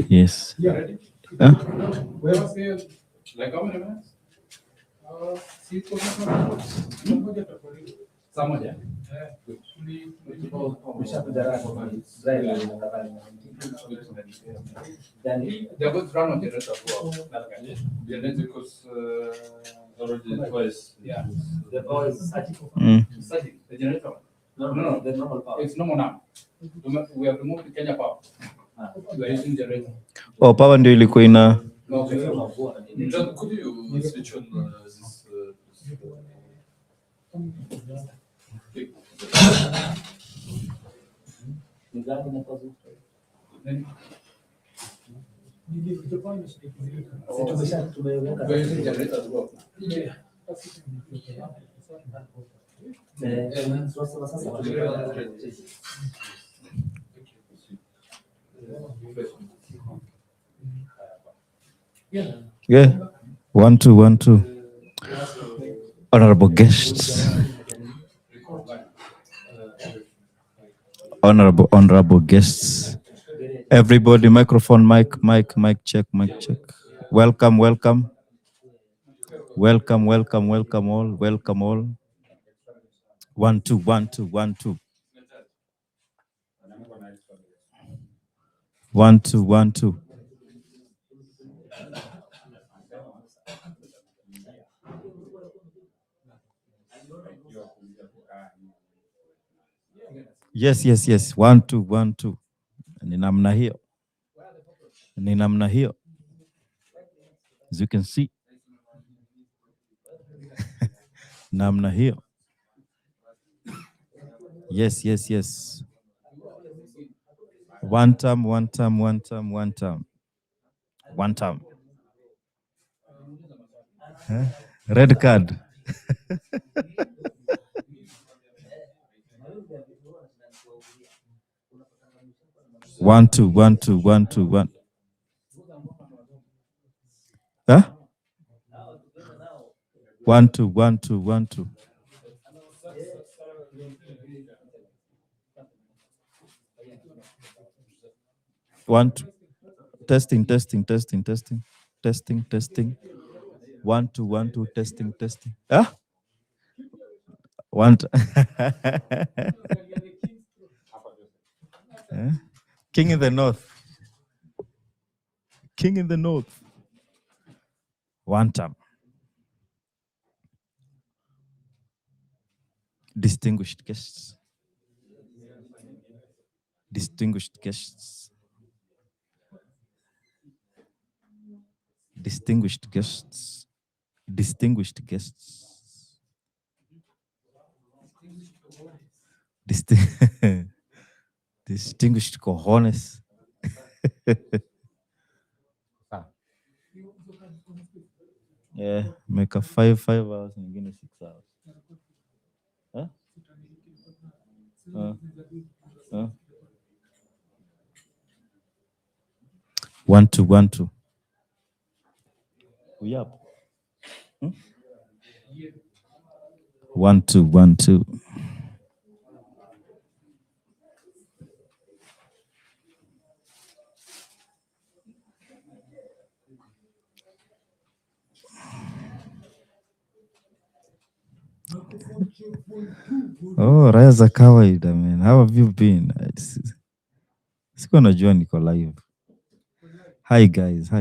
Yes. Like how many minutes? Samoja. They're going to run on generator as well. Generator because already twice. Yeah. The power is static. Static. The generator. No, the normal power. It's normal now. We have removed the Kenya power. We are using generator. Oh, power ndio ilikuwa ina. John, could you switch on this? Yeah. 1 2 1 2. Honorable guests. Honorable guests. Everybody, microphone, mic check. Welcome all. Welcome all. 1 2 1 2 1 2. 1 2 1 2. Yes. 1 2 1 2. Ni namna hiyo. As you can see. Namna hiyo. Yes. One time. Huh? Red card. One two. Huh? 1 2 1 2 1 2. 1 2. Testing. 1 2 1 2. Testing. Huh? 1 2. King in the north. One time. Distinguished guests. Distinguished cojones. Yeah, make a 5 hours nyingine 6 hours. Huh? 1 2 1 2. We up. 1 2 1 2. Oh, raya za kawaida, man. How have you been? Sikuwa najua niko live. Hi guys.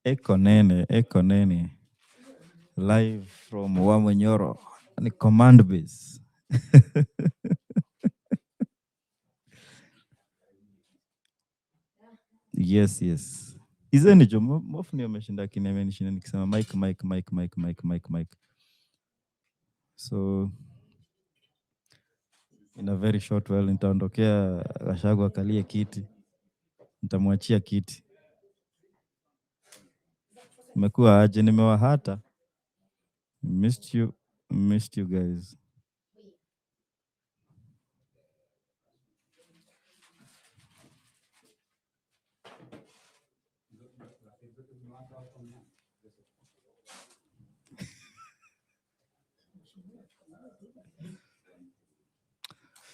Eko nene. Live from Wamwenyoro. Ni command base. Yes. Hizo ni jo mofu ni ameshinda kinemenishinda nikisema mic. So in a very short while nitaondokea Gachagua akalie kiti. Nitamwachia kiti. Mmekuwa aje? Nimewahata. Missed you guys.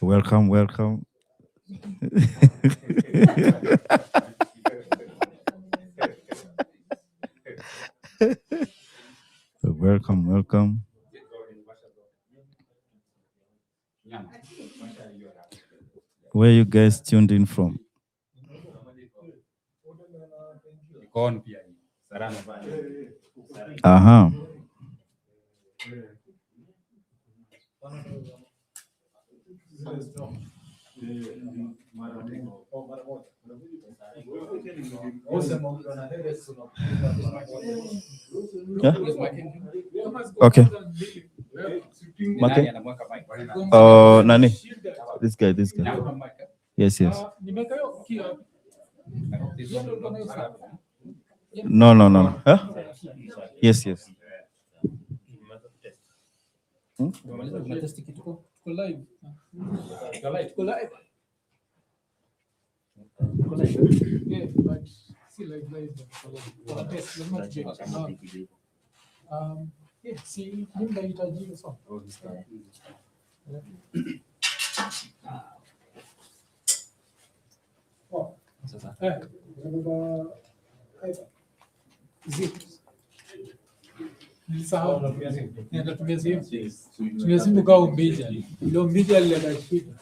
Welcome, welcome. Welcome, welcome. Where you guys tuned in from? Uh-huh. Yeah? Okay. Make? Oh, Nani? This guy, this guy. Yes, yes. No, no, no. Huh? Yes, yes. Hmm? Yeah, but see, like test, not check. Yeah, see, nyumba itajiwa so. Zip. Nilisahau natumia simu. Natumia simu. Tumia simu kwa umbija. Ndio umbija lileta shida.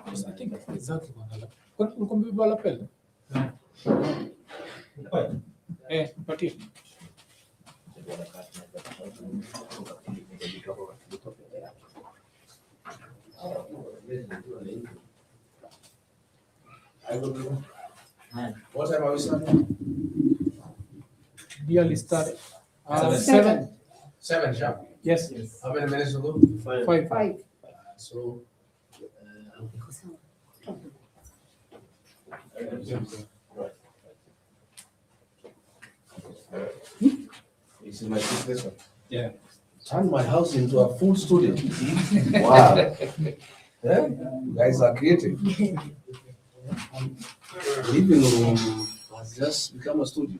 I think exactly what uko mbeba la pele. Patia. What time are we starting? Nearly started. 7. 7 sharp. Yes. How many minutes to go? 5. So. This is my this one. Yeah. Turn my house into a full studio. Wow. Yeah? You guys are creative. Living room has just become a studio.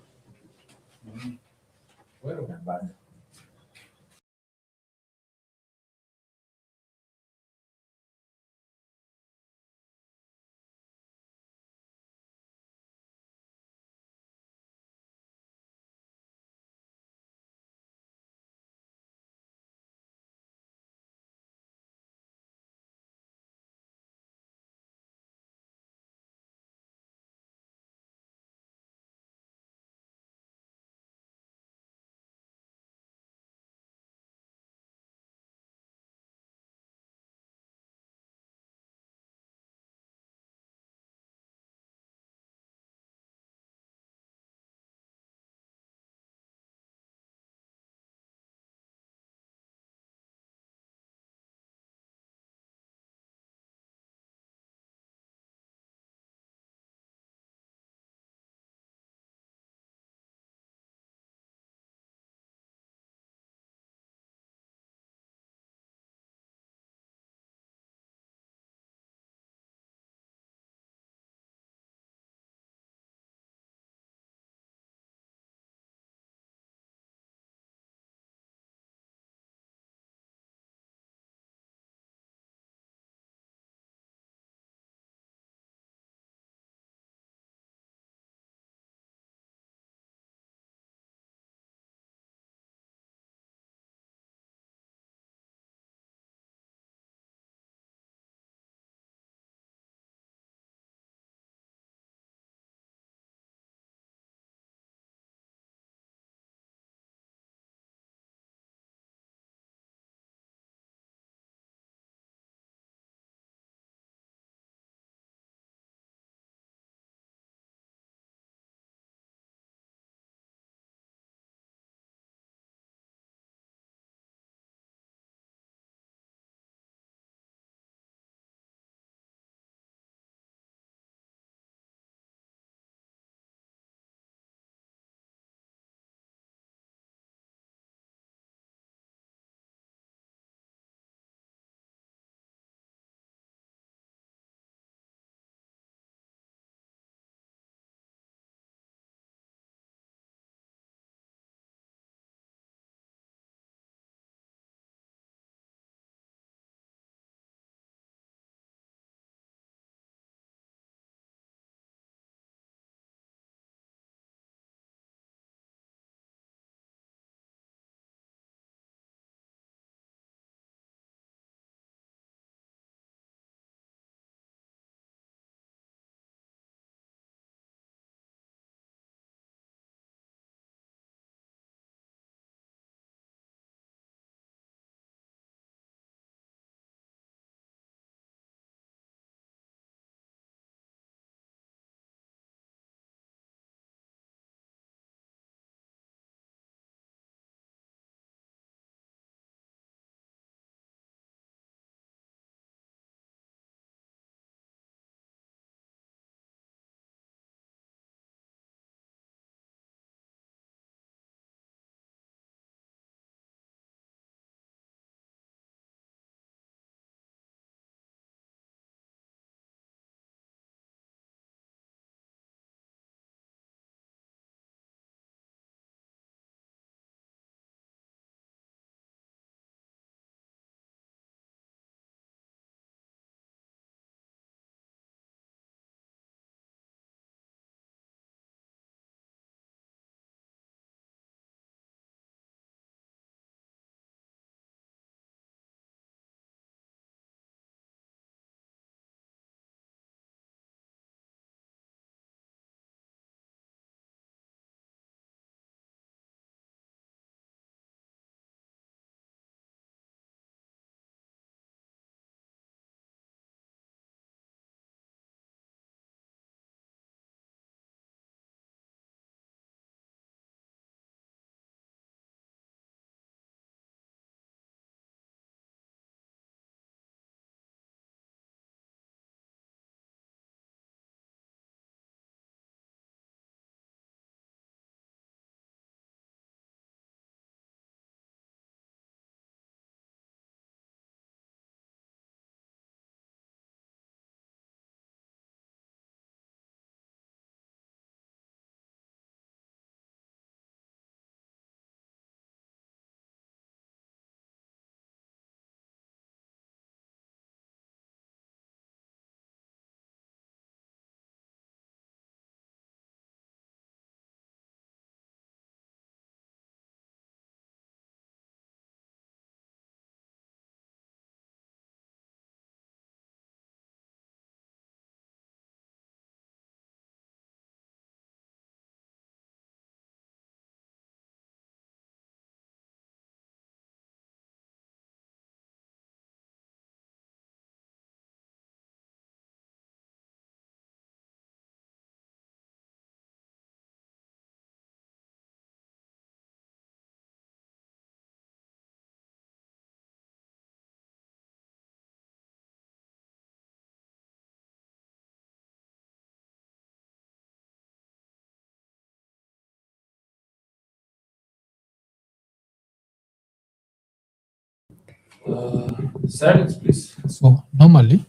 Silence, please. So normally,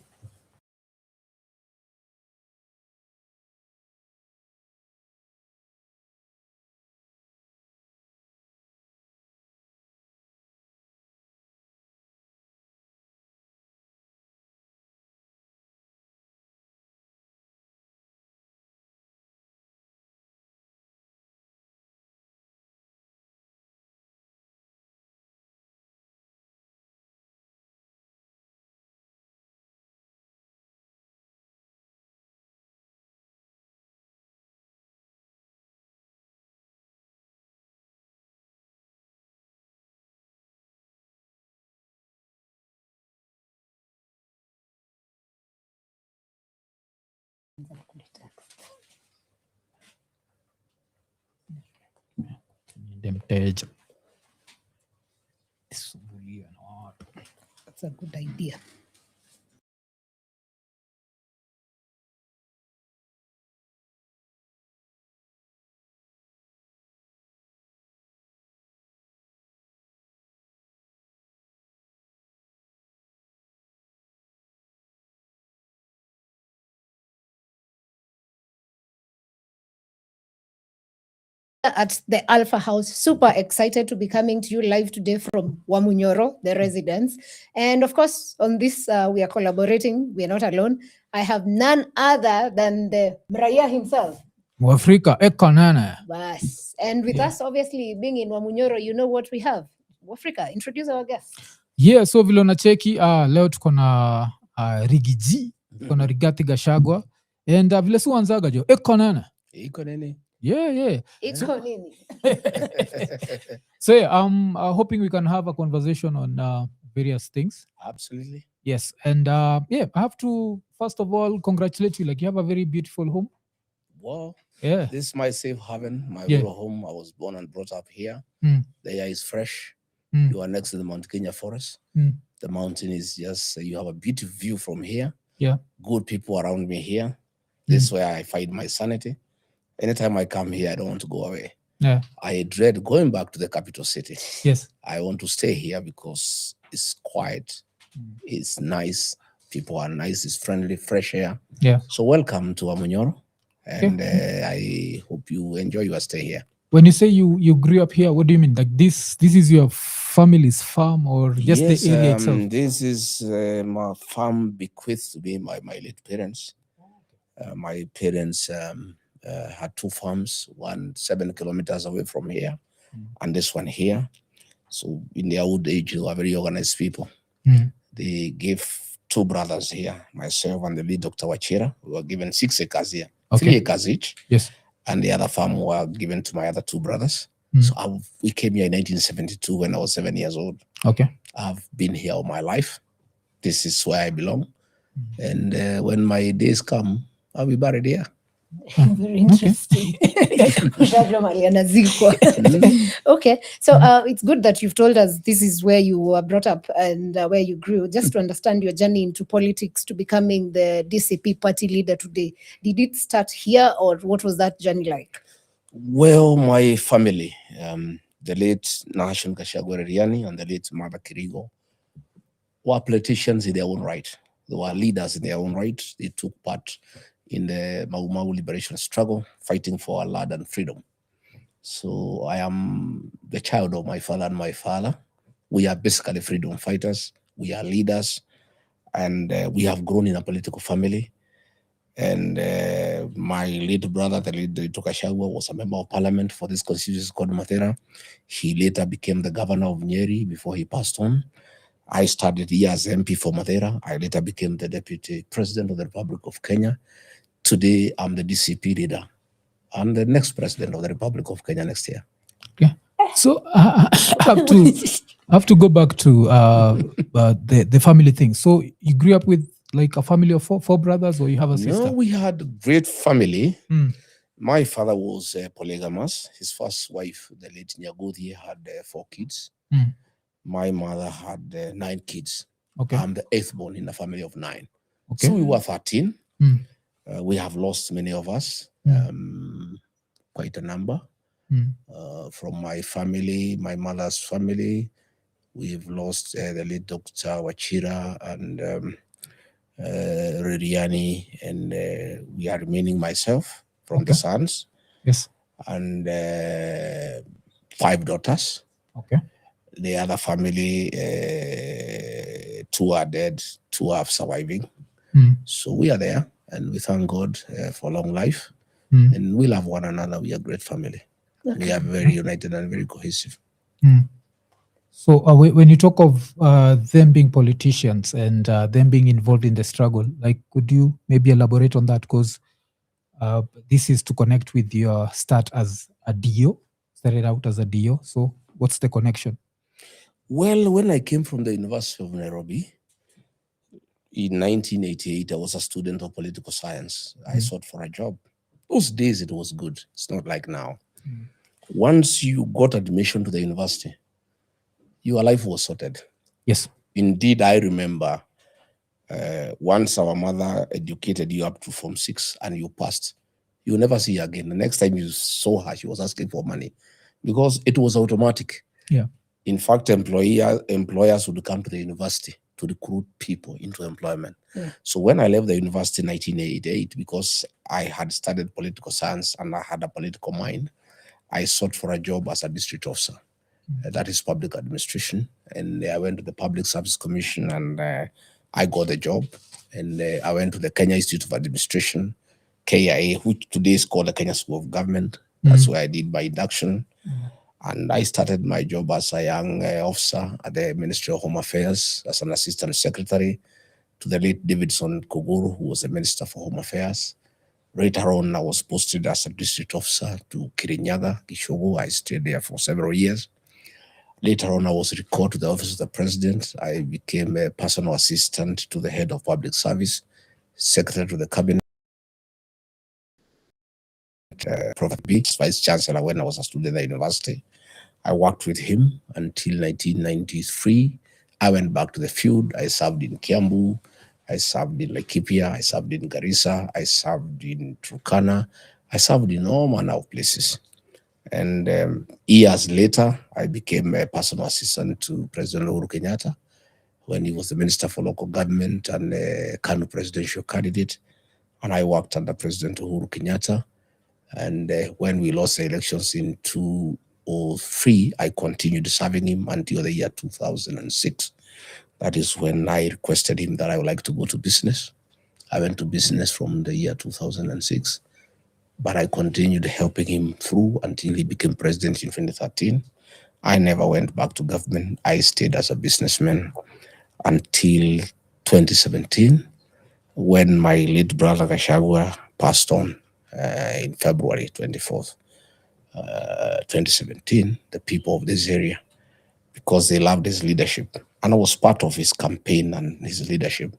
mteja isumbuliwe na watu. That's a good idea. At the Alpha House, super excited to be coming to you live today from Wamunyoro, the residence. And of course, on this, we are collaborating. We are not alone. I have none other than the Mraya himself. Mwafrika ekonana. Bas. And with us, obviously, being in Wamunyoro, you know what we have. Africa, introduce our guest. Yeah, so vile unacheki leo tuko na Rigiji, tuko na Rigathi Gachagua. And vile si wanzaga jo ekonana. Iko nini? Yeah. Iko nini? So yeah, I'm hoping we can have a conversation on various things. Absolutely. Yes, and yeah, I have to first of all congratulate you. Like you have a very beautiful home. Well, Yeah. this is my safe haven, my Yeah. rural home. I was born and brought up here. The air is fresh. You are next to the Mount Kenya forest. The mountain is just, you have a beautiful view from here. Yeah. Good people around me here. This is where I find my sanity. Anytime I come here, I don't want to go away. Yeah. I dread going back to the capital city. Yes. I want to stay here because it's quiet. It's nice. People are nice. It's friendly, fresh air. Yeah. So welcome to Wamunyoro. And I hope you enjoy your stay here. When you say you grew up here, what do you mean? Like this is your family's farm or just Yes, the area itself? This is my farm bequeathed to me by my late parents. My parents had two farms, one 7 kilometers away from here, and this one here. So in their old age, they were very organized people. They gave two brothers here, myself and the lead Dr. Wachira. We were given 6 acres here, 3 acres each. Yes. And the other farm were given to my other two brothers. So we came here in 1972 when I was 7 years old. Okay. I've been here all my life. This is where I belong. And when my days come, I'll be buried here. Very interesting. Okay, so it's good that you've told us this is where you were brought up and where you grew. Just to understand your journey into politics to becoming the DCP party leader today. Did it start here or what was that journey like? Well, my family, the late Nation Gachagua and the late Mother Kirigo were politicians in their own right. They were leaders in their own right. They took part in the Mau Mau liberation struggle, fighting for our land and freedom. So I am the child of my father and my father. We are basically freedom fighters. We are leaders, and we have grown in a political family. And my late brother, the late Gachagua, was a member of parliament for this constituency called Mathera. He later became the governor of Nyeri before he passed on. I started here as MP for Mathera. I later became the deputy president of the Republic of Kenya. Today, I'm the DCP leader. I'm the next president of the Republic of Kenya next year. Okay. So I have to go back to the family thing. So you grew up with like a family of four brothers, or you have a sister? No, we had a great family. My father was polygamous. His first wife, the late Nyagodhi, had 4 kids. My mother had 9 kids. Okay. I'm the 8th born in a family of 9. Okay. So we were 13. We have lost many of us, quite a number. From my family, my mother's family, We've lost the late Dr. Wachira and Ririani, and we are remaining myself from the sons. Yes. And 5 daughters. Okay. The other family, 2 are dead, 2 are surviving. So we are there, and we thank God for long life. And we love one another. We are a great family. We are very united and very cohesive. So when you talk of them being politicians and them being involved in the struggle, like, could you maybe elaborate on that? Because this is to connect with your start as a DO, started out as a DO. So what's the connection? Well, when I came from the University of Nairobi in 1988, I was a student of political science. I sought for a job. Those days it was good. It's not like now. Once you got admission to the university, your life was sorted. Yes. Indeed, I remember once our mother educated you up to Form 6 and you passed, you'll never see her again. The next time you saw her, she was asking for money because it was automatic. Yeah. In fact, employers would come to the university to recruit people into employment. Yeah. So when I left the university in 1988, because I had studied political science and I had a political mind, I sought for a job as a district officer. That is public administration. And I went to the Public Service Commission and I got the job. And I went to the Kenya Institute of Administration, KIA, which today is called the Kenya School of Government. That's where I did my induction. And I started my job as a young officer at the Ministry of Home Affairs as an assistant secretary to the late Davidson Kuguru, who was the Minister for Home Affairs. Later on, I was posted as a district officer to Kirinyaga, Kishogo. I stayed there for several years. Later on, I was recalled to the office of the president. I became a personal assistant to the head of public service, secretary to the cabinet, Prophet Beach, vice chancellor when I was a student at the university. I worked with him until 1993. I went back to the field. I served in Kiambu. I served in Laikipia. I served in Garissa. I served in Turkana. I served in all manner of places. And years later, I became a personal assistant to President Uhuru Kenyatta when he was the Minister for Local Government and a Kanu presidential candidate. And I worked under President Uhuru Kenyatta. And when we lost the elections in 2003, I continued serving him until the year 2006. That is when I requested him that I would like to go to business. I went to business from the year 2006, but I continued helping him through until he became president in 2013. I never went back to government. I stayed as a businessman until 2017, when my late brother Gachagua passed on in February 24th, 2017, the people of this area, because they loved his leadership. And I was part of his campaign and his leadership,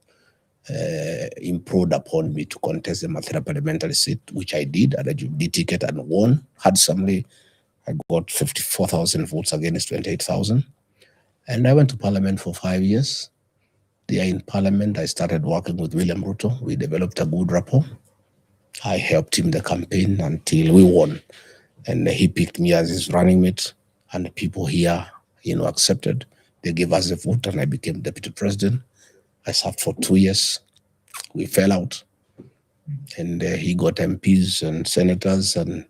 improved upon me to contest the Mathira parliamentary seat, which I did at a Jubilee ticket and won. Handsomely, I got 54,000 votes against 28,000. And I went to parliament for 5 years. There in parliament, I started working with William Ruto. We developed a good rapport. I helped him the campaign until we won. And he picked me as his running mate. And the people here, accepted. They gave us the vote and I became deputy president. I served for 2 years. We fell out. And he got MPs and senators and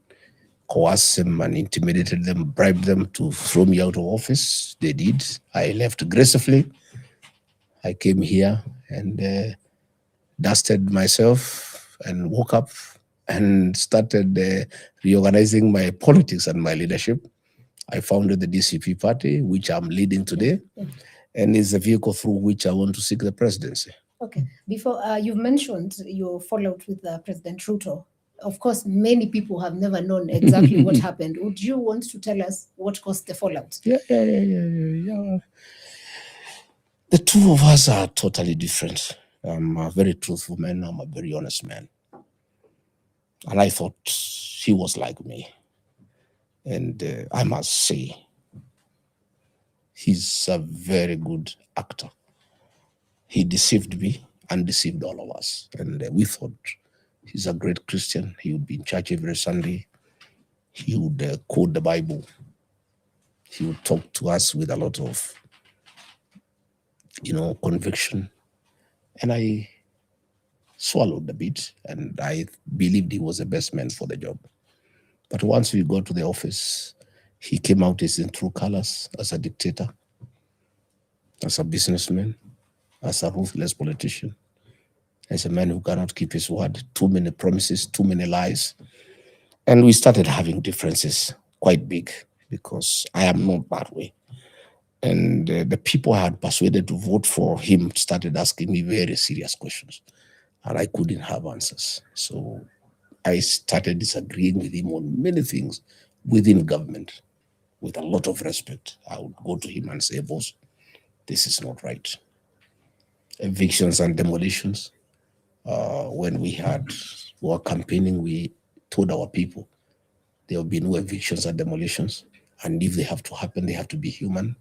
coerced them and intimidated them, bribed them to throw me out of office. They did. I left gracefully. I came here and dusted myself and woke up and started reorganizing my politics and my leadership. I founded the DCP party, which I'm leading today, and is a vehicle through which I want to seek the presidency. Okay. Before you've mentioned your fallout with President Ruto. Of course, many people have never known exactly what happened. Would you want to tell us what caused the fallout? Yeah. The two of us are totally different. I'm a very truthful man. I'm a very honest man. And I thought he was like me. And I must say, he's a very good actor. He deceived me and deceived all of us. And we thought he's a great Christian. He would be in church every Sunday. He would quote the Bible. He would talk to us with a lot of conviction. And I swallowed a bit, and I believed he was the best man for the job. But once we got to the office, he came out as in true colors, as a dictator, as a businessman, as a ruthless politician, as a man who cannot keep his word, too many promises, too many lies. And we started having differences quite big, because I am not that way. And the people I had persuaded to vote for him started asking me very serious questions, and I couldn't have answers. So I started disagreeing with him on many things within government. With a lot of respect, I would go to him and say, boss, this is not right. Evictions and demolitions. When we were campaigning, we told our people there will be no evictions and demolitions. And if they have to happen, they have to be human.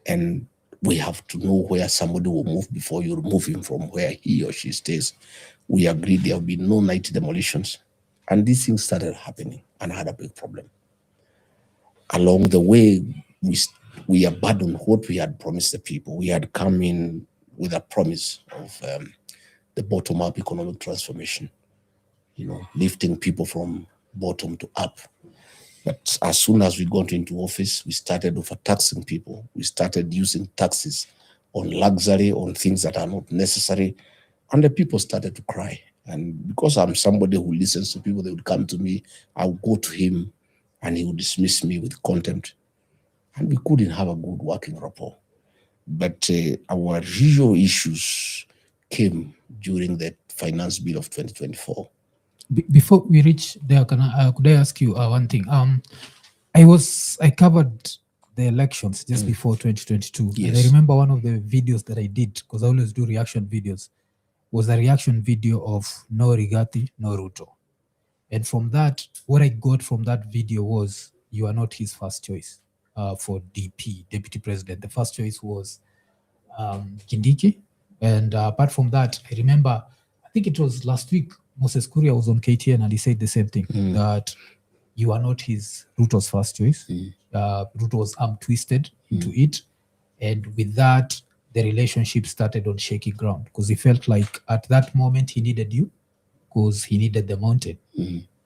And we have to know where somebody will move before you remove him from where he or she stays. We agreed there will be no night demolitions. And these things started happening, and I had a big problem. Along the way, we abandoned what we had promised the people. We had come in with a promise of the bottom-up economic transformation, lifting people from bottom to up. But as soon as we got into office, we started overtaxing people. We started using taxes on luxury, on things that are not necessary. And the people started to cry. And because I'm somebody who listens to people, they would come to me, I would go to him, and he would dismiss me with contempt. And we couldn't have a good working rapport. But our real issues came during the finance bill of 2024. Before we reach there, could I ask you one thing? I covered the elections just before 2022. Yes. And I remember one of the videos that I did, because I always do reaction videos, was a reaction video of no Rigathi, no Ruto. And from that, what I got from that video was, you are not his first choice for DP, Deputy President. The first choice was Kindiki. And apart from that, I remember, I think it was last week, Moses Kuria was on KTN and he said the same thing, that you are not Ruto's first choice. Ruto was twisted into it. And with that, the relationship started on shaky ground, because he felt like at that moment he needed you, because he needed the mountain.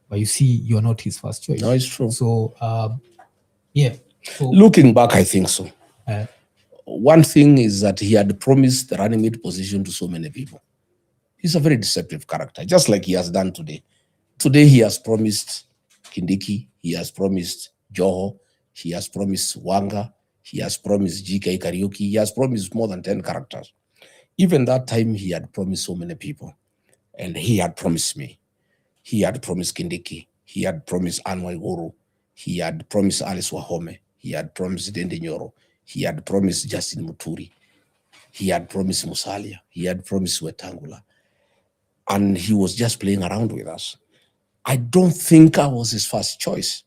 But you see, you're not his first choice. No, it's true. So, yeah. So, looking back, I think so. One thing is that he had promised the running mate position to so many people. He's a very deceptive character, just like he has done today. Today, he has promised Kindiki, he has promised Joho, he has promised Wanga, he has promised GK Kariuki, he has promised more than 10 characters. Even that time, he had promised so many people. And he had promised me. He had promised Kindiki, he had promised Anwar Guru, he had promised Alice Wahome, he had promised Dende Nyoro, he had promised Justin Muturi, he had promised Musalia, he had promised Wetangula. And he was just playing around with us. I don't think I was his first choice.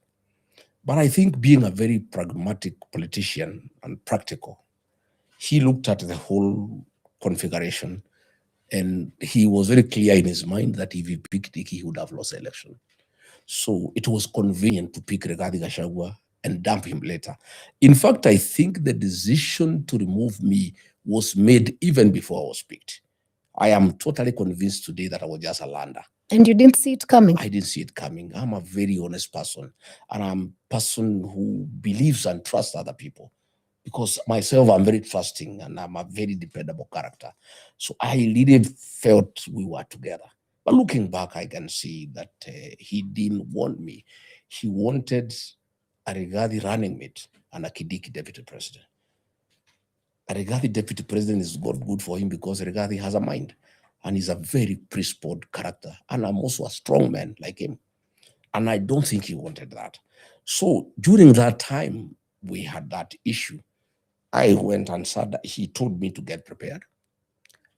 But I think, being a very pragmatic politician and practical, he looked at the whole configuration, and he was very clear in his mind that if he picked Dick, he would have lost the election. So it was convenient to pick Rigathi Gachagua and dump him later. In fact, I think the decision to remove me was made even before I was picked. I am totally convinced today that I was just a lander. And you didn't see it coming? I didn't see it coming. I'm a very honest person, and I'm a person who believes and trusts other people, because myself, I'm very trusting, and I'm a very dependable character. So I really felt we were together. But looking back, I can see that he didn't want me. He wanted a Rigathi running mate and a Kindiki deputy president. A Rigathi deputy president is good for him because Rigathi has a mind, and he's a very principled character. And I'm also a strong man like him. And I don't think he wanted that. So during that time, we had that issue. I went and said that he told me to get prepared,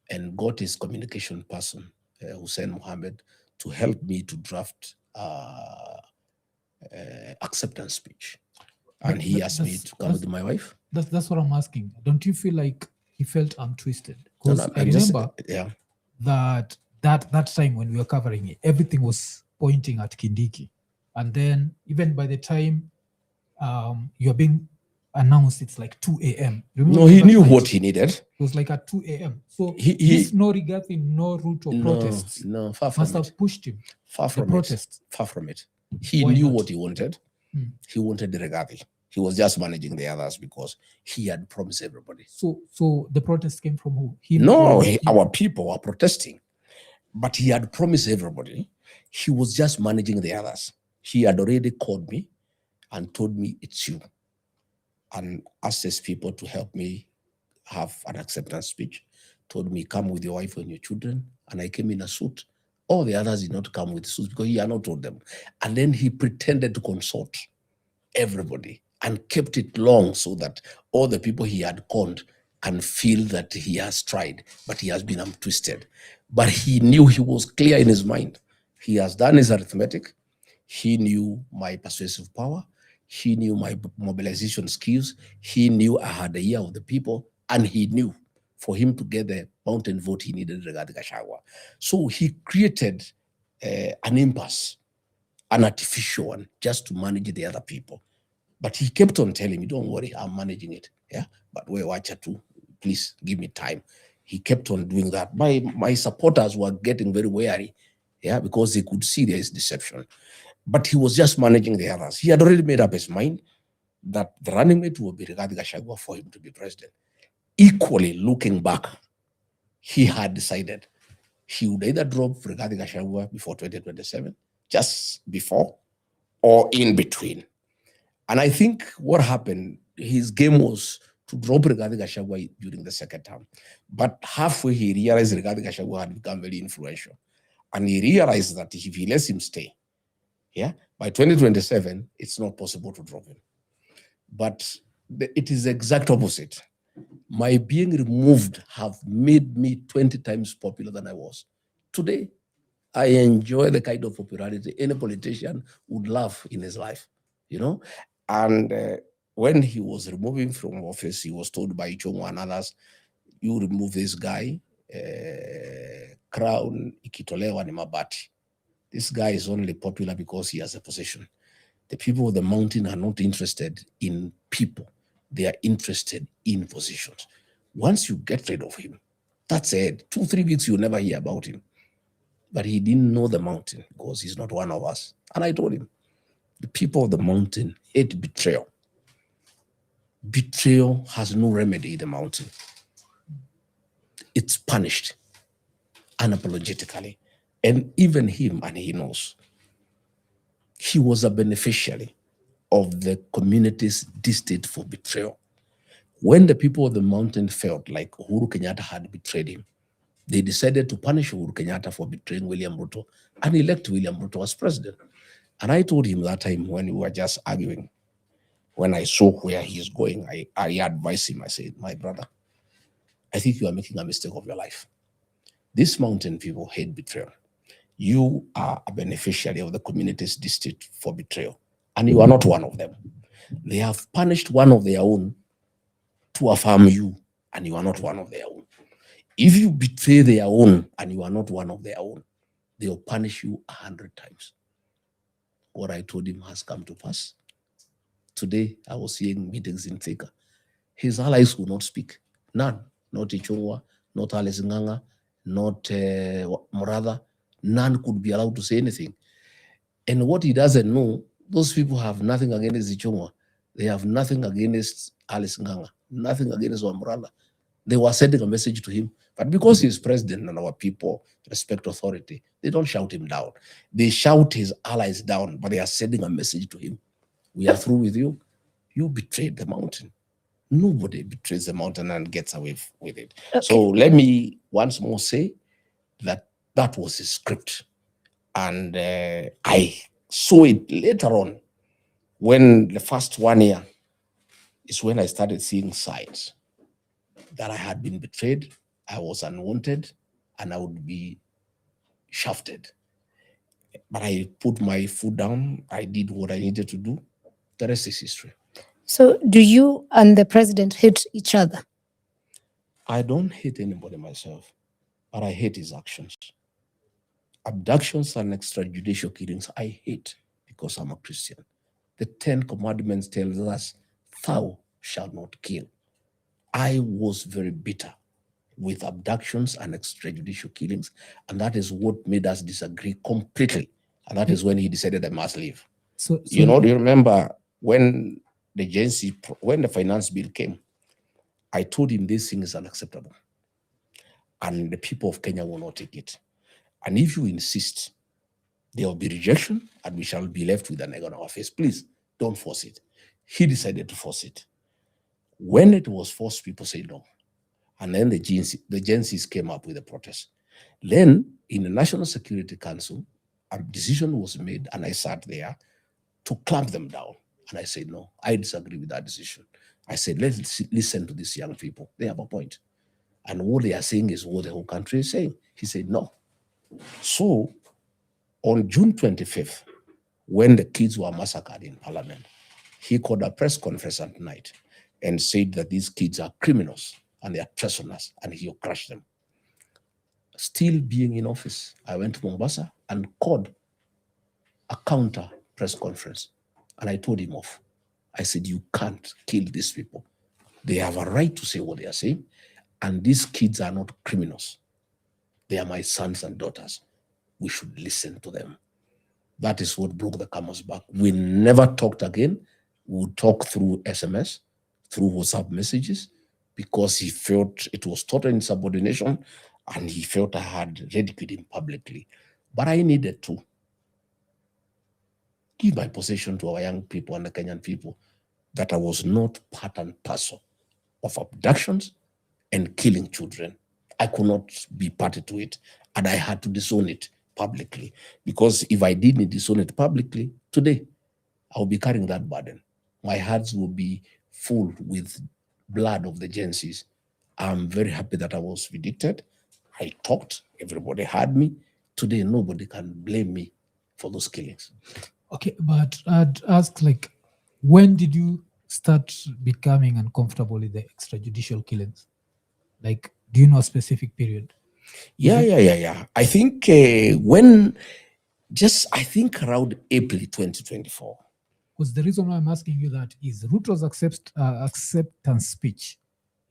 and got his communication person, Hussein Mohammed, to help me to draft acceptance speech. And he asked me to come with my wife. That's what I'm asking. Don't you feel like he felt twisted? Because No, I remember that time when we were covering it, everything was pointing at Kindiki. And then even by the time you're being announced it's like 2 a.m. No, he knew what he needed. It was like at 2 a.m. So He this no regarding no Ruto protests no, far from must have pushed him. Far from protests. Far from it. He Why knew not? what he wanted. He wanted the Rigathi. He was just managing the others because he had promised everybody. So the protests came from who? Our people were protesting, but he had promised everybody. He was just managing the others. He had already called me and told me it's you, and asked his people to help me have an acceptance speech. Told me, come with your wife and your children, and I came in a suit. All the others did not come with suits because he had not told them. And then he pretended to consult everybody and kept it long so that all the people he had conned can feel that he has tried, but he has been twisted. But he knew, he was clear in his mind. He has done his arithmetic. He knew my persuasive power. He knew my mobilization skills. He knew I had the ear of the people, and he knew for him to get the mountain vote he needed regarding Gachagua. So he created an impasse, an artificial one, just to manage the other people. But he kept on telling me, don't worry, I'm managing it. Yeah, but we watch it too. Please give me time. He kept on doing that. My supporters were getting very wary, yeah, because they could see there is deception. But he was just managing the others. He had already made up his mind that the running mate would be Rigathi Gachagua for him to be president. Equally, looking back, he had decided he would either drop Rigathi Gachagua before 2027, just before, or in between. And I think what happened, his game was to drop Rigathi Gachagua during the second term. But halfway, he realized Rigathi Gachagua had become very influential. And he realized that if he lets him stay, yeah, by 2027, it's not possible to drop him. But it is the exact opposite. My being removed have made me 20 times popular than I was. Today, I enjoy the kind of popularity any politician would love in his life, you know? And when he was removing from office, he was told by Chongo and others, you remove this guy, crown ikitolewa ni mabati. This guy is only popular because he has a position. The people of the mountain are not interested in people. They are interested in positions. Once you get rid of him, that's it. 2-3 weeks, you'll never hear about him. But he didn't know the mountain because he's not one of us. And I told him, the people of the mountain hate betrayal. Betrayal has no remedy in the mountain. It's punished unapologetically. And even him, and he knows, he was a beneficiary of the community's distaste for betrayal. When the people of the mountain felt like Uhuru Kenyatta had betrayed him, they decided to punish Uhuru Kenyatta for betraying William Ruto and elect William Ruto as president. And I told him that time when we were just arguing, when I saw where he's going, I advised him, I said, my brother, I think you are making a mistake of your life. These mountain people hate betrayal. You are a beneficiary of the community's distaste for betrayal, and you are not one of them. They have punished one of their own to affirm you, and you are not one of their own. If you betray their own and you are not one of their own, they will punish you 100 times. What I told him has come to pass. Today, I was seeing meetings in Thika. His allies will not speak. None. Not Ichungwa, not Alice Nganga, not Moratha. None could be allowed to say anything. And what he doesn't know, those people have nothing against Ichungwa. They have nothing against Alice Nganga, nothing against Moratha. They were sending a message to him. But because he's president and our people respect authority, they don't shout him down. They shout his allies down, but they are sending a message to him. We are through with you. You betrayed the mountain. Nobody betrays the mountain and gets away with it. Okay. So let me once more say that that was his script. And I saw it later on when the first 1 year is when I started seeing signs that I had been betrayed, I was unwanted, and I would be shafted. But I put my foot down. I did what I needed to do. The rest is history. So do you and the president hate each other? I don't hate anybody myself, but I hate his actions. Abductions and extrajudicial killings, I hate because I'm a Christian. The 10 Commandments tells us, thou shall not kill. I was very bitter with abductions and extrajudicial killings, and that is what made us disagree completely. And that is when he decided I must leave. So do you remember when the agency, when the finance bill came, I told him this thing is unacceptable, and the people of Kenya will not take it. And if you insist, there will be rejection, and we shall be left with an egg on our face. Please don't force it. He decided to force it. When it was forced, people said no. And then the agencies came up with a protest. Then in the National Security Council, a decision was made, and I sat there to clamp them down. And I said, no, I disagree with that decision. I said, let's listen to these young people. They have a point. And what they are saying is what the whole country is saying. He said, no. So on June 25th, when the kids were massacred in Parliament, he called a press conference at night and said that these kids are criminals and they are prisoners, and he'll crush them. Still being in office, I went to Mombasa and called a counter press conference, and I told him off. I said, you can't kill these people. They have a right to say what they are saying, and these kids are not criminals. They are my sons and daughters. We should listen to them. That is what broke the camel's back. We never talked again. We would talk through SMS, through WhatsApp messages, because he felt it was total insubordination, and he felt I had ridiculed him publicly. But I needed to give my position to our young people and the Kenyan people that I was not part and parcel of abductions and killing children. I could not be party to it, and I had to disown it publicly, because if I didn't disown it publicly, today I'll be carrying that burden. My hands will be full with blood of the agencies. I'm very happy that I was verdicted. I talked, everybody heard me. Today, nobody can blame me for those killings. Okay, but I'd ask, like, when did you start becoming uncomfortable with the extrajudicial killings? Like, do you know a specific period? Yeah. I think I think around April 2024. Because the reason why I'm asking you that is Ruto's acceptance speech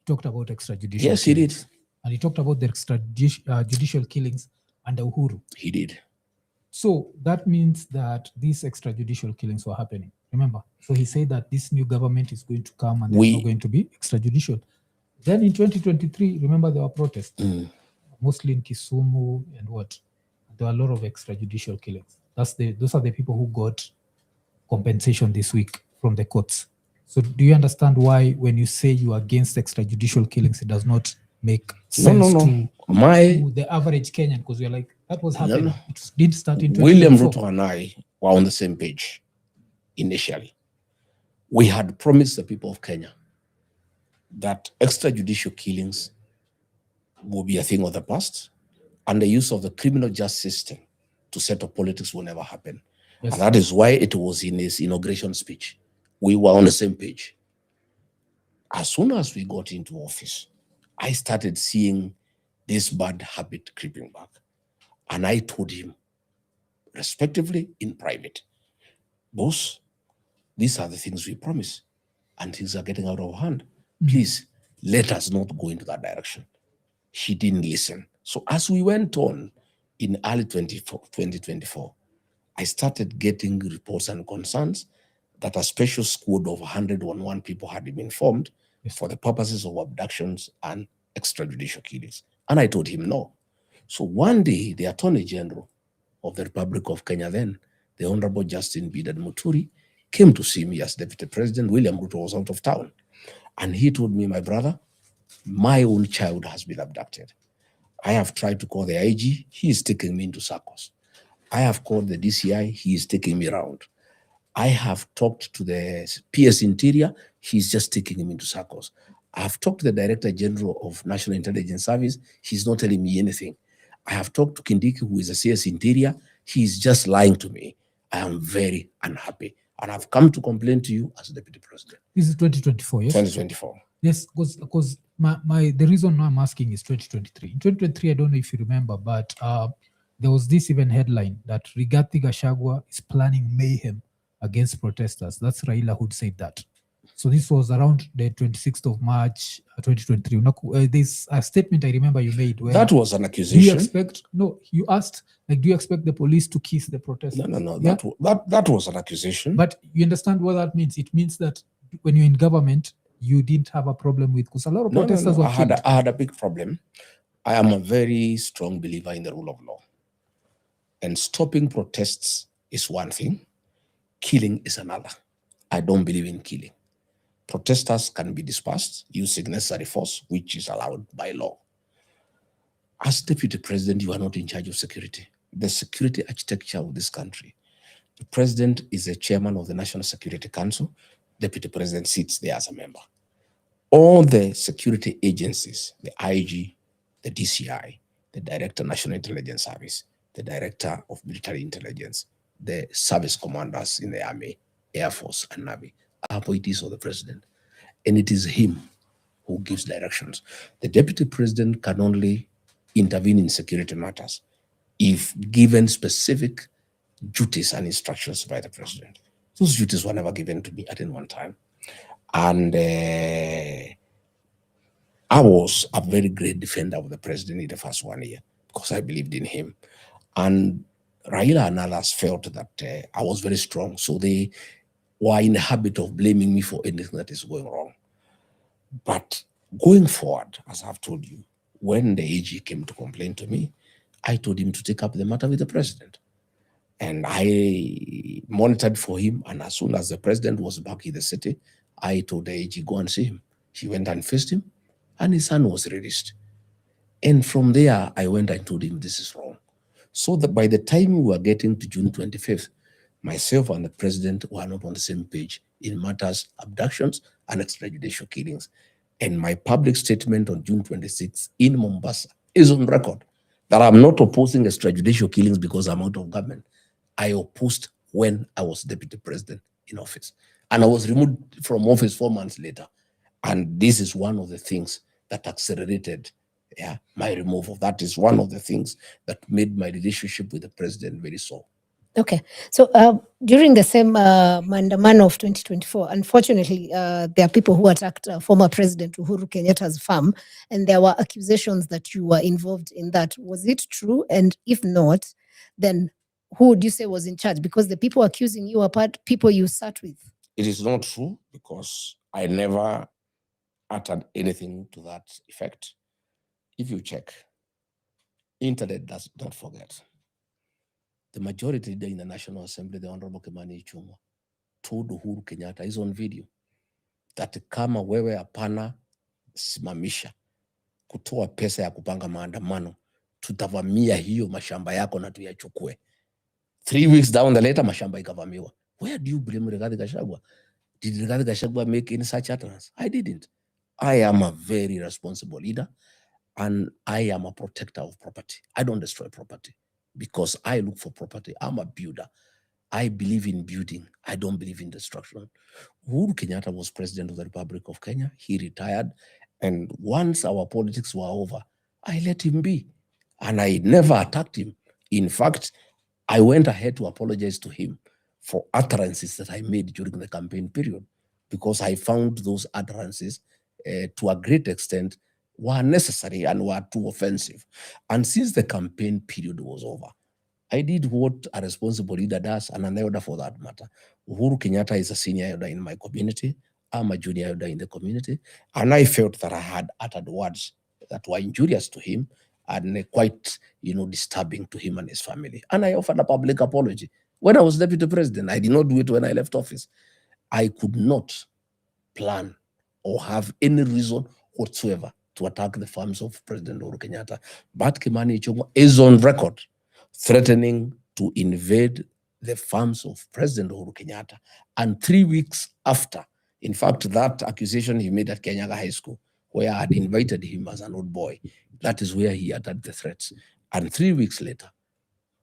talked about extrajudicial Yes, he killings. did. And he talked about the extrajudicial killings under Uhuru. He did. So that means that these extrajudicial killings were happening. Remember? So he said that this new government is going to come and there's not going to be extrajudicial. Then in 2023, remember there were protests, mostly in Kisumu and what? There were a lot of extrajudicial killings. Those are the people who got compensation this week from the courts. So do you understand why when you say you are against extrajudicial killings, it does not make sense to the average Kenyan? Because we're like, that was happening. No. It did start in 2024. William Ruto and I were on the same page initially. We had promised the people of Kenya that extrajudicial killings will be a thing of the past, and the use of the criminal justice system to settle politics will never happen. Yes. And that is why it was in his inauguration speech. We were on the same page. As soon as we got into office, I started seeing this bad habit creeping back. And I told him, respectively, in private, boss, these are the things we promised, and things are getting out of hand. Please, let us not go into that direction. He didn't listen. So as we went on in early 2024, I started getting reports and concerns that a special squad of 101 people had been formed for the purposes of abductions and extrajudicial killings. And I told him no. So one day, the Attorney General of the Republic of Kenya then, the Honorable Justin Bidad Muturi, came to see me as Deputy President. William Ruto was out of town. And he told me, my brother, my own child has been abducted. I have tried to call the IG. He is taking me into circles. I have called the DCI. He is taking me around. I have talked to the PS Interior. He's just taking him into circles. I have talked to the Director General of National Intelligence Service. He's not telling me anything. I have talked to Kindiki, who is a CS Interior. He's just lying to me. I am very unhappy. And I've come to complain to you as Deputy President. This is 2024, yes? 2024. Yes, because the reason I'm asking is 2023. In 2023, I don't know if you remember, but there was this even headline that Gachagua is planning mayhem against protesters. That's Raila who said that. So this was around the 26th of March, 2023. There's a statement I remember you made where That was an do you accusation. expect, no, you asked, like, do you expect the police to kiss the protesters? No. Yeah? That was an accusation. But you understand what that means? It means that when you're in government, you didn't have a problem with, because a lot of protesters were killed. I had a big problem. I am a very strong believer in the rule of law. And stopping protests is one thing. Killing is another. I don't believe in killing. Protesters can be dispersed using necessary force, which is allowed by law. As deputy president, you are not in charge of security. The security architecture of this country. The president is the chairman of the National Security Council. Deputy president sits there as a member. All the security agencies, the IG, the DCI, the Director of National Intelligence Service, the Director of Military Intelligence, the service commanders in the Army, Air Force, and Navy are appointees of the president. And it is him who gives directions. The deputy president can only intervene in security matters if given specific duties and instructions by the president. Those duties were never given to me at any one time. And I was a very great defender of the president in the first 1 year because I believed in him. And Raila and others felt that I was very strong. So they were in the habit of blaming me for anything that is going wrong. But going forward, as I've told you, when the AG came to complain to me, I told him to take up the matter with the president. And I monitored for him. And as soon as the president was back in the city, I told the AG, go and see him. He went and faced him, and his son was released. And from there, I went and told him this is wrong. So that by the time we were getting to June 25th, myself and the president were not on the same page in matters abductions and extrajudicial killings. And my public statement on June 26th in Mombasa is on record that I'm not opposing extrajudicial killings because I'm out of government. I opposed when I was deputy president in office. And I was removed from office 4 months later. And this is one of the things that accelerated my removal. That is one of the things that made my relationship with the president very sore. Okay. So during the same Maandamano of 2024, unfortunately, there are people who attacked former President Uhuru Kenyatta's farm, and there were accusations that you were involved in that. Was it true? And if not, then who would you say was in charge? Because the people accusing you are people you sat with. It is not true because I never uttered anything to that effect. If you check, internet don't forget. The majority leader in the National Assembly, the Honorable Kimani Ichung'wah, told Uhuru Kenyatta, is on video, that kama wewe hapana simamisha kutoa pesa ya kupanga maandamano, tutavamia hiyo mashamba yako na tuyachukue. 3 weeks down the later, mashamba ikavamiwa. Where do you blame Rigathi Gachagua? Did Rigathi Gachagua make any such utterance? I didn't. I am a very responsible leader, and I am a protector of property. I don't destroy property because I look for property. I'm a builder. I believe in building. I don't believe in destruction. Uhuru Kenyatta was president of the Republic of Kenya. He retired. And once our politics were over, I let him be. And I never attacked him. In fact, I went ahead to apologize to him for utterances that I made during the campaign period, because I found those utterances to a great extent were necessary and were too offensive. And since the campaign period was over, I did what a responsible leader does, and an elder for that matter. Uhuru Kenyatta is a senior elder in my community. I'm a junior elder in the community. And I felt that I had uttered words that were injurious to him and quite, disturbing to him and his family. And I offered a public apology. When I was deputy president, I did not do it when I left office. I could not plan or have any reason whatsoever to attack the farms of President Uhuru Kenyatta. But Kimani Ichung'wah is on record threatening to invade the farms of President Uhuru Kenyatta. And 3 weeks after, in fact, that accusation he made at Kenyatta High School, where I had invited him as an old boy, that is where he uttered the threats. And 3 weeks later,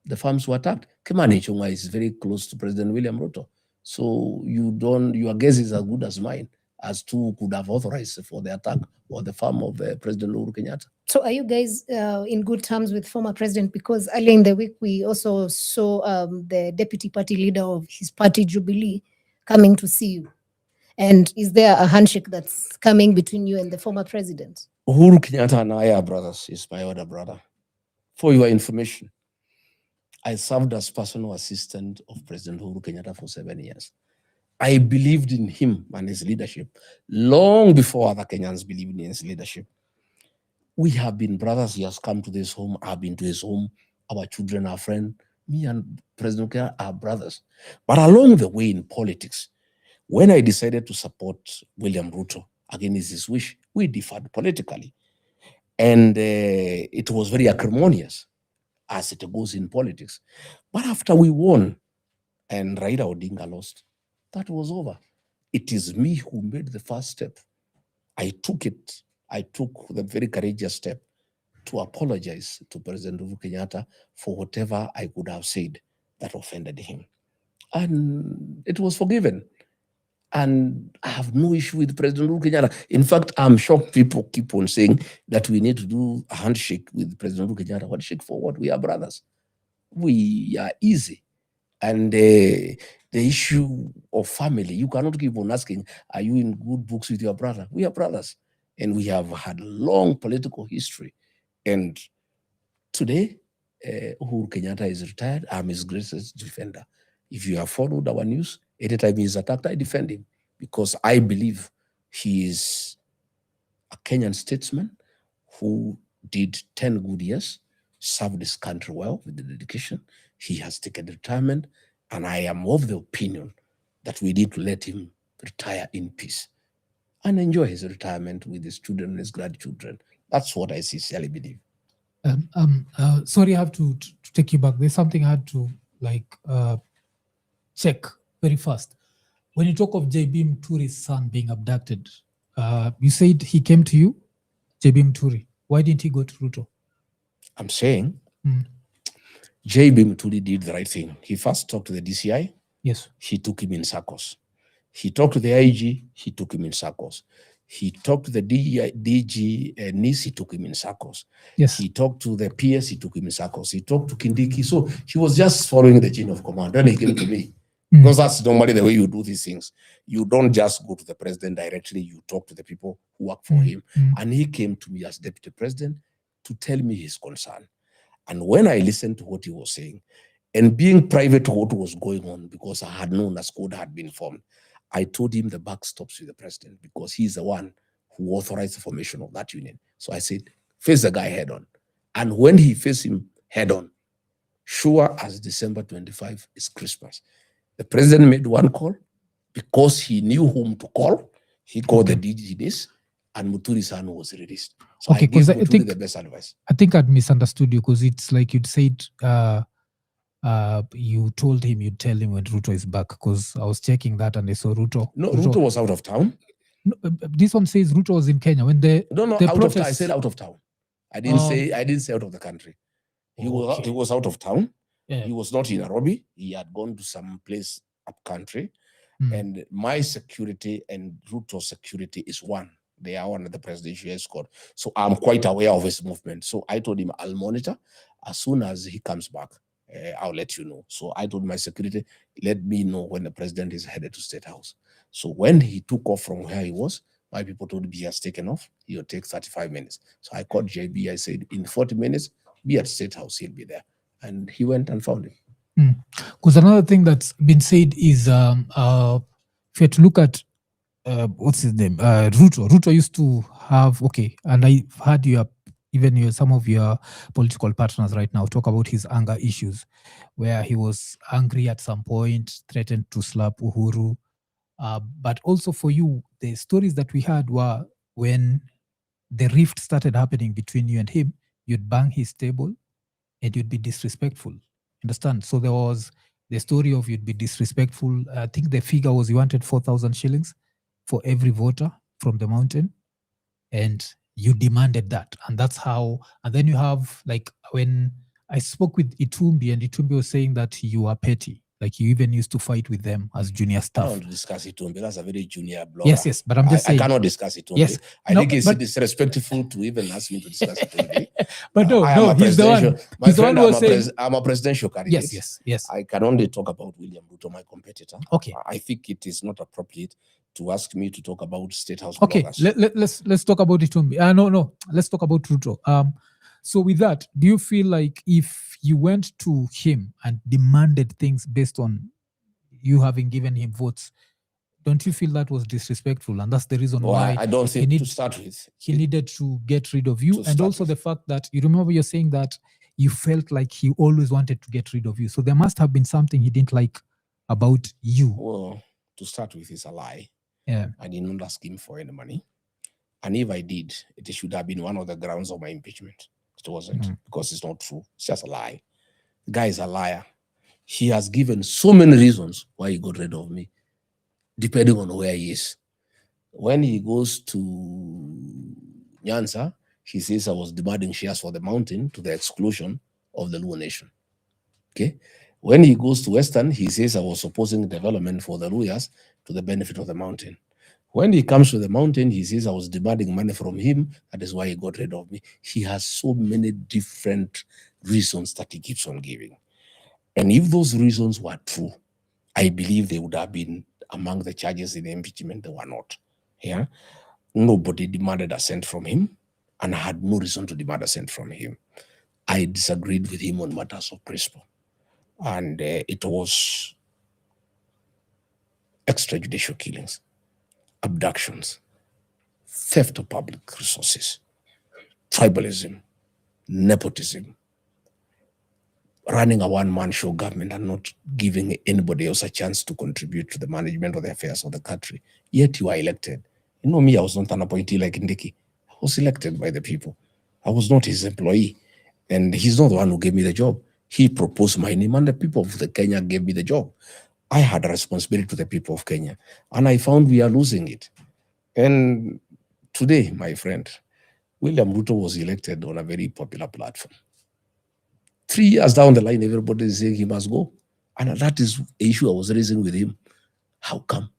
the farms were attacked. Kimani Ichung'wah is very close to President William Ruto. So your guess is as good as mine as to who could have authorized for the attack or the farm of President Uhuru Kenyatta. So are you guys in good terms with former president? Because earlier in the week, we also saw the deputy party leader of his party, Jubilee, coming to see you. And is there a handshake that's coming between you and the former president? Uhuru Kenyatta and I are brothers. He's my older brother. For your information, I served as personal assistant of President Uhuru Kenyatta for 7 years. I believed in him and his leadership long before other Kenyans believed in his leadership. We have been brothers. He has come to this home. I've been to his home. Our children are friends. Me and President Kenyatta are brothers. But along the way in politics, when I decided to support William Ruto against his wish, we differed politically. And it was very acrimonious, as it goes in politics. But after we won and Raila Odinga lost, that was over. It is me who made the first step. I took it. I took the very courageous step to apologize to President Uhuru Kenyatta for whatever I could have said that offended him. And it was forgiven. And I have no issue with President Uhuru Kenyatta. In fact, I'm shocked people keep on saying that we need to do a handshake with President Uhuru Kenyatta. Handshake for what? We are brothers. We are easy. And the issue of family, you cannot keep on asking, are you in good books with your brother? We are brothers. And we have had long political history. And today, Uhuru Kenyatta is retired. I'm his greatest defender. If you have followed our news, anytime he is attacked, I defend him because I believe he is a Kenyan statesman who did 10 good years, served his country well with the dedication. He has taken retirement, and I am of the opinion that we need to let him retire in peace and enjoy his retirement with his children and his grandchildren. That's what I sincerely believe. Sorry, I have to take you back. There's something I had to check very fast. When you talk of JB Mturi's son being abducted, you said he came to you, JB Mturi. Why didn't he go to Ruto? I'm saying JB Mturi did the right thing. He first talked to the DCI. Yes. He took him in circles. He talked to the IG. He took him in circles. He talked to the DG NIS. He took him in circles. Yes. He talked to the PS. He took him in circles. He talked to Kindiki. So he was just following the chain of command. Then he came to me. Because that's normally the way you do these things. You don't just go to the president directly. You talk to the people who work for him. And he came to me as deputy president to tell me his concern. And when I listened to what he was saying, and being private to what was going on, because I had known as code had been formed, I told him the buck stops with the president because he's the one who authorized the formation of that union. So I said, face the guy head on. And when he faced him head on, sure as December 25 is Christmas, the president made one call because he knew whom to call. He called the DGDs and Muturi's son was released. So okay, because I think the best advice. I think I'd misunderstood you because it's like you'd said you told him you'd tell him when Ruto is back, because I was checking that and I saw Ruto. No, Ruto was out of town. No, this one says Ruto was in Kenya when the out of town. I said out of town. I didn't say out of the country. He was out of town. Yeah. He was not in Nairobi. He had gone to some place up country. And my security and Ruto's security is one. They are under the presidential escort. So I'm quite aware of his movement. So I told him I'll monitor. As soon as he comes back, I'll let you know. So I told my security, let me know when the president is headed to State House. So when he took off from where he was, my people told me he has taken off. He'll take 35 minutes. So I called JB. I said, in 40 minutes, be at State House. He'll be there. And he went and found him. Because another thing that's been said is, if you had to look at, what's his name? Ruto used to have, and I've heard some of your political partners right now talk about his anger issues, where he was angry at some point, threatened to slap Uhuru. But also for you, the stories that we had were when the rift started happening between you and him, you'd bang his table and you'd be disrespectful. Understand? So there was the story of you'd be disrespectful. I think the figure was you wanted 4,000 shillings for every voter from the mountain. And you demanded that. And that's how, and then you have, like, when I spoke with Itumbi, and Itumbi was saying that you are petty. Like, you even used to fight with them as junior staff. I don't want to discuss Itumbi. That's a very junior blogger. Yes, but I'm just saying. I cannot discuss Itumbi. Yes, I think it's disrespectful to even ask me to discuss Itumbi. But no, he's the one. My friend, I'm a presidential candidate. Yes. I can only talk about William Ruto, my competitor. Okay. I think it is not appropriate to ask me to talk about State House Okay, bloggers. let's talk about it. No, let's talk about Ruto. So with that, do you feel like if you went to him and demanded things based on you having given him votes, don't you feel that was disrespectful? And that's the reason why I don't think to start with he needed to get rid of you. And also the fact that you remember you're saying that you felt like he always wanted to get rid of you. So there must have been something he didn't like about you. Well, to start with, it's a lie. Yeah. I did not ask him for any money. And if I did, it should have been one of the grounds of my impeachment. It wasn't, because it's not true. It's just a lie. The guy is a liar. He has given so many reasons why he got rid of me, depending on where he is. When he goes to Nyanza, he says I was demanding shares for the mountain to the exclusion of the Luo nation. Okay. When he goes to Western, he says I was opposing development for the Luyas to the benefit of the mountain. When he comes to the mountain, he says I was demanding money from him. That is why he got rid of me. He has so many different reasons that he keeps on giving. And if those reasons were true, I believe they would have been among the charges in the impeachment. They were not. Yeah. Nobody demanded a cent from him, and I had no reason to demand a cent from him. I disagreed with him on matters of principle. And it was extrajudicial killings, abductions, theft of public resources, tribalism, nepotism, running a one-man show government and not giving anybody else a chance to contribute to the management of the affairs of the country. Yet you are elected. You know me, I was not an appointee like Ndiki. I was elected by the people. I was not his employee. And he's not the one who gave me the job. He proposed my name and the people of the Kenya gave me the job. I had a responsibility to the people of Kenya. And I found we are losing it. And today, my friend, William Ruto was elected on a very popular platform. 3 years down the line, everybody is saying he must go. And that is the issue I was raising with him. How come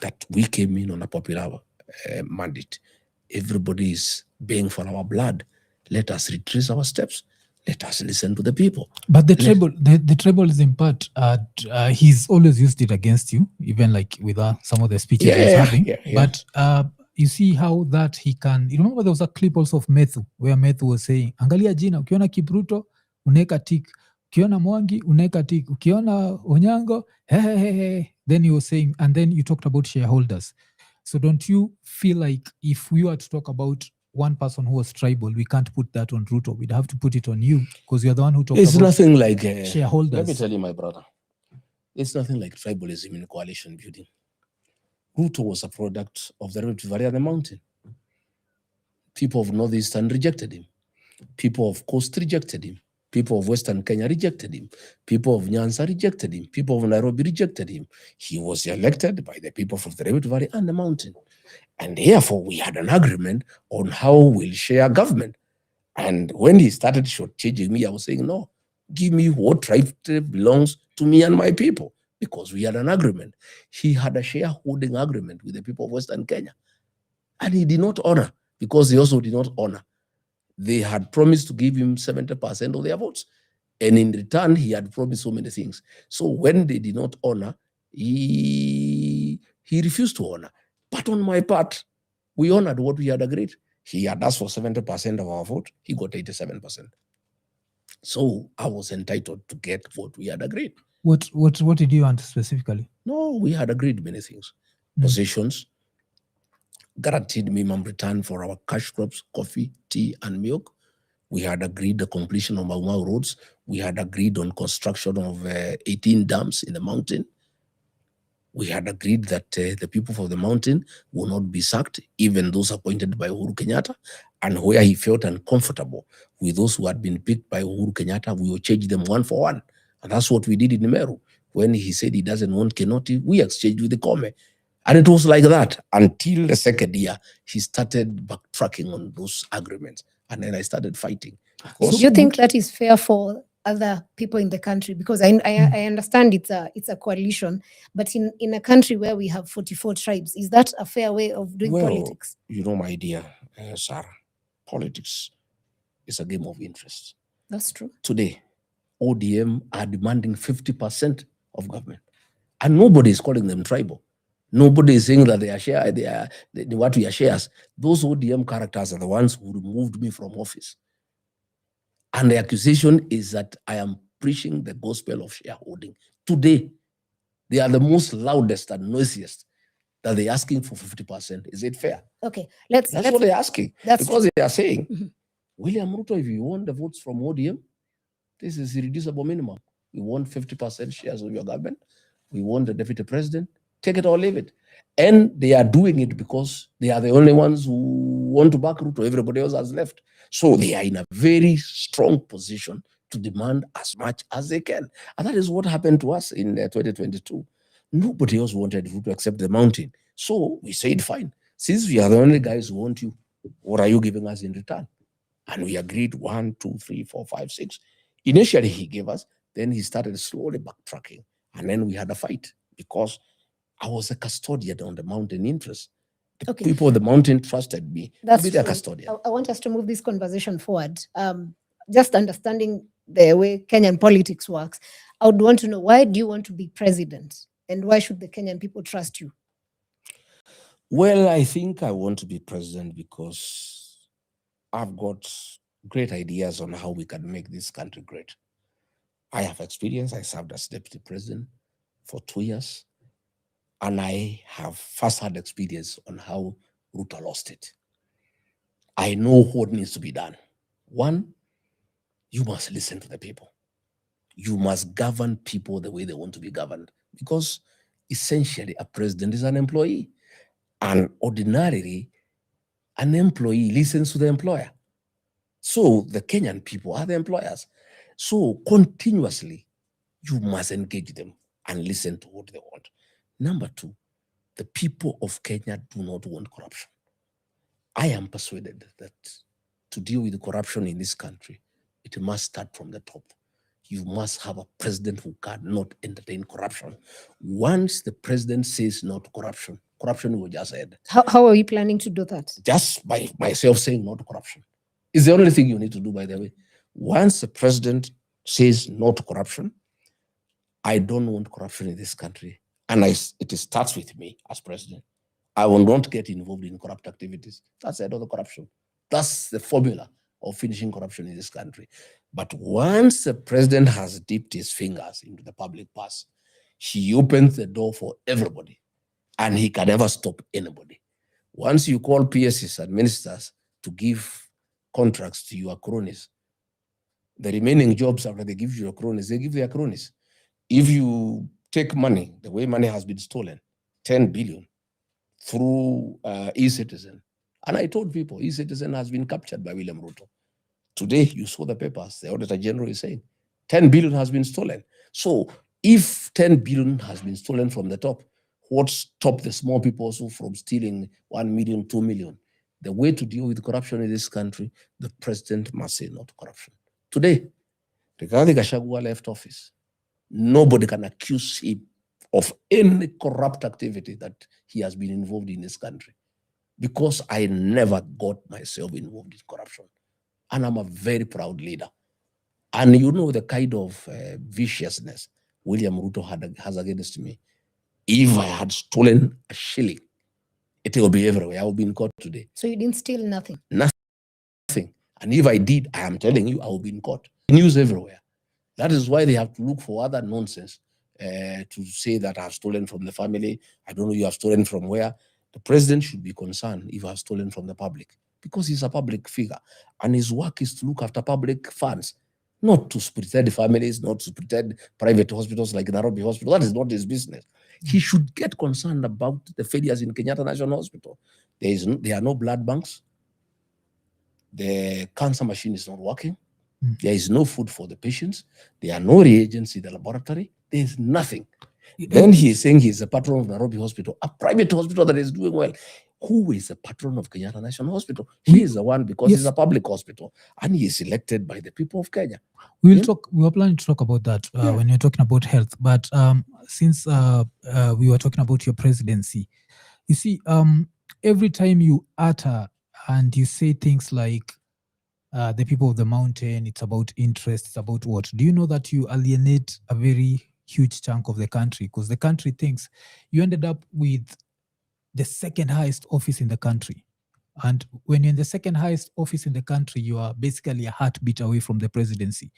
that we came in on a popular mandate? Everybody is baying for our blood. Let us retrace our steps. Let us listen to the people. But the tribalism part, he's always used it against you, even like with some of the speeches he's having. But you see how that he can, you remember there was a clip also of Methu, where Methu was saying, angalia jina, ukiona Kipruto, uneka tik. Ukiona Mwangi, uneka tik. Ukiona Onyango, hey. Then he was saying, and then you talked about shareholders. So don't you feel like if we were to talk about one person who was tribal, we can't put that on Ruto. We'd have to put it on you because you're the one who talked about nothing like shareholders. Let me tell you, my brother, it's nothing like tribalism in coalition building. Ruto was a product of the Rift Valley and the mountain. People of Northeastern rejected him. People of Coast rejected him. People of Western Kenya rejected him. People of Nyanza rejected him. People of Nairobi rejected him. He was elected by the people of the Rift Valley and the mountain. And therefore, we had an agreement on how we'll share government. And when he started shortchanging me, I was saying, no, give me what right belongs to me and my people, because we had an agreement. He had a shareholding agreement with the people of Western Kenya. And he did not honor, because he also did not honor. They had promised to give him 70% of their votes. And in return, he had promised so many things. So when they did not honor, he refused to honor. But on my part, we honored what we had agreed. He had asked for 70% of our vote. He got 87%. So I was entitled to get what we had agreed. What did you want specifically? No, we had agreed many things. Positions, guaranteed minimum return for our cash crops, coffee, tea, and milk. We had agreed the completion of Mau roads. We had agreed on construction of 18 dams in the mountain. We had agreed that the people of the mountain will not be sacked, even those appointed by Uhuru Kenyatta. And where he felt uncomfortable with those who had been picked by Uhuru Kenyatta, we will change them one for one. And that's what we did in Meru. When he said he doesn't want Kenoti, we exchanged with the Kome. And it was like that until the second year, he started backtracking on those agreements. And then I started fighting. So do you think that is fair for other people in the country? Because I understand it's a coalition, but in a country where we have 44 tribes, is that a fair way of doing politics? You know, my dear Sarah, politics is a game of interest. That's true. Today, ODM are demanding 50% of government. And nobody is calling them tribal. Nobody is saying that they are what we are shares. Those ODM characters are the ones who removed me from office. And the accusation is that I am preaching the gospel of shareholding. Today, they are the most loudest and noisiest that they're asking for 50%. Is it fair? Okay, That's what they're asking. Because they are saying, Mhm. William Ruto, if you want the votes from ODM, this is irreducible minimum. We want 50% shares of your government. We want the deputy president. Take it or leave it. And they are doing it because they are the only ones who want to back Ruto. Everybody else has left. So they are in a very strong position to demand as much as they can. And that is what happened to us in 2022. Nobody else wanted Ruto except the mountain. So we said, fine, since we are the only guys who want you, what are you giving us in return? And we agreed 1, 2, 3, 4, 5, 6. Initially, he gave us, then he started slowly backtracking. And then we had a fight because I was a custodian on the mountain interest. The people of the mountain trusted me to be their custodian. I want us to move this conversation forward. Just understanding the way Kenyan politics works, I would want to know, why do you want to be president? And why should the Kenyan people trust you? Well, I think I want to be president because I've got great ideas on how we can make this country great. I have experience. I served as deputy president for 2 years. And I have first-hand experience on how Ruto lost it. I know what needs to be done. One, you must listen to the people. You must govern people the way they want to be governed, because essentially a president is an employee. And ordinarily, an employee listens to the employer. So the Kenyan people are the employers. So continuously, you must engage them and listen to what they want. Number two, the people of Kenya do not want corruption. I am persuaded that to deal with the corruption in this country, it must start from the top. You must have a president who cannot entertain corruption. Once the president says no to corruption, corruption will just end. How are you planning to do that? Just by myself saying no to corruption. It's the only thing you need to do, by the way. Once the president says no to corruption, I don't want corruption in this country. And it starts with me as president. I will not get involved in corrupt activities. That's the end of the corruption. That's the formula of finishing corruption in this country. But once the president has dipped his fingers into the public purse, he opens the door for everybody, and he can never stop anybody. Once you call PSs and ministers to give contracts to your cronies, the remaining jobs after they give you your cronies, they give their cronies. If you take money, the way money has been stolen, 10 billion through e-citizen. And I told people, e-citizen has been captured by William Ruto. Today, you saw the papers, the Auditor General is saying 10 billion has been stolen. So if 10 billion has been stolen from the top, what stopped the small people also from stealing 1 million, 2 million? The way to deal with corruption in this country, the president must say no to corruption. Today, regarding Gachagua left office, nobody can accuse him of any corrupt activity that he has been involved in this country, because I never got myself involved in corruption. And I'm a very proud leader. And you know the kind of viciousness William Ruto has against me. If I had stolen a shilling, it will be everywhere. I will be in court today. So you didn't steal nothing? Nothing. And if I did, I am telling you, I will be in court. News everywhere. That is why they have to look for other nonsense to say that I have stolen from the family. I don't know you have stolen from where. The president should be concerned if I have stolen from the public, because he's a public figure. And his work is to look after public funds, not to pretend families, not to pretend private hospitals like Nairobi Hospital. That is not his business. He should get concerned about the failures in Kenyatta National Hospital. There are no blood banks. The cancer machine is not working. There is no food for the patients. There are no reagents in the laboratory. There is nothing. Then he is saying he is a patron of Nairobi Hospital, a private hospital that is doing well. Who is a patron of Kenyatta National Hospital? He is the one, because he's a public hospital, and he is elected by the people of Kenya. We were planning to talk about that when you're talking about health. But since we were talking about your presidency, you see, every time you utter and you say things like the people of the mountain, it's about interest, it's about what? Do you know that you alienate a very huge chunk of the country, because the country thinks you ended up with the second highest office in the country. And when you're in the second highest office in the country, you are basically a heartbeat away from the presidency.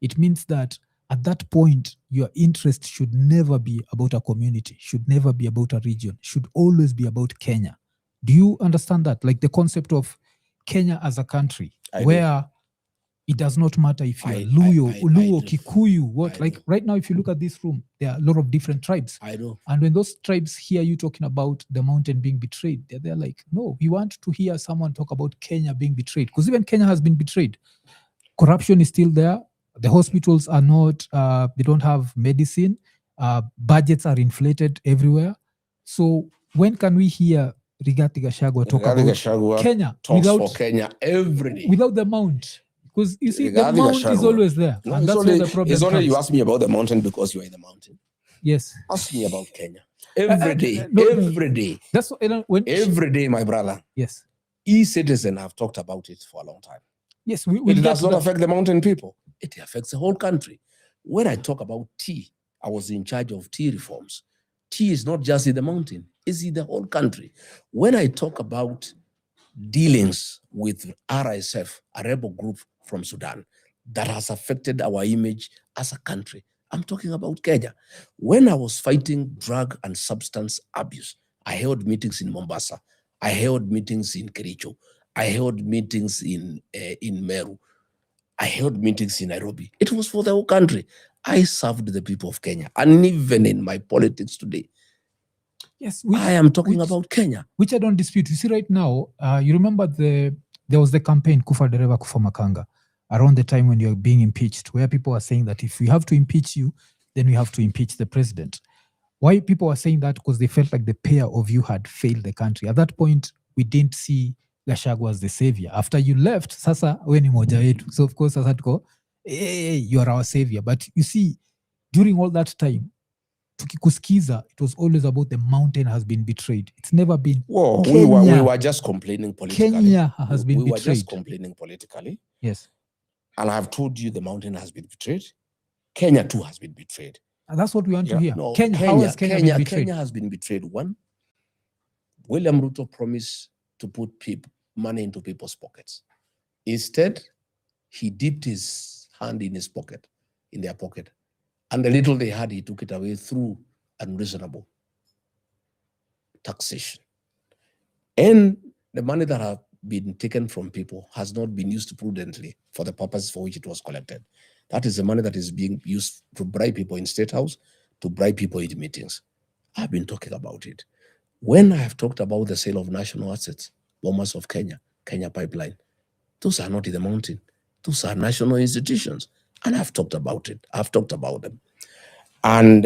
It means that at that point, your interest should never be about a community, should never be about a region, should always be about Kenya. Do you understand that? Like the concept of Kenya as a country, where it does not matter if you're Luo, Luo, Kikuyu, what? Like right now, if you look at this room, there are a lot of different tribes. I know. And when those tribes hear you talking about the mountain being betrayed, they're like, no, we want to hear someone talk about Kenya being betrayed. Because even Kenya has been betrayed. Corruption is still there. The hospitals are not, they don't have medicine. Budgets are inflated everywhere. So when can we hear Rigathi Gachagua talk about Kenya for Kenya every day without the mount? Because you see, the mount is always there. No, and that's where the problem it's only comes. you ask me about the mountain because you are in the mountain. Yes. Ask me about Kenya. Every day. Every day. That's what, when every day, my brother. Yes. E-citizen have talked about it for a long time. Yes. It does not affect the mountain people. It affects the whole country. When I talk about tea, I was in charge of tea reforms. Tea is not just in the mountain, it's in the whole country. When I talk about dealings with RSF, a rebel group from Sudan, that has affected our image as a country, I'm talking about Kenya. When I was fighting drug and substance abuse, I held meetings in Mombasa. I held meetings in Kericho. I held meetings in Meru. I held meetings in Nairobi. It was for the whole country. I served the people of Kenya. And even in my politics today, yes, I am talking about Kenya. Which I don't dispute. You see right now, you remember there was the campaign, Kufa Dereva Kufa Makanga, around the time when you're being impeached, where people are saying that if we have to impeach you, then we have to impeach the president. Why people are saying that? Because they felt like the pair of you had failed the country. At that point, we didn't see Gachagua as the savior. After you left, sasa we ni moja wetu. So of course, sasa tuko, hey, you are our savior. But you see, during all that time, tukikusikiza, it was always about the mountain has been betrayed. It's never been Kenya. We were just complaining politically. Kenya has been betrayed. We were just complaining politically. Yes. And I have told you the mountain has been betrayed. Kenya too has been betrayed. And that's what we want to hear. No, how has Kenya been betrayed? Kenya has been betrayed. One, William Ruto promised to put money into people's pockets. Instead, he dipped his hand in their pocket. And the little they had, he took it away through unreasonable taxation. And the money that have been taken from people has not been used prudently for the purpose for which it was collected. That is the money that is being used to bribe people in State House, to bribe people in meetings. I've been talking about it. When I have talked about the sale of national assets, Bombers of Kenya, Kenya Pipeline, those are not in the mountain. Those are national institutions. And I've talked about it. I've talked about them. And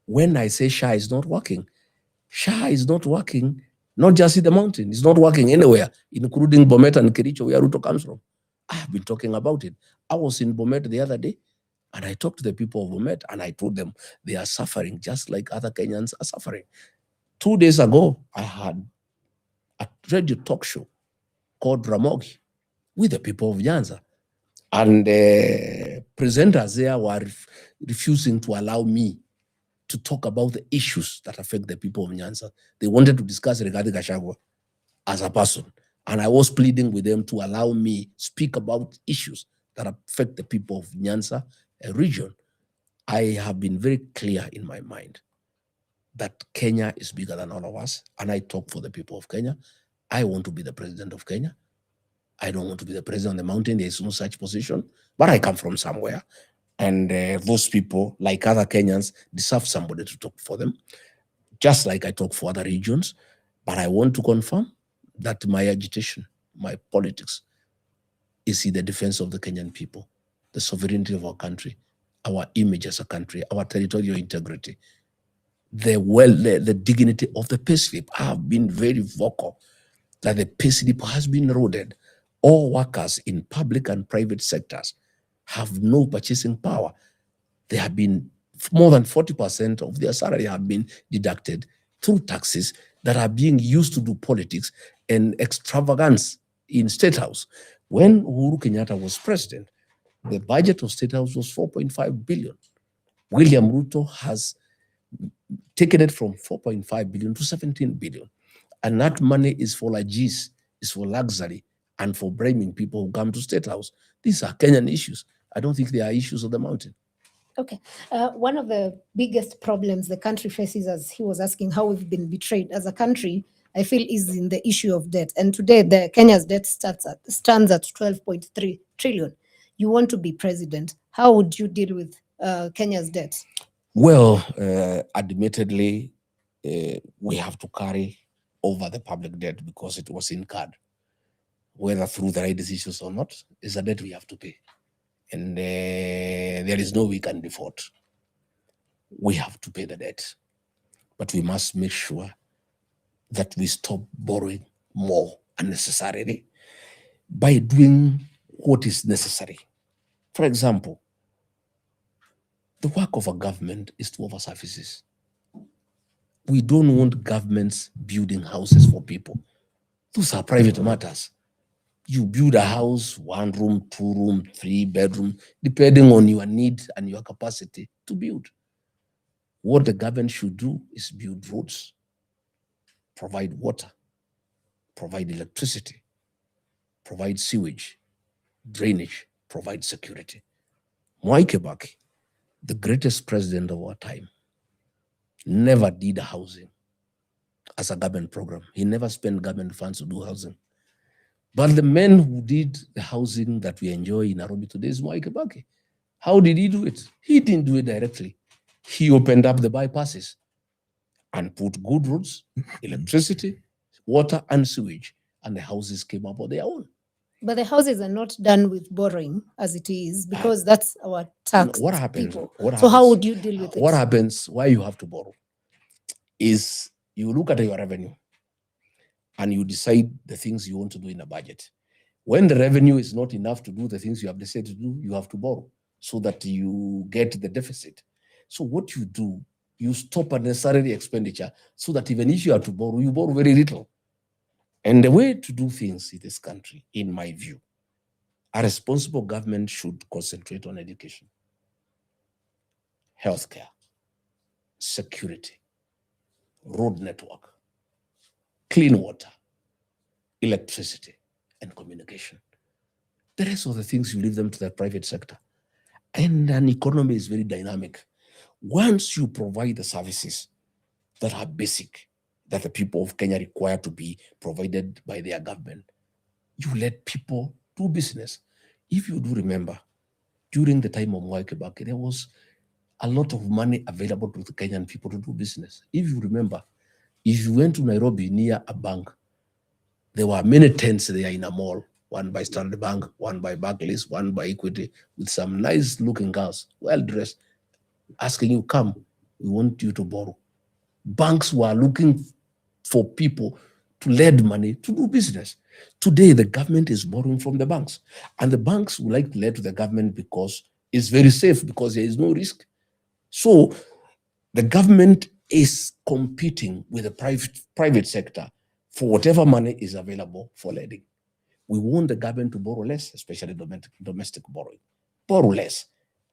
when I say SHA is not working not just in the mountain. It's not working anywhere, including Bomet and Kericho, where Ruto comes from. I've been talking about it. I was in Bomet the other day, and I talked to the people of Bomet, and I told them they are suffering just like other Kenyans are suffering. 2 days ago, I had a radio talk show called Ramogi with the people of Nyanza. And presenters there were refusing to allow me to talk about the issues that affect the people of Nyanza. They wanted to discuss regarding Gachagua as a person. And I was pleading with them to allow me speak about issues that affect the people of Nyanza region. I have been very clear in my mind that Kenya is bigger than all of us. And I talk for the people of Kenya. I want to be the president of Kenya. I don't want to be the president on the mountain. There is no such position. But I come from somewhere. And those people, like other Kenyans, deserve somebody to talk for them, just like I talk for other regions. But I want to confirm that my agitation, my politics, is in the defense of the Kenyan people, the sovereignty of our country, our image as a country, our territorial integrity, the dignity of the payslip. I have been very vocal that the payslip has been eroded. All workers in public and private sectors have no purchasing power. They have been, more than 40% of their salary have been deducted through taxes that are being used to do politics and extravagance in State House. When Uhuru Kenyatta was president, the budget of State House was 4.5 billion. William Ruto has taken it from 4.5 billion to 17 billion. And that money is for lagis, is for luxury, and for blaming people who come to State House. These are Kenyan issues. I don't think they are issues of the mountain. Okay. One of the biggest problems the country faces, as he was asking how we've been betrayed as a country, I feel is in the issue of debt. And today, Kenya's debt stands at 12.3 trillion. You want to be president. How would you deal with Kenya's debt? Well, admittedly, we have to carry over the public debt because it was incurred. Whether through the right decisions or not, is a debt we have to pay. And there is no way we can default. We have to pay the debt. But we must make sure that we stop borrowing more unnecessarily by doing what is necessary. For example, the work of a government is to offer services. We don't want governments building houses for people. Those are private matters. You build a house, 1 room, 2 room, 3 bedroom, depending on your need and your capacity to build. What the government should do is build roads, provide water, provide electricity, provide sewage, drainage, provide security. Mwai Kibaki, the greatest president of our time, never did housing as a government program. He never spent government funds to do housing. But the men who did the housing that we enjoy in Nairobi today is Mwai Kibaki. How did he do it? He didn't do it directly. He opened up the bypasses and put good roads, electricity, water, and sewage, and the houses came up on their own. But the houses are not done with borrowing as it is, because that's our tax. What happens? So how would you deal with it? What happens, why you have to borrow, is you look at your revenue and you decide the things you want to do in a budget. When the revenue is not enough to do the things you have decided to do, you have to borrow so that you get the deficit. So what you do, you stop unnecessary expenditure so that even if you have to borrow, you borrow very little. And the way to do things in this country, in my view, a responsible government should concentrate on education, healthcare, security, road network, clean water, electricity, and communication. The rest of the things, you leave them to the private sector. And an economy is very dynamic. Once you provide the services that are basic, that the people of Kenya require to be provided by their government, you let people do business. If you do remember, during the time of Mwai Kibaki, there was a lot of money available to the Kenyan people to do business. If you remember, if you went to Nairobi near a bank, there were many tents there in a mall, one by Standard Bank, one by Barclays, one by Equity, with some nice looking girls, well-dressed, asking you, come, we want you to borrow. Banks were looking for people to lend money to do business. Today, the government is borrowing from the banks, and the banks would like to lend to the government because it's very safe, because there is no risk. So the government is competing with the private sector for whatever money is available for lending. We want the government to borrow less, especially domestic borrowing. Borrow less.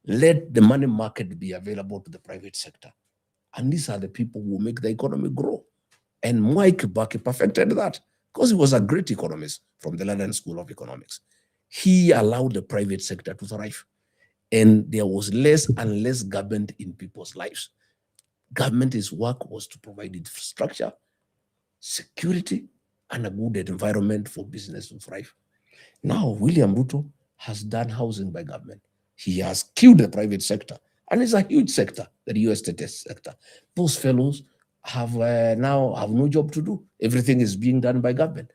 Let the money market be available to the private sector. And these are the people who make the economy grow. And Mwai Kibaki perfected that because he was a great economist from the London School of Economics. He allowed the private sector to thrive. And there was less and less government in people's lives. Government's work was to provide infrastructure, security, and a good environment for business to thrive. Now, William Ruto has done housing by government. He has killed the private sector, and it's a huge sector, the US state sector. Those fellows have now have no job to do. Everything is being done by government.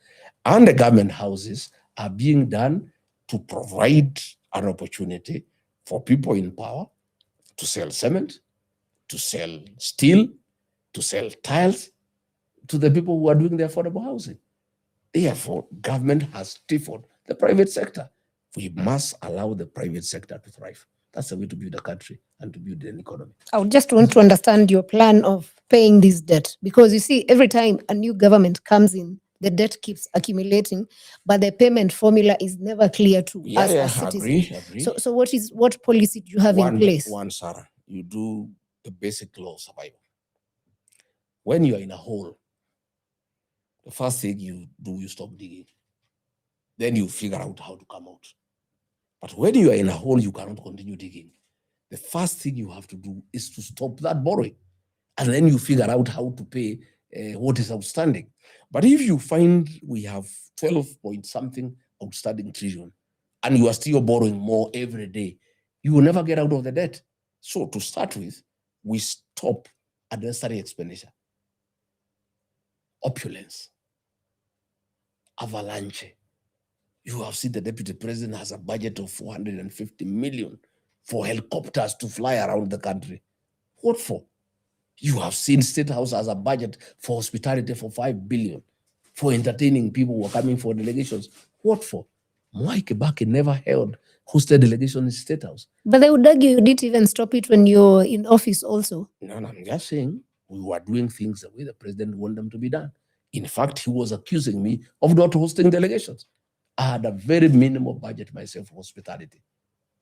And the government houses are being done to provide an opportunity for people in power to sell cement, to sell steel, to sell tiles to the people who are doing the affordable housing. Therefore, government has stifled the private sector. We must allow the private sector to thrive. That's the way to build a country and to build an economy. I would just want to understand your plan of paying this debt, because you see, every time a new government comes in, the debt keeps accumulating, but the payment formula is never clear to us as citizens. Agree. So what policy do you have in place? One, Sarah. you do the basic law of survival. When you are in a hole, the first thing you do, you stop digging. Then you figure out how to come out. But when you are in a hole, you cannot continue digging. The first thing you have to do is to stop that borrowing. And then you figure out how to pay what is outstanding. But if you find we have 12 point something outstanding trillion, and you are still borrowing more every day, you will never get out of the debt. So to start with, we stop unnecessary expenditure, opulence, avalanche. You have seen the deputy president has a budget of 450 million for helicopters to fly around the country. What for? You have seen State House has a budget for hospitality for 5 billion, for entertaining people who are coming for delegations. What for? Mwai Kibaki never held hosted delegation in State House. But they would argue you didn't even stop it when you're in office also. No, I'm just saying we were doing things the way the president wanted them to be done. In fact, he was accusing me of not hosting delegations. I had a very minimal budget myself for hospitality,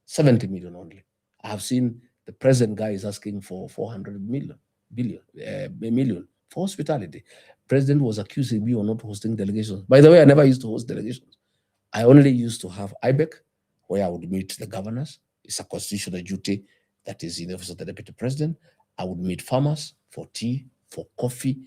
70 million only. I have seen the present guy is asking for 400 million for hospitality. President was accusing me of not hosting delegations. By the way, I never used to host delegations. I only used to have IBEC, where I would meet the governors. It's a constitutional duty that is in the office of the deputy president. I would meet farmers for tea, for coffee.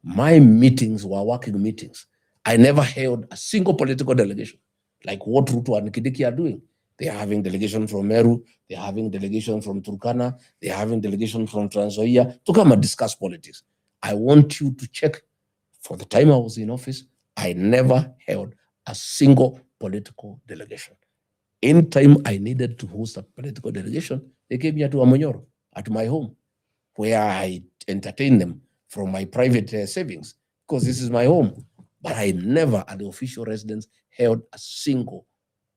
My meetings were working meetings. I never held a single political delegation, like what Ruto and Kidiki are doing. They are having delegation from Meru, they're having delegation from Turkana, they're having delegation from Trans Nzoia to come and discuss politics. I want you to check, for the time I was in office, I never held a single political delegation. Anytime I needed to host a political delegation, they came here to Amonyoro, at my home, where I entertained them from my private savings, because this is my home. But I never, at the official residence, held a single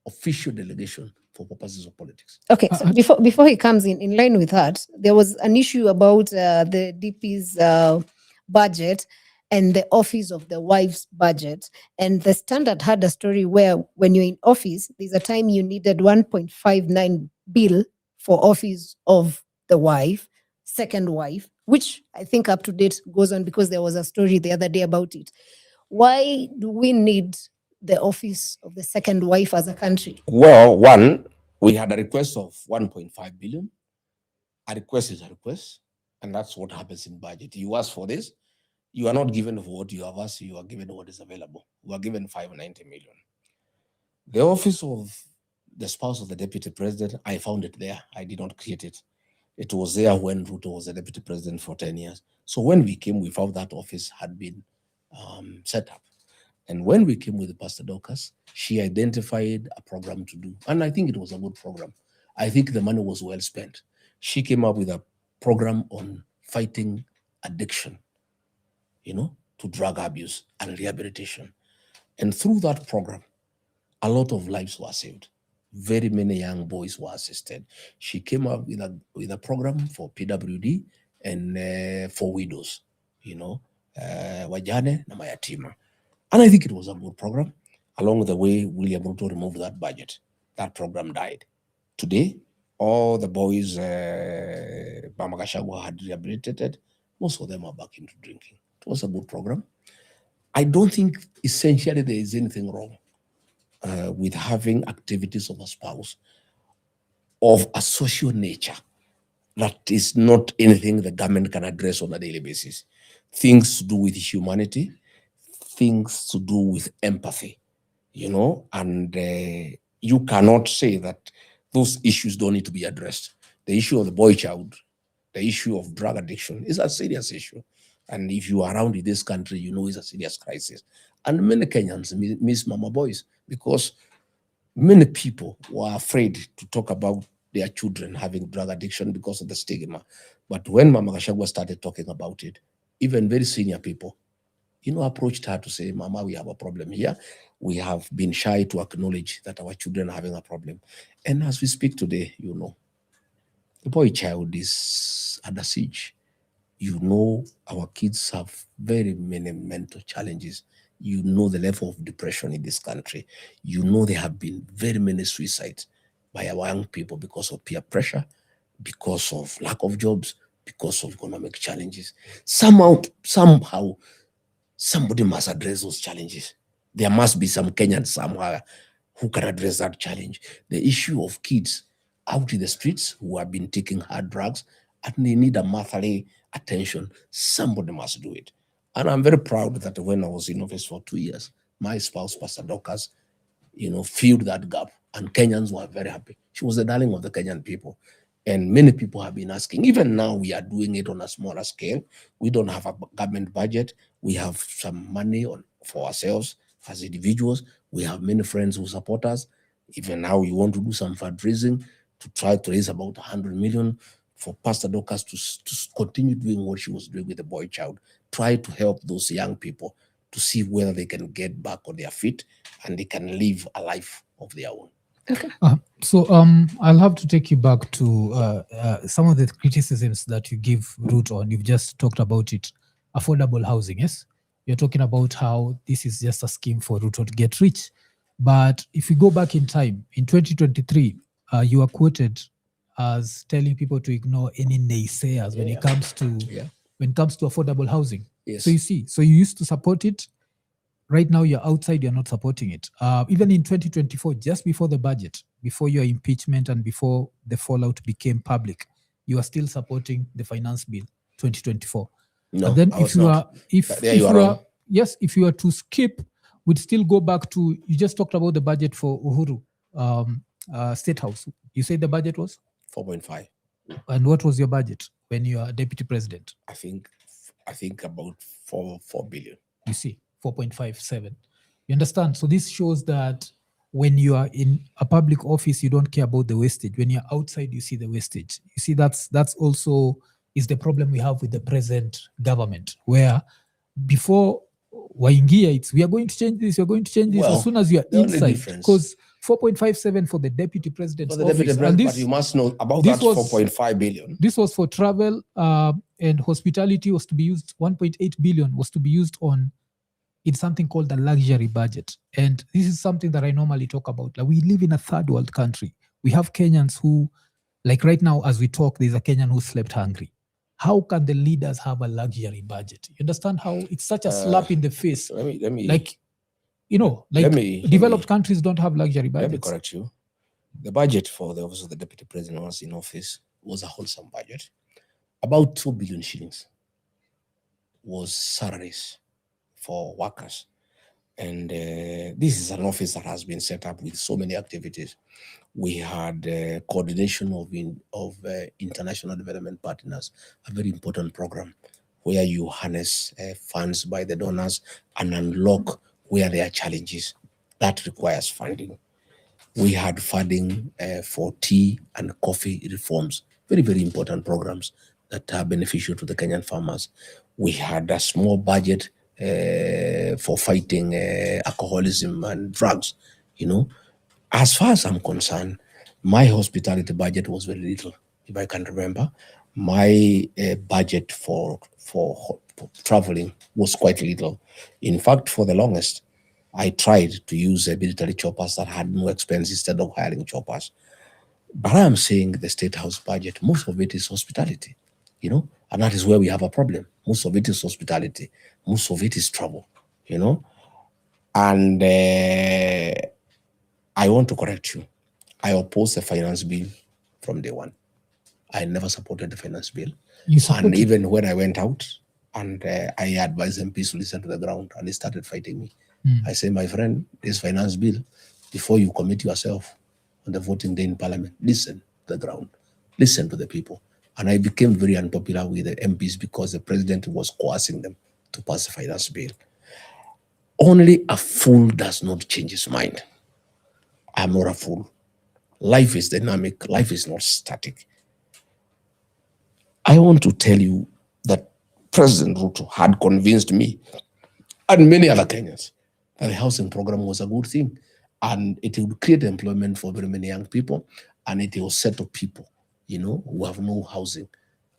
official delegation for purposes of politics. Okay, so before he comes in line with that, there was an issue about the DP's budget and the office of the wife's budget. And the Standard had a story where when you're in office, there's a time you needed 1.59 bill for office of the wife, second wife, which I think up to date goes on because there was a story the other day about it. Why do we need the office of the second wife as a country? Well, one, we had a request of 1.5 billion. A request is a request, and that's what happens in budget. You ask for this, you are not given for what you have asked, you are given what is available. We are given 590 million. The office of the spouse of the deputy president, I found it there. I did not create it. It was there when Ruto was the deputy president for 10 years. So when we came, we found that office had been set up. And when we came with Pastor Dorcas, she identified a program to do. And I think it was a good program. I think the money was well spent. She came up with a program on fighting addiction, to drug abuse and rehabilitation. And through that program, a lot of lives were saved. Very many young boys were assisted. She came up with a program for PWD and for widows, wajane na mayatima. And I think it was a good program. Along the way, William Ruto removed that budget. That program died. Today, all the boys Mama Gachagua had rehabilitated, most of them are back into drinking. It was a good program. I don't think essentially there is anything wrong with having activities of a spouse of a social nature that is not anything the government can address on a daily basis. Things to do with humanity, things to do with empathy, and you cannot say that those issues don't need to be addressed. The issue of the boy child, the issue of drug addiction is a serious issue. And if you are around in this country, it's a serious crisis. And many Kenyans miss mama boys because many people were afraid to talk about their children having drug addiction because of the stigma. But when Mama Gachagua started talking about it, even very senior people, approached her to say, Mama, we have a problem here. We have been shy to acknowledge that our children are having a problem. And as we speak today, the boy child is under siege. Our kids have very many mental challenges. The level of depression in this country. There have been very many suicides by our young people because of peer pressure, because of lack of jobs, because of economic challenges. Somehow, somebody must address those challenges. There must be some Kenyans somewhere who can address that challenge. The issue of kids out in the streets who have been taking hard drugs and they need a motherly attention. Somebody must do it. And I'm very proud that when I was in office for 2 years, my spouse, Pastor Dorcas, filled that gap, and Kenyans were very happy. She was the darling of the Kenyan people. And many people have been asking. Even now, we are doing it on a smaller scale. We don't have a government budget. We have some money for ourselves as individuals. We have many friends who support us. Even now, we want to do some fundraising to try to raise about 100 million for Pastor Dorcas to continue doing what she was doing with the boy child. Try to help those young people to see whether they can get back on their feet and they can live a life of their own. Okay. So I'll have to take you back to some of the criticisms that you give Ruto, and you've just talked about it. Affordable housing, yes? You're talking about how this is just a scheme for Ruto to get rich. But if we go back in time, in 2023, you are quoted as telling people to ignore any naysayers when it comes to affordable housing. Yes. So you see, so you used to support it. Right now, you're outside, you're not supporting it. Even in 2024, just before the budget, before your impeachment and before the fallout became public, you are still supporting the finance bill 2024. No, And then I was not. if There you are wrong. if you are to skip, we'd still go back to, you just talked about the budget for Uhuru State House. You said the budget was? 4.5. And what was your budget when you are deputy president? I think about 4 billion. You see, 4.57. You understand? So this shows that when you are in a public office, you don't care about the wastage. When you're outside, you see the wastage. You see, that's also is the problem we have with the present government, where before waingia, it's we are going to change this, you're going to change this, Well, as soon as you are the only inside, difference- because 4.57 for the deputy president's For the deputy office. president, And but you must know about this that was- 4.5 billion. this was for travel and hospitality was to be used, 1.8 billion was to be used on in something called the luxury budget. And this is something that I normally talk about. Like, we live in a third world country. We have Kenyans who, like right now as we talk, there's a Kenyan who slept hungry. How can the leaders have a luxury budget? You understand how it's such a slap in the face? Let me Like, let developed me- countries don't have luxury let me budgets. correct you. The budget for the office of the deputy president was in office was a wholesome budget. About 2 billion shillings was salaries for workers. And this is an office that has been set up with so many activities. We had coordination of international development partners, a very important program where you harness funds by the donors and unlock where there are challenges. That requires funding. We had funding for tea and coffee reforms, very, very important programs that are beneficial to the Kenyan farmers. We had a small budget for fighting alcoholism and drugs. As far as I'm concerned, my hospitality budget was very little, if I can remember. My budget for traveling was quite little. In fact, for the longest, I tried to use military choppers that had no expense instead of hiring choppers. But I'm saying the State House budget, most of it is hospitality, and that is where we have a problem. Most of it is hospitality. Most of it is travel, And I want to correct you. I opposed the finance bill from day one. I never supported the finance bill. And even when I went out and I advised MPs to listen to the ground, and they started fighting me. I say, my friend, this finance bill, before you commit yourself on the voting day in parliament, listen to the ground, listen to the people. And I became very unpopular with the MPs because the president was coercing them to pass the finance bill. Only a fool does not change his mind. I'm not a fool. Life is dynamic. Life is not static. I want to tell you that President Ruto had convinced me and many other Kenyans that the housing program was a good thing, and it would create employment for very many young people, and it will settle people, who have no housing.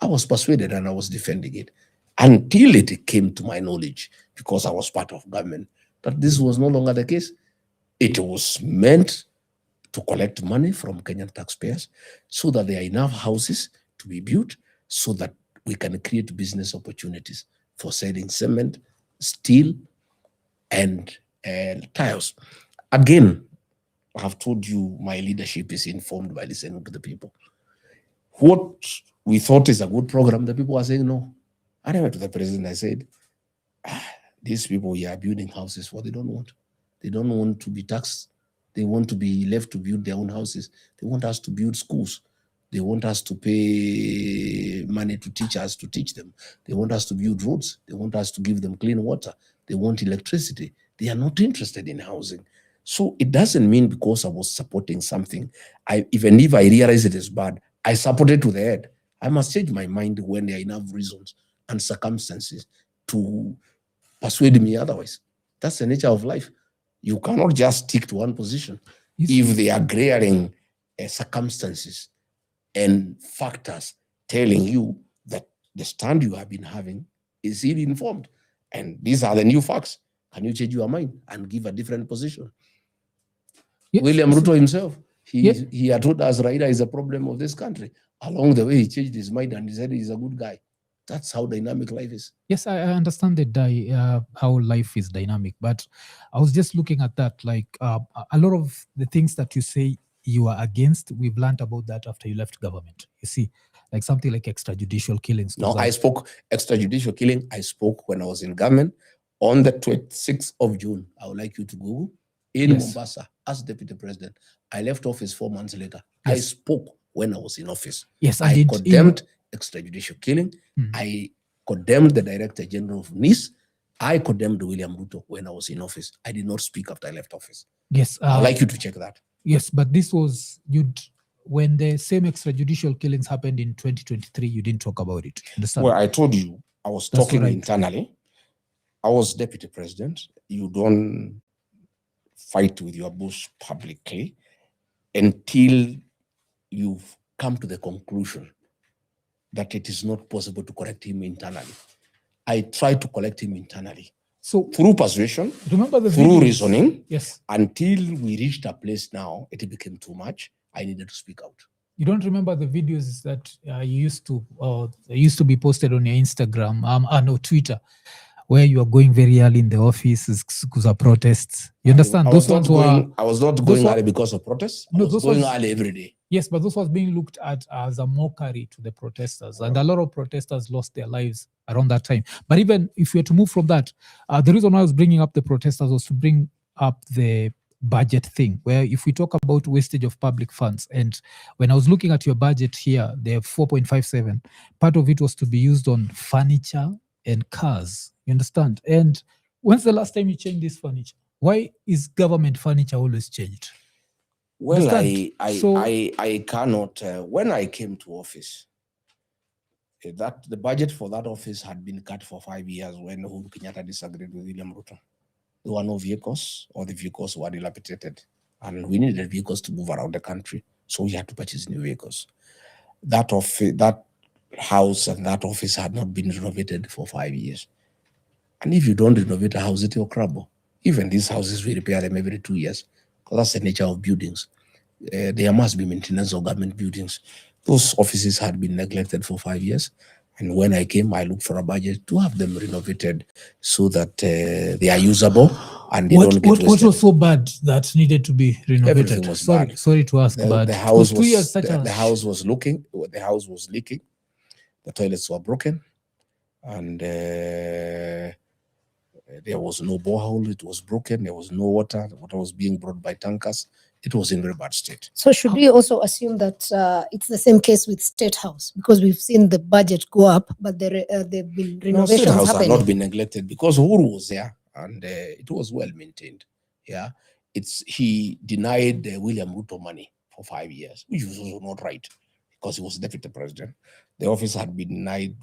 I was persuaded and I was defending it until it came to my knowledge, because I was part of government, that this was no longer the case. It was meant to collect money from Kenyan taxpayers so that there are enough houses to be built so that we can create business opportunities for selling cement, steel, and tiles. Again, I have told you my leadership is informed by listening to the people. What we thought is a good program, the people are saying no. I went to the president, I said, these people here are building houses, what they don't want. They don't want to be taxed. They want to be left to build their own houses. They want us to build schools. They want us to pay money to teach us to teach them. They want us to build roads. They want us to give them clean water. They want electricity. They are not interested in housing. So it doesn't mean because I was supporting something, even if I realize it is bad, I support it to the head. I must change my mind when there are enough reasons and circumstances to persuade me otherwise. That's the nature of life. You cannot just stick to one position. If they are glaring circumstances and factors telling you that the stand you have been having is ill-informed, and these are the new facts, can you change your mind and give a different position? Yes. William Ruto himself, he had told us Raila is a problem of this country. Along the way, he changed his mind and he said he's a good guy. That's how dynamic life is. Yes, I understand that how life is dynamic, but I was just looking at that, like a lot of the things that you say you are against, we've learned about that after you left government. You see, like something like extrajudicial killings. No, I spoke extrajudicial killing. I spoke when I was in government on the 26th of June. I would like you to Google in Mombasa as deputy president. I left office 4 months later. I spoke when I was in office. Yes, I condemned extrajudicial killing. I condemned the Director General of NIS. I condemned William Ruto when I was in office. I did not speak after I left office. Yes, I'd like you to check that. Yes, but this was when the same extrajudicial killings happened in 2023. You didn't talk about it. Understand? Well, I told you I was talking internally. I was deputy president. You don't fight with your boss publicly until you've come to the conclusion that it is not possible to correct him internally. I tried to correct him internally. So through persuasion, through reasoning, until we reached a place now, it became too much. I needed to speak out. You don't remember the videos that used to be posted on your Instagram, no, Twitter, where you are going very early in the office because of protests. You understand? I was not going early because of protests. I was going early every day. Yes, but this was being looked at as a mockery to the protesters. And a lot of protesters lost their lives around that time. But even if we were to move from that, the reason why I was bringing up the protesters was to bring up the budget thing, where if we talk about wastage of public funds, and when I was looking at your budget here, the 4.57, part of it was to be used on furniture and cars. You understand? And when's the last time you changed this furniture? Why is government furniture always changed? Well, I cannot. When I came to office, that the budget for that office had been cut for 5 years when Kenyatta disagreed with William Ruto. There were no vehicles, or the vehicles were dilapidated, and we needed vehicles to move around the country, so we had to purchase new vehicles. That house and that office had not been renovated for 5 years. And if you don't renovate a house, it will crumble. Even these houses, we repair them every 2 years. That's the nature of buildings. There must be maintenance of government buildings. Those offices had been neglected for 5 years. And when I came, I looked for a budget to have them renovated so that they are usable and they don't get wasted. What was so bad that needed to be renovated? Everything was bad. Sorry to ask, but the house was leaking. The house was leaking. The toilets were broken. And there was no borehole. It was broken. There was no water. The water was being brought by tankers. It was in very bad state. So should we also assume that it's the same case with State House? Because we've seen the budget go up, but there have been renovations State House happening. had not been neglected because Uhuru was there and it was well maintained. Yeah, he denied William Ruto money for 5 years, which was also not right because he was deputy president. The office had been denied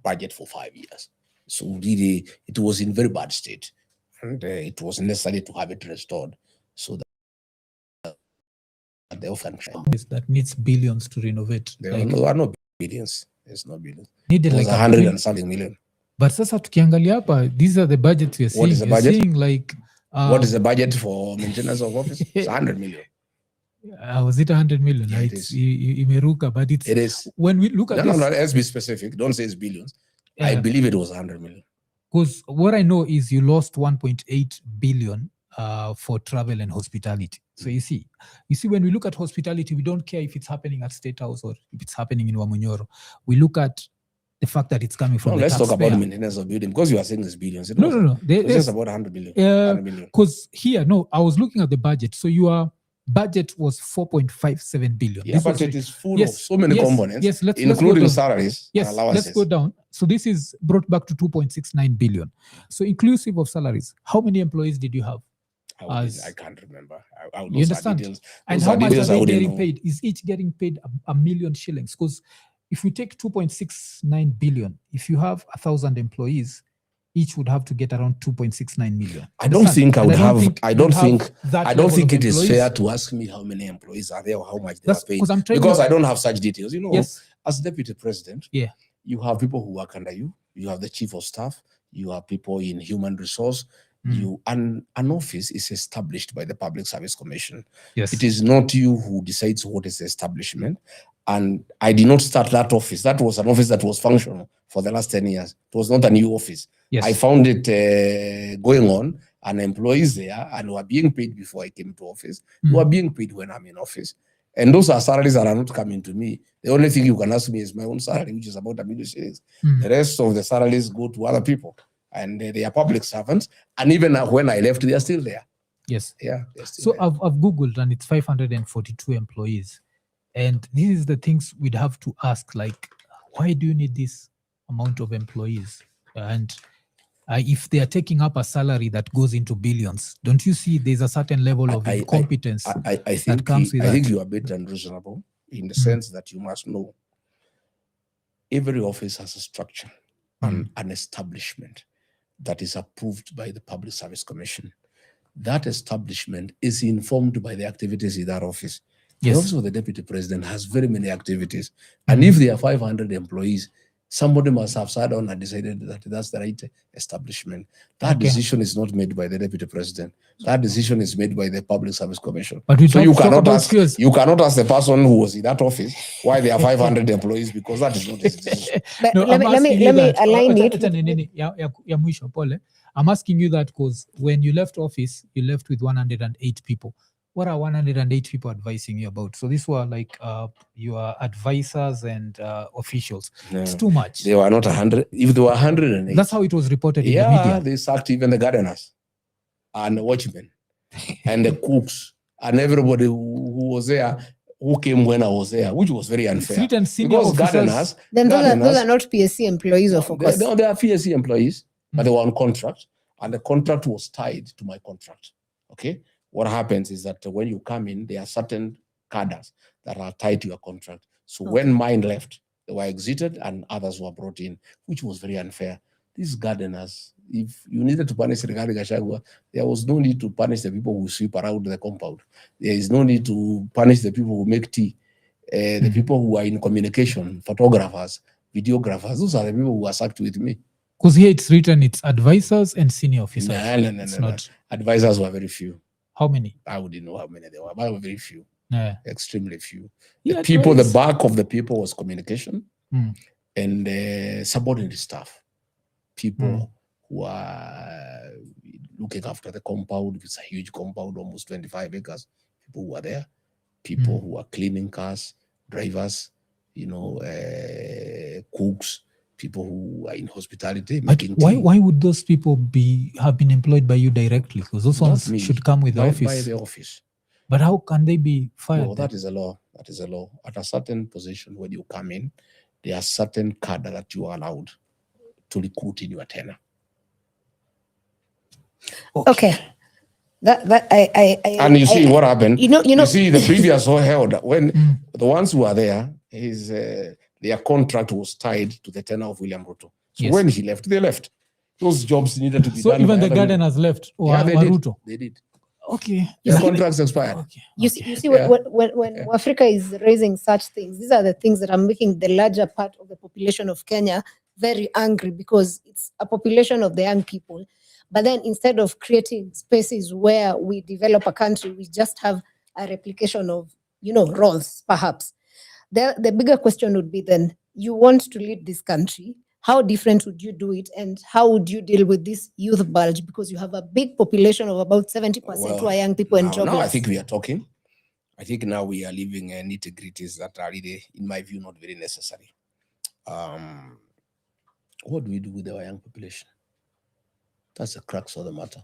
budget for 5 years. So really, it was in very bad state, and it was necessary to have it restored so that the office that needs billions to renovate. There are no billions. There's no billions. Needed like 100 and something million. But sasa tukiangalia hapa, these are the budgets we're seeing. What is the budget? Seeing like what is the budget for maintenance of office? It's 100 million. Was it 100 million? Yeah, it It's is. imeruka, but it's It is. when we look at No, this. let's be specific. Don't say it's billions. I believe it was 100 million. Because what I know is you lost 1.8 billion for travel and hospitality. So you see when we look at hospitality, we don't care if it's happening at State House or if it's happening in Wamunyoro. We look at the fact that it's coming from the let's talk taxpayer. about maintenance of building, because you are saying it's billions. No. It's just about 100 billion. 100 million. Because here, no, I was looking at the budget. So your budget was 4.57 billion. Yeah, but it is full of so many components, including salaries and allowances. Let's go down. So this is brought back to 2.69 billion. So inclusive of salaries, how many employees did you have? I can't remember. You understand? And how much are they getting paid? Is each getting paid a million shillings? Because if we take 2.69 billion, if you have 1,000 employees, each would have to get around 2.69 million. I don't think it is fair to ask me how many employees are there or how much they are paid, because I don't have such details. As deputy president, you have people who work under you. You have the chief of staff. You have people in human resource. An office is established by the Public Service Commission. Yes. It is not you who decides what is the establishment. And I did not start that office. That was an office that was functional for the last 10 years. It was not a new office. Yes. I found it going on, and employees there, and were being paid before I came to office. Were being paid when I'm in office. And those are salaries that are not coming to me. The only thing you can ask me is my own salary, which is about 1 million shillings. The rest of the salaries go to other people. And they are public servants. And even when I left, they are still there. Yes. Yeah. So I've Googled, and it's 542 employees. And this is the things we'd have to ask, like, why do you need this amount of employees? And if they are taking up a salary that goes into billions, don't you see there's a certain level of incompetence that comes with that? I think you are a bit unreasonable in the sense that you must know every office has a structure and an establishment that is approved by the Public Service Commission. That establishment is informed by the activities in that office. Yes. The office of the deputy president has very many activities. And if there are 500 employees, somebody must have sat down and decided that that's the right establishment. That decision is not made by the deputy president. That decision is made by the Public Service Commission. But you cannot ask the person who was in that office why there are 500 employees, because that is not his decision. No, let me align it. I'm asking you that because when you left office, you left with 108 people. What are 108 people advising you about? So these were like your advisors and officials. No, it's too much. They were not 100. If there were 108. That's how it was reported in the media. Yeah, they sacked even the gardeners and the watchmen and the cooks and everybody who was there, who came when I was there, which was very unfair. Because gardeners... Then those are not PSC employees, of course. They are PSC employees, but they were on contract, and the contract was tied to my contract. Okay? What happens is that when you come in, there are certain cadres that are tied to your contract. So when mine left, they were exited and others were brought in, which was very unfair. These gardeners, if you needed to punish regarding Gachagua, there was no need to punish the people who sweep around the compound. There is no need to punish the people who make tea, the people who are in communication, photographers, videographers. Those are the people who are sacked with me. Because here it's written, it's advisors and senior officers. No. Advisors were very few. How many? I wouldn't know how many there were, but very few. Yeah. Extremely few. Yeah, the back of the people was communication and subordinate staff. People who are looking after the compound. It's a huge compound, almost 25 acres. People who are there. People who are cleaning cars, drivers, cooks, people who are in hospitality. Why would those people have been employed by you directly? Because those ones should come with the office. By the office. But how can they be fired? No, that is a law. That is a law. At a certain position when you come in, there are certain cadre that you are allowed to recruit in your tenure. Okay. And you see what happened. You see the previous held when the ones who are there their contract was tied to the tenure of William Ruto. So when he left, they left. Those jobs needed to be done. So even the gardeners left, or Ruto? They did. Okay. The contracts expired. Okay. You see when Africa is raising such things, these are the things that are making the larger part of the population of Kenya very angry, because it's a population of the young people. But then instead of creating spaces where we develop a country, we just have a replication of, roles, perhaps. The bigger question would be then, you want to lead this country, how different would you do it, and how would you deal with this youth bulge? Because you have a big population of about 70% who are young people and jobless. Now I think we are talking. I think now we are living nitty-gritties that are really, in my view, not very necessary. What do we do with our young population? That's the crux of the matter.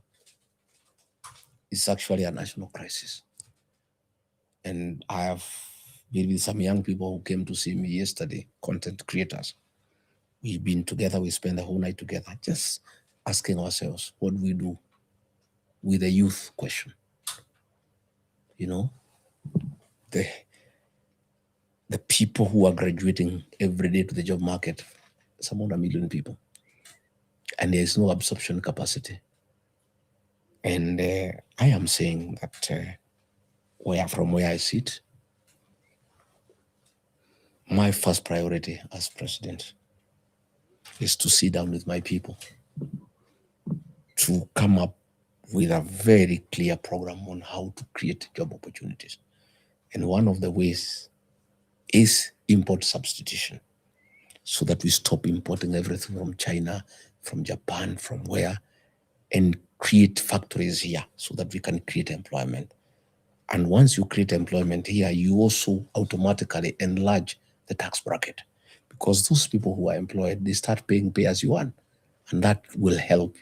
It's actually a national crisis. And I have been with some young people who came to see me yesterday, content creators. We've been together, we spent the whole night together, just asking ourselves, what do we do with the youth question? The people who are graduating every day to the job market, some 1 million people, and there is no absorption capacity. And I am saying that from where I sit, my first priority as president is to sit down with my people to come up with a very clear program on how to create job opportunities. And one of the ways is import substitution, so that we stop importing everything from China, from Japan, from where, and create factories here so that we can create employment. And once you create employment here, you also automatically enlarge the tax bracket, because those people who are employed, they start paying pay as you earn, and that will help,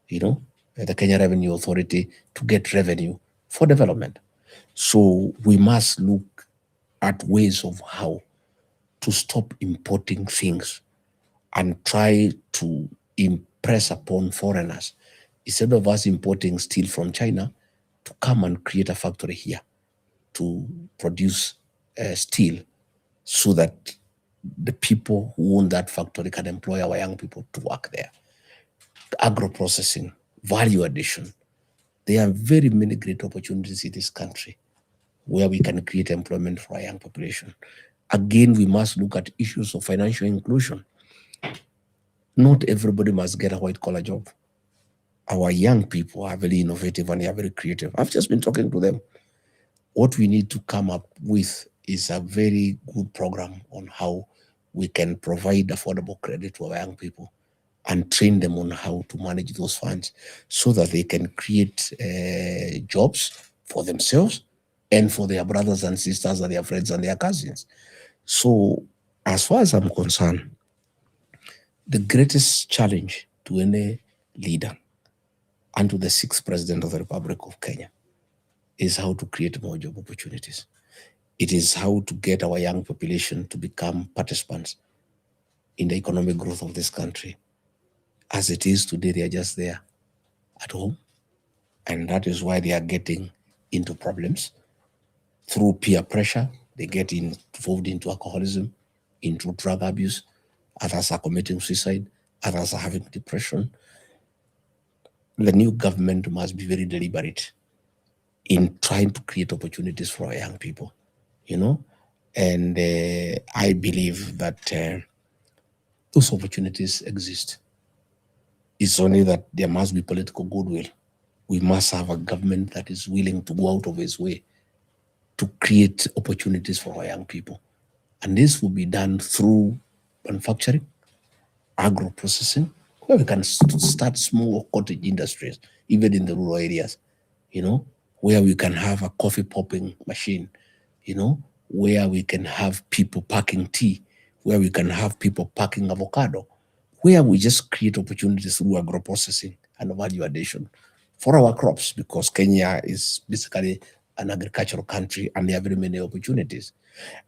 the Kenya Revenue Authority to get revenue for development. So we must look at ways of how to stop importing things and try to impress upon foreigners, instead of us importing steel from China, to come and create a factory here to produce steel, so that the people who own that factory can employ our young people to work there. Agro-processing, value addition. There are very many great opportunities in this country where we can create employment for our young population. Again, we must look at issues of financial inclusion. Not everybody must get a white-collar job. Our young people are very innovative and they are very creative. I've just been talking to them. What we need to come up with is a very good program on how we can provide affordable credit to our young people and train them on how to manage those funds, so that they can create jobs for themselves and for their brothers and sisters and their friends and their cousins. So as far as I'm concerned, the greatest challenge to any leader and to the 6th President of the Republic of Kenya is how to create more job opportunities. It is how to get our young population to become participants in the economic growth of this country. As it is today, they are just there at home, and that is why they are getting into problems. Through peer pressure, they get involved into alcoholism, into drug abuse. Others are committing suicide. Others are having depression. The new government must be very deliberate in trying to create opportunities for our young people, and I believe that those opportunities exist. It's only that there must be political goodwill. We must have a government that is willing to go out of its way to create opportunities for our young people. And this will be done through manufacturing, agro-processing, where we can start small cottage industries, even in the rural areas, where we can have a coffee popping machine, where we can have people packing tea, where we can have people packing avocado, where we just create opportunities through agro-processing and value addition for our crops, because Kenya is basically an agricultural country and there are very many opportunities.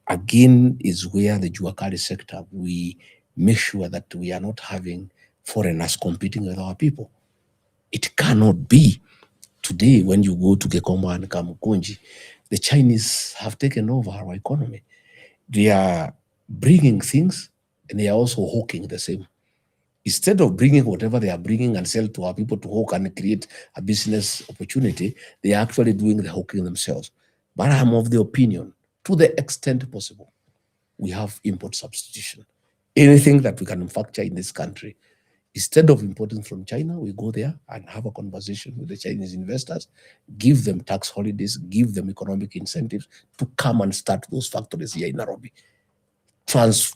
Again, is where the Juakali sector, we make sure that we are not having foreigners competing with our people. It cannot be. Today, when you go to Gekomba and Kamukunji, the Chinese have taken over our economy. They are bringing things and they are also hawking the same. Instead of bringing whatever they are bringing and sell to our people to hawk and create a business opportunity, they are actually doing the hawking themselves. But I'm of the opinion, to the extent possible, we have import substitution. Anything that we can manufacture in this country Instead of importing from China, we go there and have a conversation with the Chinese investors, give them tax holidays, give them economic incentives to come and start those factories here in Nairobi. Transfer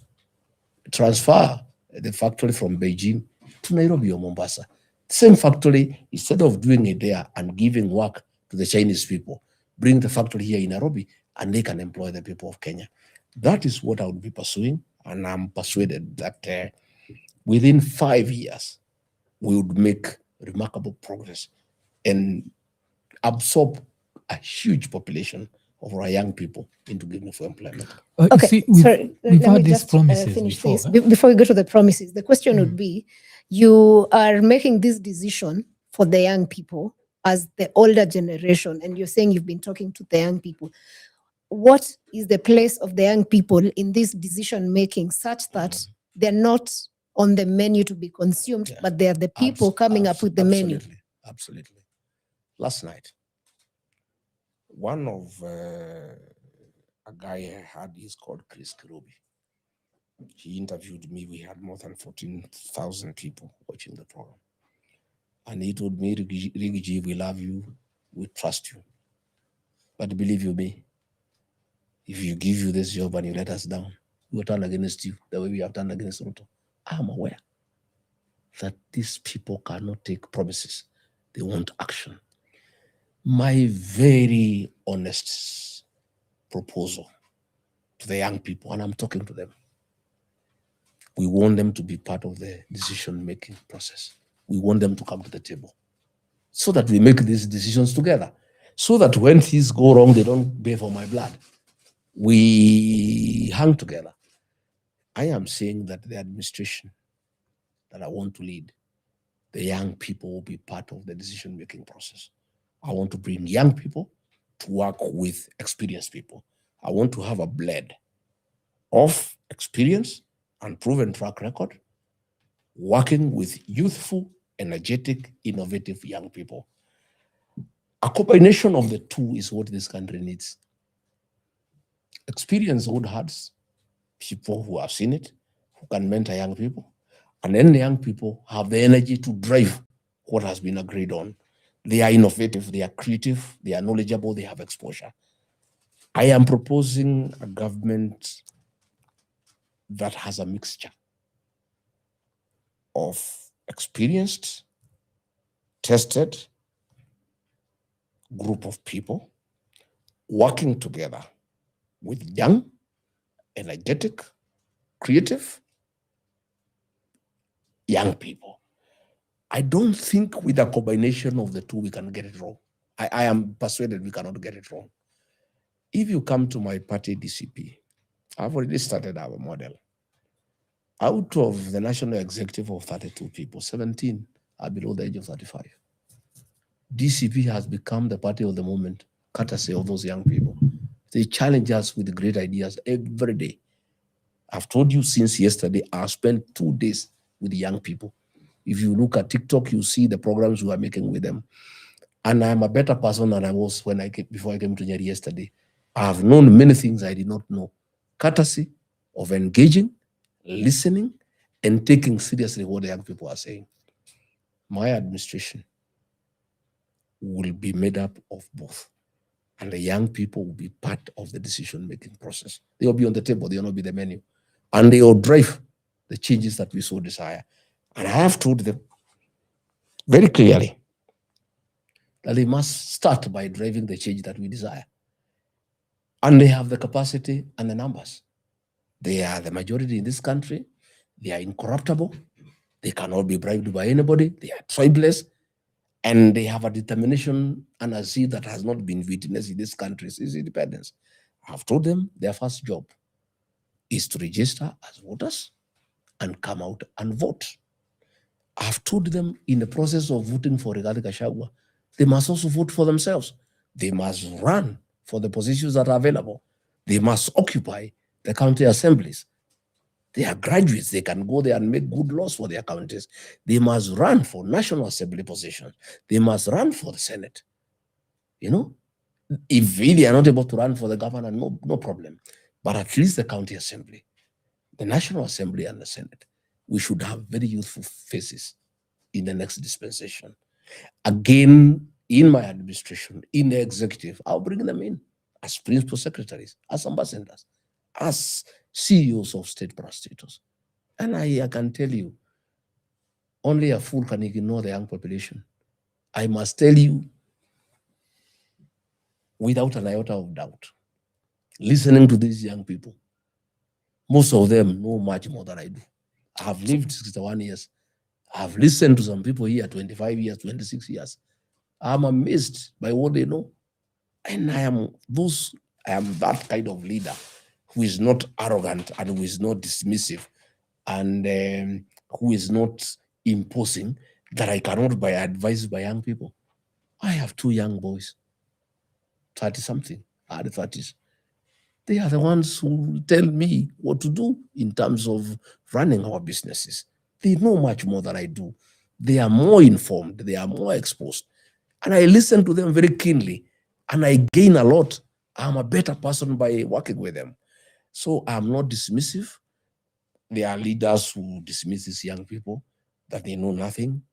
the factory from Beijing to Nairobi or Mombasa. Same factory, instead of doing it there and giving work to the Chinese people, bring the factory here in Nairobi and they can employ the people of Kenya. That is what I would be pursuing, and I'm persuaded that within 5 years, we would make remarkable progress and absorb a huge population of our young people into gainful employment. Okay, See, sorry, we've let had me these just promises finish before. this. Before we go to the promises, the question would be, you are making this decision for the young people as the older generation, and you're saying you've been talking to the young people. What is the place of the young people in this decision making such that they're not on the menu to be consumed, but they're the people coming up with the menu? Absolutely. Last night, one of a guy I had, he's called Chris Kirubi. He interviewed me. We had more than 14,000 people watching the program. And he told me, Rigiji, we love you, we trust you. But believe you me, if you give you this job and you let us down, we will turn against you the way we have turned against Ruto. I'm aware that these people cannot take promises. They want action. My very honest proposal to the young people, and I'm talking to them, we want them to be part of the decision-making process. We want them to come to the table so that we make these decisions together, so that when things go wrong, they don't pay for my blood. We hang together. I am saying that the administration that I want to lead, the young people will be part of the decision-making process. I want to bring young people to work with experienced people. I want to have a blend of experience and proven track record, working with youthful, energetic, innovative young people. A combination of the two is what this country needs. Experienced old hearts, people who have seen it, who can mentor young people, and then the young people have the energy to drive what has been agreed on. They are innovative, they are creative, they are knowledgeable, they have exposure. I am proposing a government that has a mixture of experienced, tested group of people working together with young, energetic, creative, young people. I don't think with a combination of the two we can get it wrong. I am persuaded we cannot get it wrong. If you come to my party, DCP, I've already started our model. Out of the national executive of 32 people, 17 are below the age of 35. DCP has become the party of the moment, courtesy of those young people. They challenge us with great ideas every day. I've told you since yesterday, I've spent 2 days with the young people. If you look at TikTok, you see the programs we are making with them. And I'm a better person than I was before I came to Nyeri yesterday. I have known many things I did not know, courtesy of engaging, listening, and taking seriously what the young people are saying. My administration will be made up of both. And the young people will be part of the decision-making process. They will be on the table, they will not be the menu. And they will drive the changes that we so desire. And I have told them very clearly that they must start by driving the change that we desire. And they have the capacity and the numbers. They are the majority in this country. They are incorruptible. They cannot be bribed by anybody. They are tribeless. And they have a determination and a zeal that has not been witnessed in this country since independence. I've told them their first job is to register as voters and come out and vote. I've told them in the process of voting for Gachagua, they must also vote for themselves. They must run for the positions that are available. They must occupy the county assemblies. They are graduates. They can go there and make good laws for their counties. They must run for National Assembly positions. They must run for the Senate. You know, if they are not able to run for the governor, no problem. But at least the county assembly, the National Assembly and the Senate, we should have very youthful faces in the next dispensation. Again, in my administration, in the executive, I'll bring them in as principal secretaries, as ambassadors, as CEOs of state parastatals. And I can tell you, only a fool can ignore the young population. I must tell you, without an iota of doubt, listening to these young people, most of them know much more than I do. I have lived 61 years. I have listened to some people here 25 years, 26 years. I'm amazed by what they know. And I am that kind of leader who is not arrogant and who is not dismissive and who is not imposing, that I cannot buy advice by young people. I have 2 young boys, 30-something, early 30s. They are the ones who tell me what to do in terms of running our businesses. They know much more than I do. They are more informed. They are more exposed. And I listen to them very keenly. And I gain a lot. I'm a better person by working with them. So I'm not dismissive. There are leaders who dismiss these young people, that they know nothing.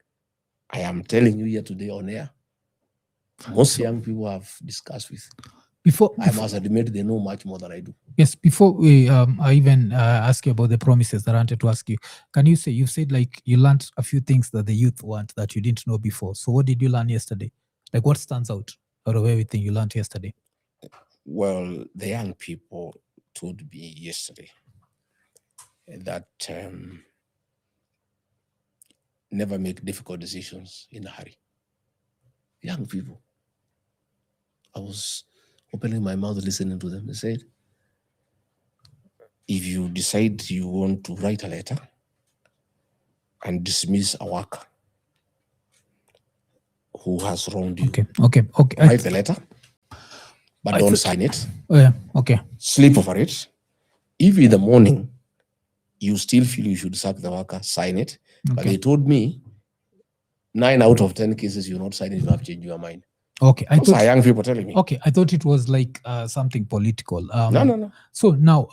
I am telling you here today on air, most young people I've discussed with, I must admit they know much more than I do. Yes, before we I even ask you about the promises that I wanted to ask you, can you say, you've said like you learned a few things that the youth want that you didn't know before. So what did you learn yesterday? Like what stands out of everything you learned yesterday? Well, the young people told me yesterday that never make difficult decisions in a hurry. Young people. I was opening my mouth listening to them. They said, if you decide you want to write a letter and dismiss a worker who has wronged you, okay. Write the letter, but don't sign it. Yeah, okay. Sleep over it. If in the morning you still feel you should sack the worker, sign it. Okay. But they told me 9 out of 10 cases you're not signing, you have changed your mind. Okay, Those are young people telling me. Okay, I thought it was like something political. No. So now,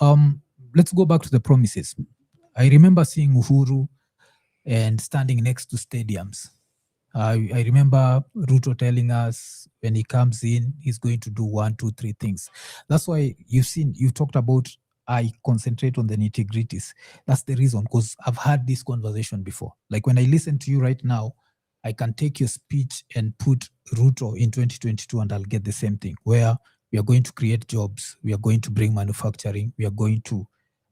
let's go back to the promises. I remember seeing Uhuru and standing next to stadiums. I remember Ruto telling us when he comes in, he's going to do 1, 2, 3 things. That's why you talked about, I concentrate on the nitty-gritties. That's the reason, because I've had this conversation before. Like when I listen to you right now, I can take your speech and put Ruto in 2022 and I'll get the same thing, where we are going to create jobs, we are going to bring manufacturing,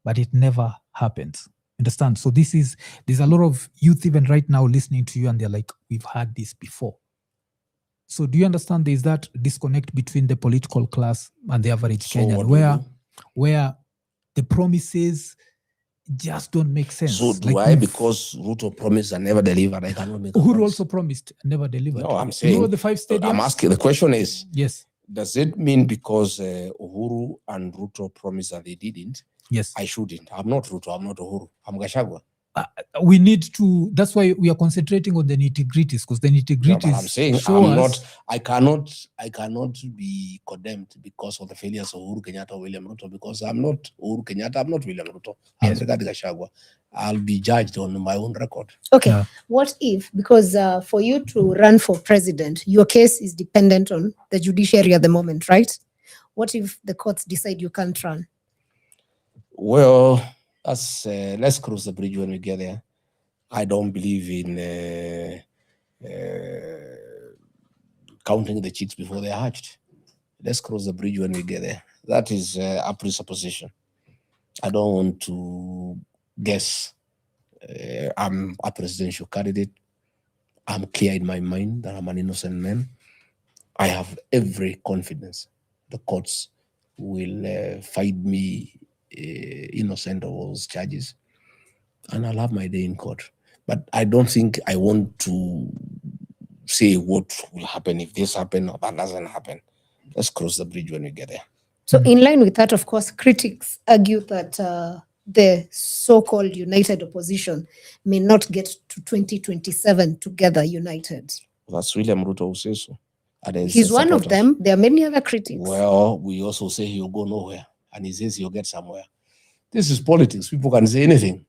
but it never happens. Understand? So there's a lot of youth even right now listening to you and they're like, we've had this before. So do you understand there's that disconnect between the political class and the average Kenyan, where the promises just don't make sense? So do I, because Ruto promised and never delivered, I cannot make a Uhuru also promised and never delivered. No, I'm saying, you know the 5 stadiums? I'm asking, the question is, yes, does it mean because Uhuru and Ruto promised and they didn't, yes, I shouldn't? I'm not Ruto, I'm not Uhuru, I'm Gachagua. We need to, that's why we are concentrating on the nitty-gritties, because the nitty-gritties, I'm saying I cannot be condemned because of the failures of Uhuru Kenyatta or William Ruto, because I'm not Uhuru Kenyatta, I'm not William Ruto, I'm Rigathi Gachagua. I'll be judged on my own record. Okay, what if, because for you to run for president, your case is dependent on the judiciary at the moment, right? What if the courts decide you can't run? Well, let's cross the bridge when we get there. I don't believe in counting the chicks before they're hatched. Let's cross the bridge when we get there. That is a presupposition. I don't want to guess. I'm a presidential candidate. I'm clear in my mind that I'm an innocent man. I have every confidence the courts will find me innocent of those charges, and I'll have my day in court. But I don't think I want to say what will happen if this happens or that doesn't happen. Let's cross the bridge when we get there. So in line with that, of course, critics argue that the so-called united opposition may not get to 2027 together united. That's William Ruto who says so. He's one of them. There are many other critics. Well, we also say he'll go nowhere, and he says he'll get somewhere. This is politics. People can say anything.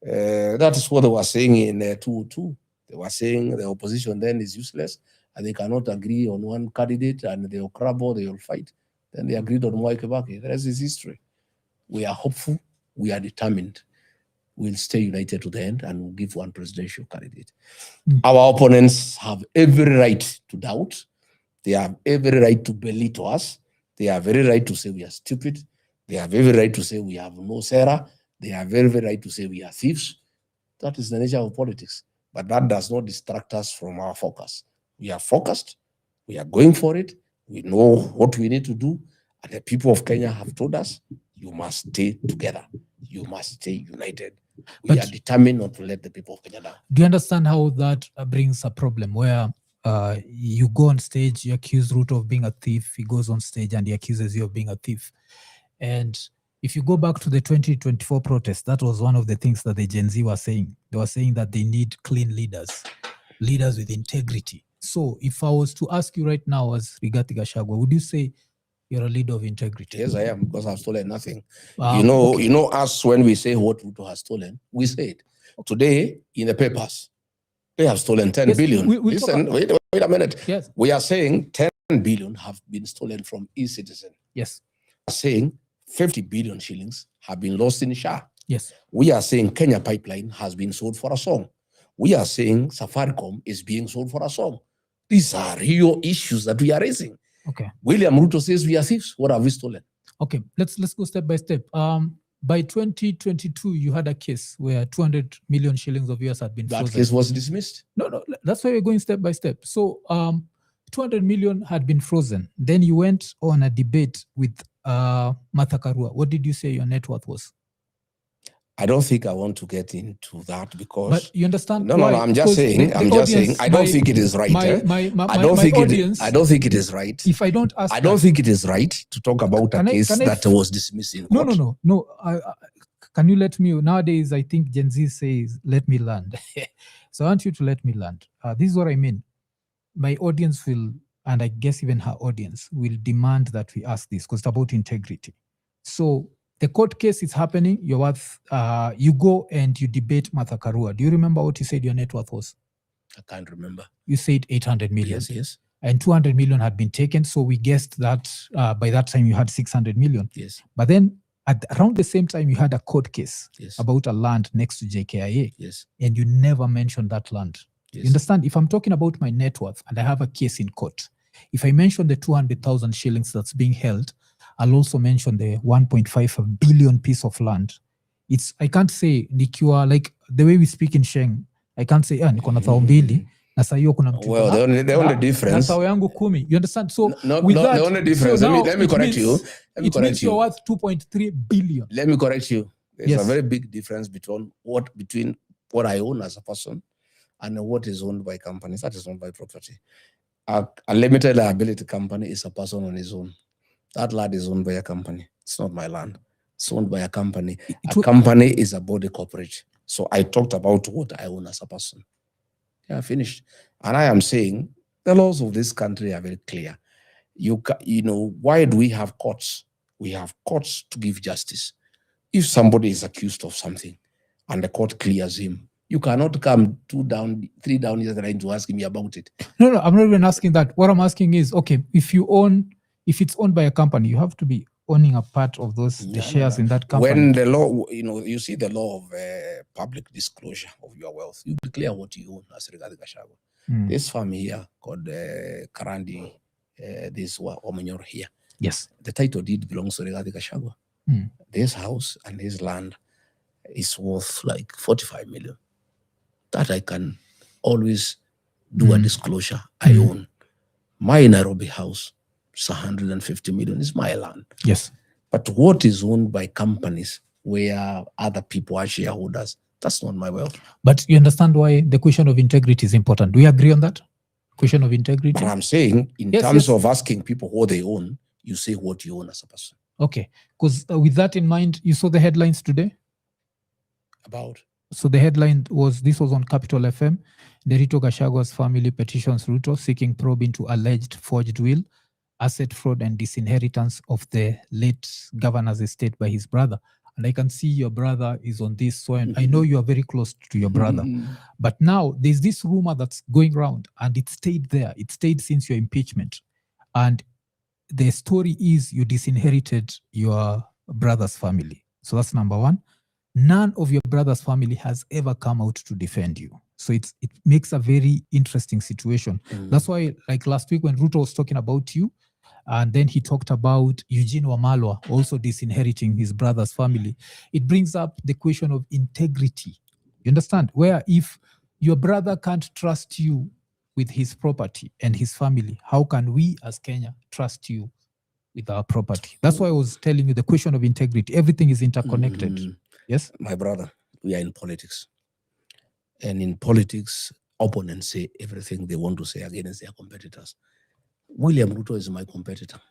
That is what they were saying in 2002. They were saying the opposition then is useless and they cannot agree on one candidate and they will crumble, they will fight. Then they agreed on Mwai Kibaki. The rest is history. We are hopeful, we are determined. We'll stay united to the end and we'll give one presidential candidate. Our opponents have every right to doubt. They have every right to belittle us. They have every right to say we are stupid. They have every right to say we have no Sarah. They have every right to say we are thieves. That is the nature of politics. But that does not distract us from our focus. We are focused. We are going for it. We know what we need to do. And the people of Kenya have told us, you must stay together. You must stay united. We are determined not to let the people of Kenya down. Do you understand how that brings a problem where you go on stage, you accuse Ruto of being a thief, he goes on stage and he accuses you of being a thief. And if you go back to the 2024 protest, that was one of the things that the Gen Z were saying. They were saying that they need clean leaders, leaders with integrity. So if I was to ask you right now as Rigathi Gachagua, would you say you're a leader of integrity? Yes, I am, because I've stolen nothing. You know us, when we say what Ruto has stolen, we say it. Today, in the papers, they have stolen 10 billion. Listen, wait a minute. Yes. We are saying 10 billion have been stolen from e-citizen. Yes. We are saying 50 billion shillings have been lost in SHA. Yes. We are saying Kenya Pipeline has been sold for a song. We are saying Safaricom is being sold for a song. These are real issues that we are raising. Okay. William Ruto says we are thieves. What have we stolen? Okay, let's go step by step. By 2022, you had a case where 200 million shillings of yours had been frozen. That case was dismissed. No, that's why we're going step by step. So 200 million had been frozen. Then you went on a debate with Martha Karua. What did you say your net worth was? I don't think I want to get into that because. But you understand? No, I'm just saying. I don't think it is right. I don't think it is right. If I don't ask, I don't think it is right to talk about a case that was dismissed in court. No. Can you let me? Nowadays, I think Gen Z says, "Let me land." So I want you to let me land. This is what I mean. My audience will, and I guess even her audience will demand that we ask this because it's about integrity. So the court case is happening. You're worth, you go and you debate Martha Karua. Do you remember what you said your net worth was? I can't remember. You said 800 million. Yes. And 200 million had been taken. So we guessed that by that time you had 600 million. Yes. But then around the same time, you had a court case yes. about a land next to JKIA. Yes. And you never mentioned that land. Yes. You understand? If I'm talking about my net worth and I have a case in court, if I mention the 200,000 shillings that's being held, I'll also mention the 1.5 billion piece of land. I can't say nikiwa, like the way we speak in Sheng, I can't say niko na thao mbili na saa hiyo kuna mtu. Well, the only difference. Na thao yangu 10. You understand? So with that, the only difference. So let me correct you. It means you're worth 2.3 billion. Let me correct you. There's a very big difference between what I own as a person and what is owned by companies. That is owned by property. A limited liability company is a person on his own. That land is owned by a company. It's not my land. It's owned by a company. A company is a body corporate. So I talked about what I own as a person. Yeah, finished. And I am saying the laws of this country are very clear. You know, why do we have courts? We have courts to give justice. If somebody is accused of something and the court clears him, you cannot come 2 down, 3 down the other line to ask me about it. No, I'm not even asking that. What I'm asking is, okay, if it's owned by a company, you have to be owning a part of the shares in that company. When the law, you see the law of public disclosure of your wealth, you declare what you own as Rigathi Gachagua. This farm here called Karandi, this Omanyor here. Yes. The title deed belongs to Rigathi Gachagua. This house and this land is worth like 45 million. That I can always do a disclosure. I own. My Nairobi house, it's 150 million, is my land. Yes. But what is owned by companies where other people are shareholders, that's not my wealth. But you understand why the question of integrity is important. Do we agree on that? Question of integrity? But I'm saying, in terms of asking people what they own, you say what you own as a person. Okay. Because with that in mind, you saw the headlines today? About? So the headline was, this was on Capital FM, Ruto Gachagua's family petitions Ruto seeking probe into alleged forged will, asset fraud and disinheritance of the late governor's estate by his brother. and I can see your brother is on this. So I know you are very close to your brother. But now there's this rumor that's going around, and it stayed there. It stayed since your impeachment. And the story is you disinherited your brother's family. So that's number one. None of your brother's family has ever come out to defend you. So it makes a very interesting situation. That's why, like last week when Ruto was talking about you, and then he talked about Eugene Wamalwa also disinheriting his brother's family, it brings up the question of integrity. You understand? Where if your brother can't trust you with his property and his family, how can we as Kenya trust you with our property? That's why I was telling you the question of integrity. Everything is interconnected. Yes? My brother, we are in politics. And in politics, opponents say everything they want to say against their competitors. William Ruto is my competitor.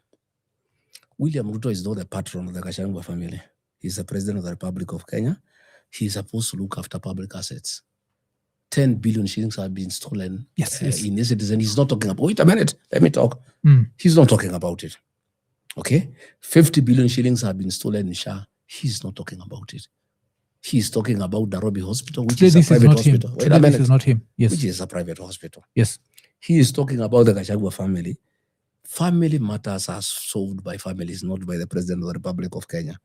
William Ruto is not the patron of the Gachagua family. He's the president of the Republic of Kenya. He's supposed to look after public assets. 10 billion shillings have been stolen in his citizen. He's not talking about, wait a minute, let me talk. He's not talking about it. Okay? 50 billion shillings have been stolen in SHA. He's not talking about it. He's talking about Nairobi Hospital, which is a private hospital. Wait a minute. This is not him. Yes. Which is a private hospital. Yes. He is talking about the Gachagua family. Family matters are solved by families, not by the President of the Republic of Kenya.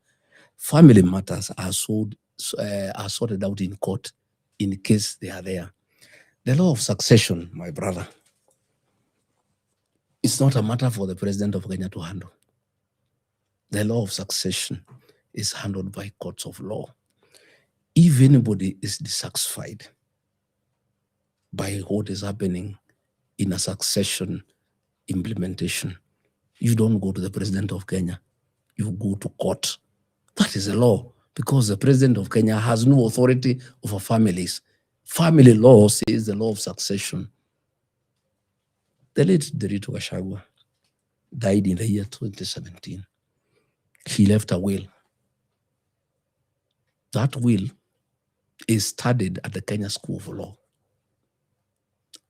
Family matters are sorted out in court in case they are there. The law of succession, my brother, it's not a matter for the President of Kenya to handle. The law of succession is handled by courts of law. If anybody is dissatisfied by what is happening in a succession implementation, you don't go to the President of Kenya, you go to court. That is the law, because the President of Kenya has no authority over families. Family law says the law of succession. The late Ruto Gachagua died in the year 2017. He left a will. That will is studied at the Kenya School of Law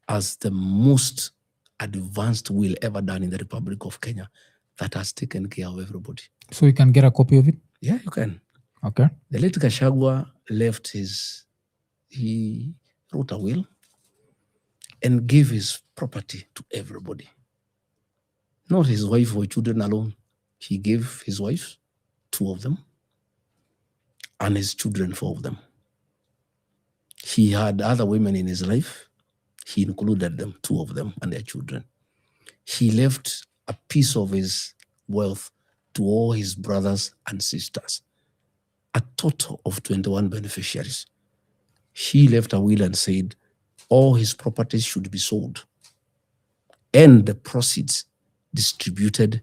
as the most advanced will ever done in the Republic of Kenya that has taken care of everybody. So you can get a copy of it? Yeah, you can. Okay. The late Gachagua left he wrote a will and gave his property to everybody. Not his wife or children alone. He gave his wife, 2 of them, and his children, 4 of them. He had other women in his life. He included them, 2 of them, and their children. He left a piece of his wealth to all his brothers and sisters, a total of 21 beneficiaries. He left a will and said all his properties should be sold and the proceeds distributed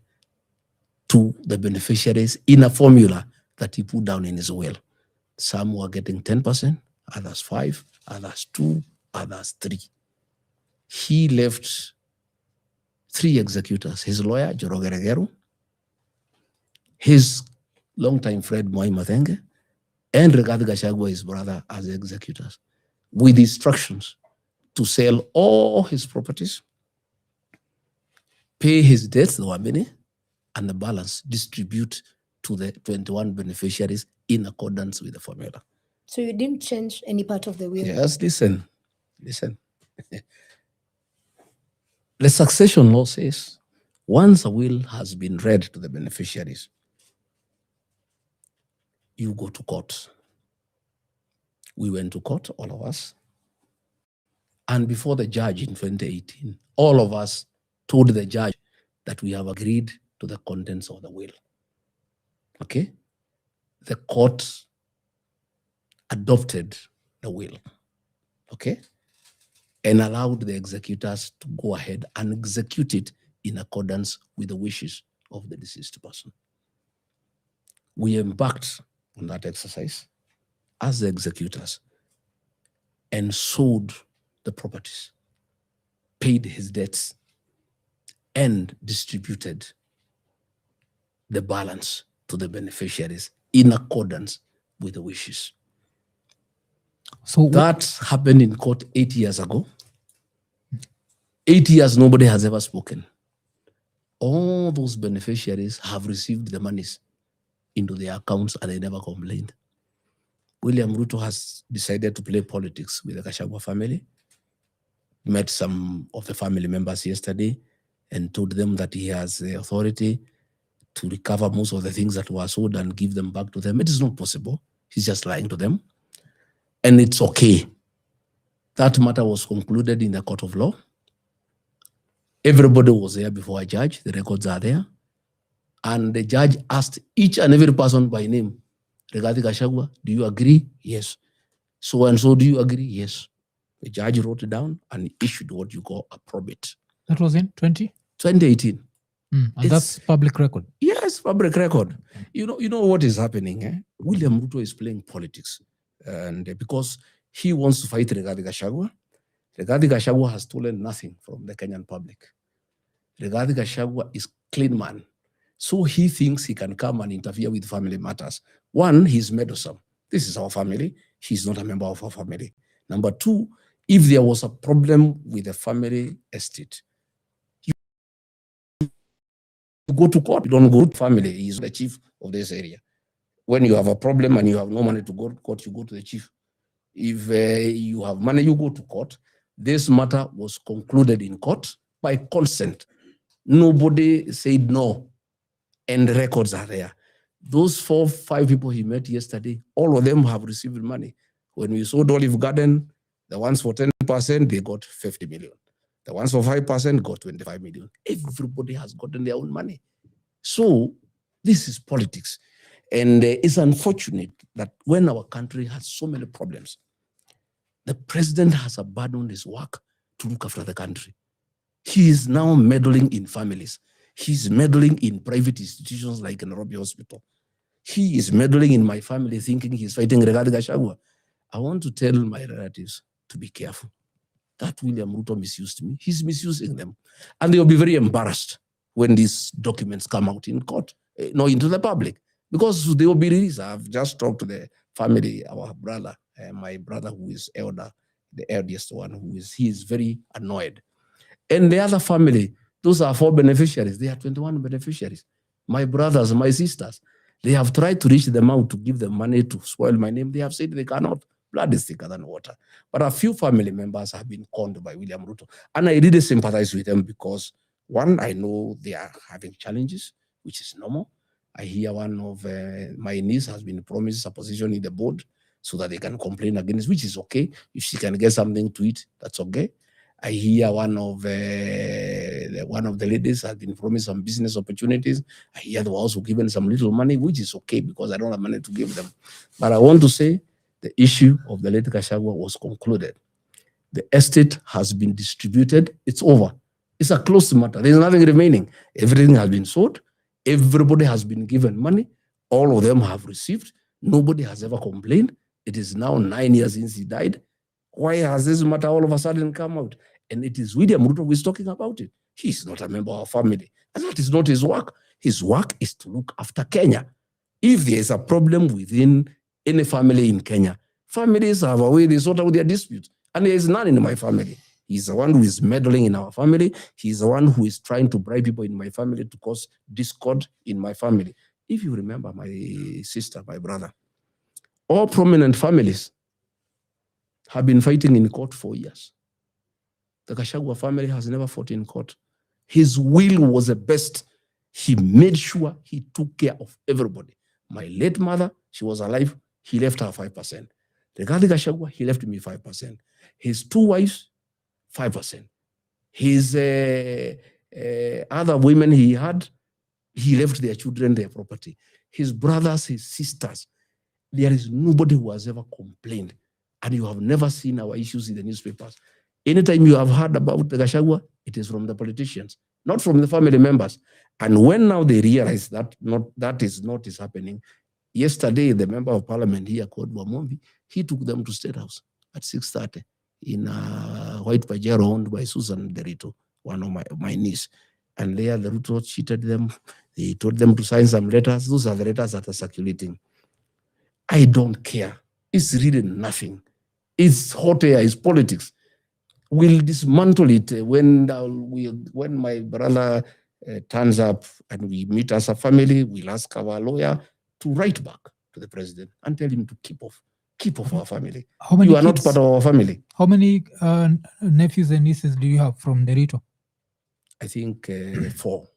to the beneficiaries in a formula that he put down in his will. Some were getting 10%, others 5%, others 2%, others 3%. He left 3 executors, his lawyer, Joroge Regeru, his longtime friend, Mwai Mathenge, and Rigathi Gachagua, his brother, as executors, with instructions to sell all his properties, pay his debts, there were many, and the balance distribute to the 21 beneficiaries in accordance with the formula. So you didn't change any part of the will? Yes, listen. The succession law says, once a will has been read to the beneficiaries, you go to court. We went to court, all of us. And before the judge in 2018, all of us told the judge that we have agreed to the contents of the will. Okay? The court adopted the will. Okay? And allowed the executors to go ahead and execute it in accordance with the wishes of the deceased person. We embarked on that exercise as the executors and sold the properties, paid his debts, and distributed the balance to the beneficiaries in accordance with the wishes. So that happened in court 8 years ago. 8 years, nobody has ever spoken. All those beneficiaries have received the monies into their accounts and they never complained. William Ruto has decided to play politics with the Gachagua family. Met some of the family members yesterday and told them that he has the authority to recover most of the things that were sold and give them back to them. It is not possible. He's just lying to them. And it's okay. That matter was concluded in the court of law. Everybody was there before a judge. The records are there. And the judge asked each and every person by name, regarding Gachagua, do you agree? Yes. So and so, do you agree? Yes. The judge wrote it down and issued what you call a probate. That was in 2018. And that's public record. Yes, public record. You know what is happening. Eh? William Ruto is playing politics, and because he wants to fight Rigathi Gachagua. Rigathi Gachagua has stolen nothing from the Kenyan public. Rigathi Gachagua is clean man, so he thinks he can come and interfere with family matters. One, he's meddlesome. This is our family. He's not a member of our family. Number two, if there was a problem with the family estate, go to court. You don't go to family. He's the chief of this area. When you have a problem and you have no money to go to court, you go to the chief. If you have money, you go to court. This matter was concluded in court by consent. Nobody said no, and the records are there. Those 4 or 5 people he met yesterday, all of them have received money. When we sold Olive Garden, the ones for 10%, they got 50 million. The ones for 5% got 25 million. Everybody has gotten their own money. So this is politics. And it's unfortunate that when our country has so many problems, the president has abandoned his work to look after the country. He is now meddling in families. He's meddling in private institutions like Nairobi Hospital. He is meddling in my family thinking he's fighting Rigathi Gachagua. I want to tell my relatives to be careful. That William Ruto misused me. He's misusing them. And they'll be very embarrassed when these documents come out in court, into the public, because they will be released. I've just talked to the family, our brother, my brother who is elder, the eldest one, he is very annoyed. And the other family, those are 4 beneficiaries. They are 21 beneficiaries. My brothers, my sisters, they have tried to reach them out to give them money to spoil my name. They have said they cannot. Blood is thicker than water. But a few family members have been conned by William Ruto. And I really sympathize with them because, one, I know they are having challenges, which is normal. I hear one of my niece has been promised a position in the board so that they can complain against, which is okay. If she can get something to eat, that's okay. I hear one of the ladies has been promised some business opportunities. I hear they were also given some little money, which is okay because I don't have money to give them. But I want to say, the issue of the late Gachagua was concluded. The estate has been distributed. It's over. It's a closed matter. There's nothing remaining. Everything has been sold. Everybody has been given money. All of them have received. Nobody has ever complained. It is now 9 years since he died. Why has this matter all of a sudden come out? And it is William Ruto who is talking about it. He's not a member of our family. And that is not his work. His work is to look after Kenya. If there is a problem within any family in Kenya, families have a way they sort out their disputes. And there is none in my family. He's the one who is meddling in our family. He's the one who is trying to bribe people in my family to cause discord in my family. If you remember my sister, my brother, all prominent families have been fighting in court for years. The Gachagua family has never fought in court. His will was the best. He made sure he took care of everybody. My late mother, she was alive. He left her 5%. Rigathi Gachagua, he left me 5%. His 2 wives, 5%. His other women he had, he left their children their property. His brothers, his sisters, there is nobody who has ever complained. And you have never seen our issues in the newspapers. Anytime you have heard about the Gachagua, it is from the politicians, not from the family members. And when now they realize that that is not happening, yesterday, the member of parliament here called Wamombi, he took them to State House at 6:30 in a white Pajero owned by Susan Derito, one of my niece. And there, the Ruto cheated them. They told them to sign some letters. Those are the letters that are circulating. I don't care. It's really nothing. It's hot air. It's politics. We'll dismantle it when my brother turns up and we meet as a family. We'll ask our lawyer to write back to the president and tell him to keep off our family. How many You are kids, not part of our family. How many nephews and nieces do you have from Nerito? I think 4.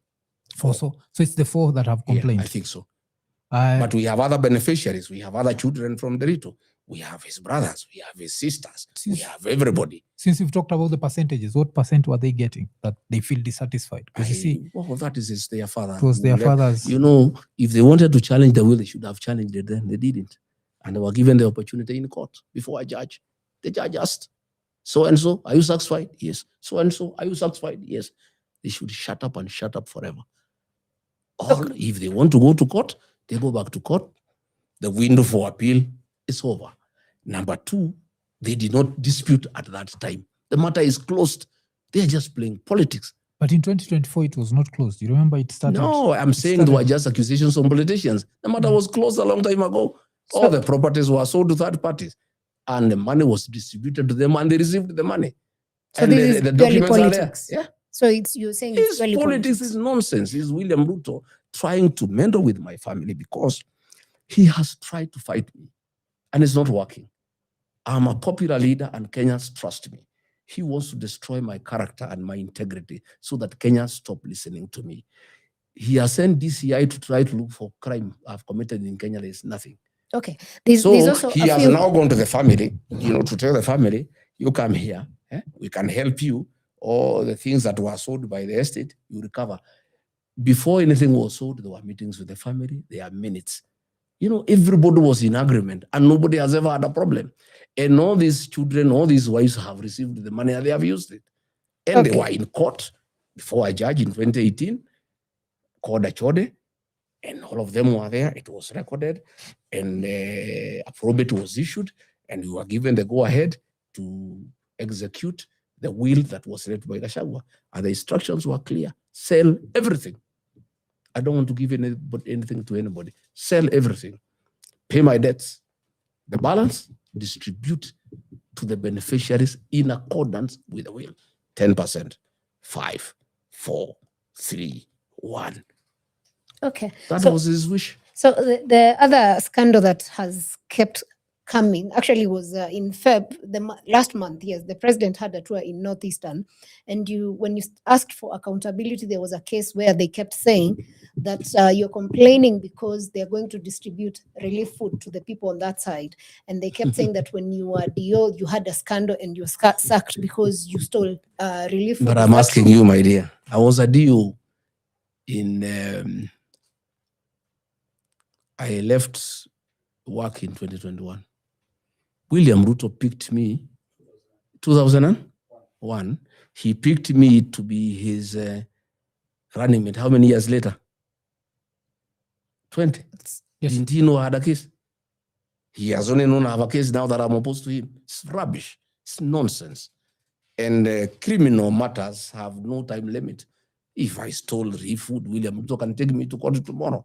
So it's the 4 that have complained. Yeah, I think so. But we have other beneficiaries. We have other children from Nerito. We have his brothers. We have his sisters. We have everybody. Since you've talked about the percentages, what percent were they getting that they feel dissatisfied? Because you see, that is their father. It was their fathers. You know, if they wanted to challenge the will, they should have challenged it then. They didn't. And they were given the opportunity in court before a judge. The judge asked, so-and-so, are you satisfied? Yes. So-and-so, are you satisfied? Yes. They should shut up and shut up forever. Or if they want to go to court, they go back to court. The window for appeal is over. Number 2, they did not dispute at that time. The matter is closed. They are just playing politics. But in 2024, it was not closed. You remember it started? No, I'm saying there were just accusations on politicians. The matter was closed a long time ago. All the properties were sold to third parties. And the money was distributed to them and they received the money. So and this the is purely documents politics. are there. Yeah. So you're saying it's purely Politics is nonsense. It's William Ruto trying to meddle with my family because he has tried to fight me and it's not working. I'm a popular leader and Kenyans trust me. He wants to destroy my character and my integrity so that Kenyans stop listening to me. He has sent DCI to try to look for crime I've committed in Kenya. There is nothing. Okay. There's also he has now gone to the family, to tell the family, you come here, we can help you. All the things that were sold by the estate, you recover. Before anything was sold, there were meetings with the family, there are minutes. Everybody was in agreement and nobody has ever had a problem. And all these children, all these wives have received the money and they have used it. And they were in court before a judge in 2018, called Achode, and all of them were there. It was recorded and a probate was issued and you were given the go-ahead to execute the will that was left by Gachagua. And the instructions were clear. Sell everything. I don't want to give anything to anybody. Sell everything. Pay my debts. The balance, distribute to the beneficiaries in accordance with the will. 10%, 5, 4, 3, 1. Okay. That was his wish. So the other scandal that has kept coming actually was in Feb, last month. Yes, the president had a tour in Northeastern, and when you asked for accountability, there was a case where they kept saying that you're complaining because they're going to distribute relief food to the people on that side, and they kept saying that when you were DO, you had a scandal and you were sacked because you stole relief food. But I'm asking you, my dear, I was a DO in. I left work in 2021. William Ruto picked me 2001. He picked me to be his running mate. How many years later? 20. Yes. Didn't he know I had a case? He has only known I have a case now that I'm opposed to him. It's rubbish. It's nonsense. And criminal matters have no time limit. If I stole food, William Ruto can take me to court tomorrow.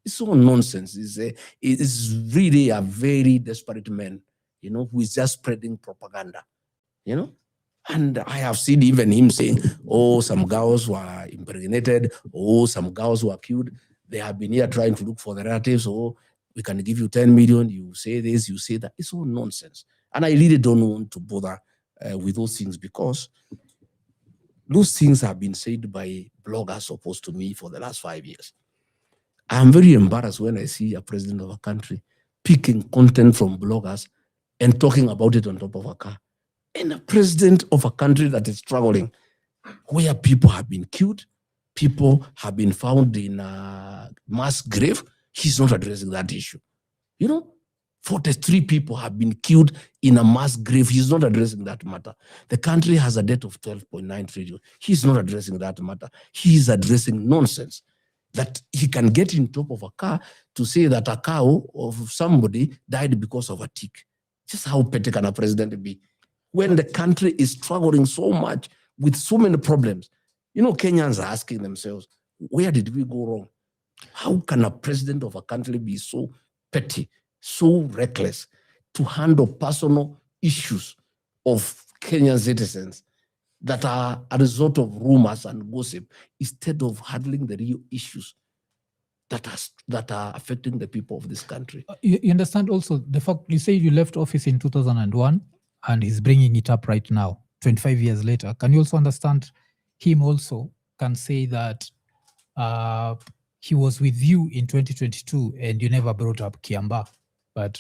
It's all nonsense. It's really a very desperate man, who is just spreading propaganda, And I have seen even him saying, some girls were impregnated, some girls were killed. They have been here trying to look for the relatives, we can give you 10 million, you say this, you say that. It's all nonsense. And I really don't want to bother with those things because those things have been said by bloggers opposed to me for the last 5 years. I'm very embarrassed when I see a president of a country picking content from bloggers and talking about it on top of a car. And a president of a country that is struggling, where people have been killed, people have been found in a mass grave, he's not addressing that issue. 43 people have been killed in a mass grave. He's not addressing that matter. The country has a debt of 12.9 trillion. He's not addressing that matter. He's addressing nonsense. That he can get in top of a car to say that a cow of somebody died because of a tick. Just how petty can a president be? When the country is struggling so much with so many problems. Kenyans are asking themselves, where did we go wrong? How can a president of a country be so petty, so reckless to handle personal issues of Kenyan citizens that are a result of rumors and gossip instead of handling the real issues? that are affecting the people of this country. You understand also the fact you say you left office in 2001 and he's bringing it up right now, 25 years later. Can you also understand him also can say that he was with you in 2022 and you never brought up Kiambaa, but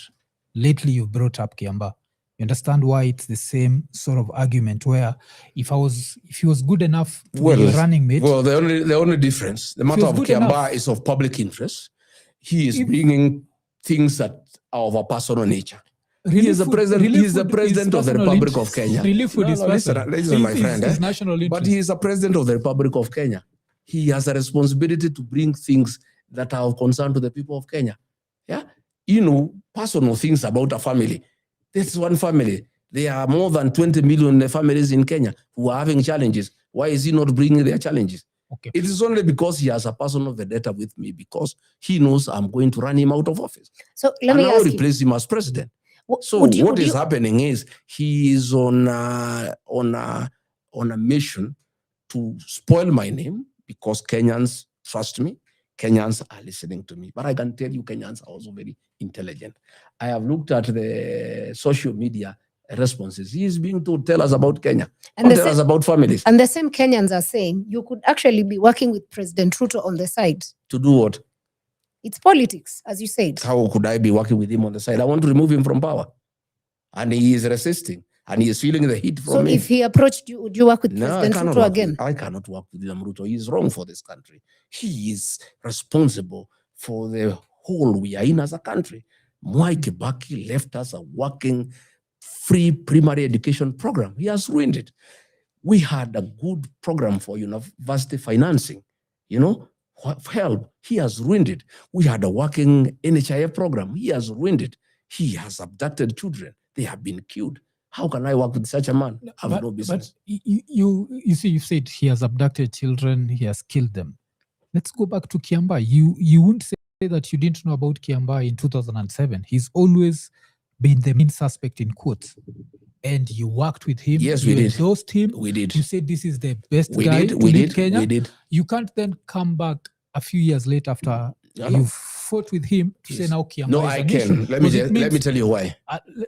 lately you've brought up Kiambaa. You understand why it's the same sort of argument where if he was good enough to be your running mate. Well, the only difference, the matter of Kiambaa is of public interest. He is bringing things that are of a personal nature. He is the president of the Republic of Kenya. Listen, my friend. But he is the president of the Republic of Kenya. He has a responsibility to bring things that are of concern to the people of Kenya. Yeah, personal things about a family. This one family. There are more than 20 million families in Kenya who are having challenges. Why is he not bringing their challenges? Okay. It is only because he has a personal vendetta with me, because he knows I'm going to run him out of office. So let me ask you. Replace him as president. So what is happening is he is on a mission to spoil my name, because Kenyans trust me. Kenyans are listening to me. But I can tell you Kenyans are also very intelligent. I have looked at the social media responses. He is being told, tell us about Kenya, and tell us about families. And the same Kenyans are saying you could actually be working with President Ruto on the side. To do what? It's politics, as you said. How could I be working with him on the side? I want to remove him from power. And he is resisting. And he is feeling the heat from me. So if he approached you, would you work with President Ruto again? I cannot work with Ruto. He is wrong for this country. He is responsible for the hole we are in as a country. Mwai Kibaki left us a working free primary education program. He has ruined it. We had a good program for university financing, help. He has ruined it. We had a working NHIF program. He has ruined it. He has abducted children. They have been killed. How can I work with such a man? I have no business. But you see, you've said he has abducted children, he has killed them. Let's go back to Kiambaa. You wouldn't say that you didn't know about Kiambaa in 2007. He's always been the main suspect in quotes. And you worked with him. Yes, we did. You endorsed him. We did. You said this is the best guy to lead Kenya. We did. You can't then come back a few years later after you fought with him to say now Kiambaa is an issue. Let me tell you why.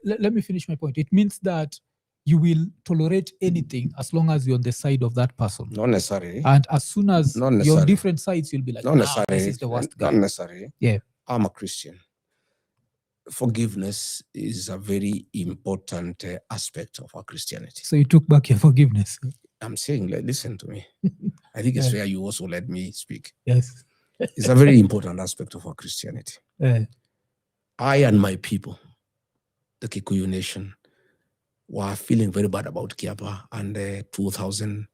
Let me finish my point. It means that you will tolerate anything as long as you're on the side of that person. Not necessarily. And as soon as you're on different sides, you'll be like, not necessarily. This is the worst guy. Not necessarily. Yeah. I'm a Christian. Forgiveness is a very important aspect of our Christianity. So you took back your forgiveness. I'm saying, listen to me. I think it's fair you also let me speak. Yes. It's a very important aspect of our Christianity. I and my people, the Kikuyu nation, were feeling very bad about Kiambaa and the 2000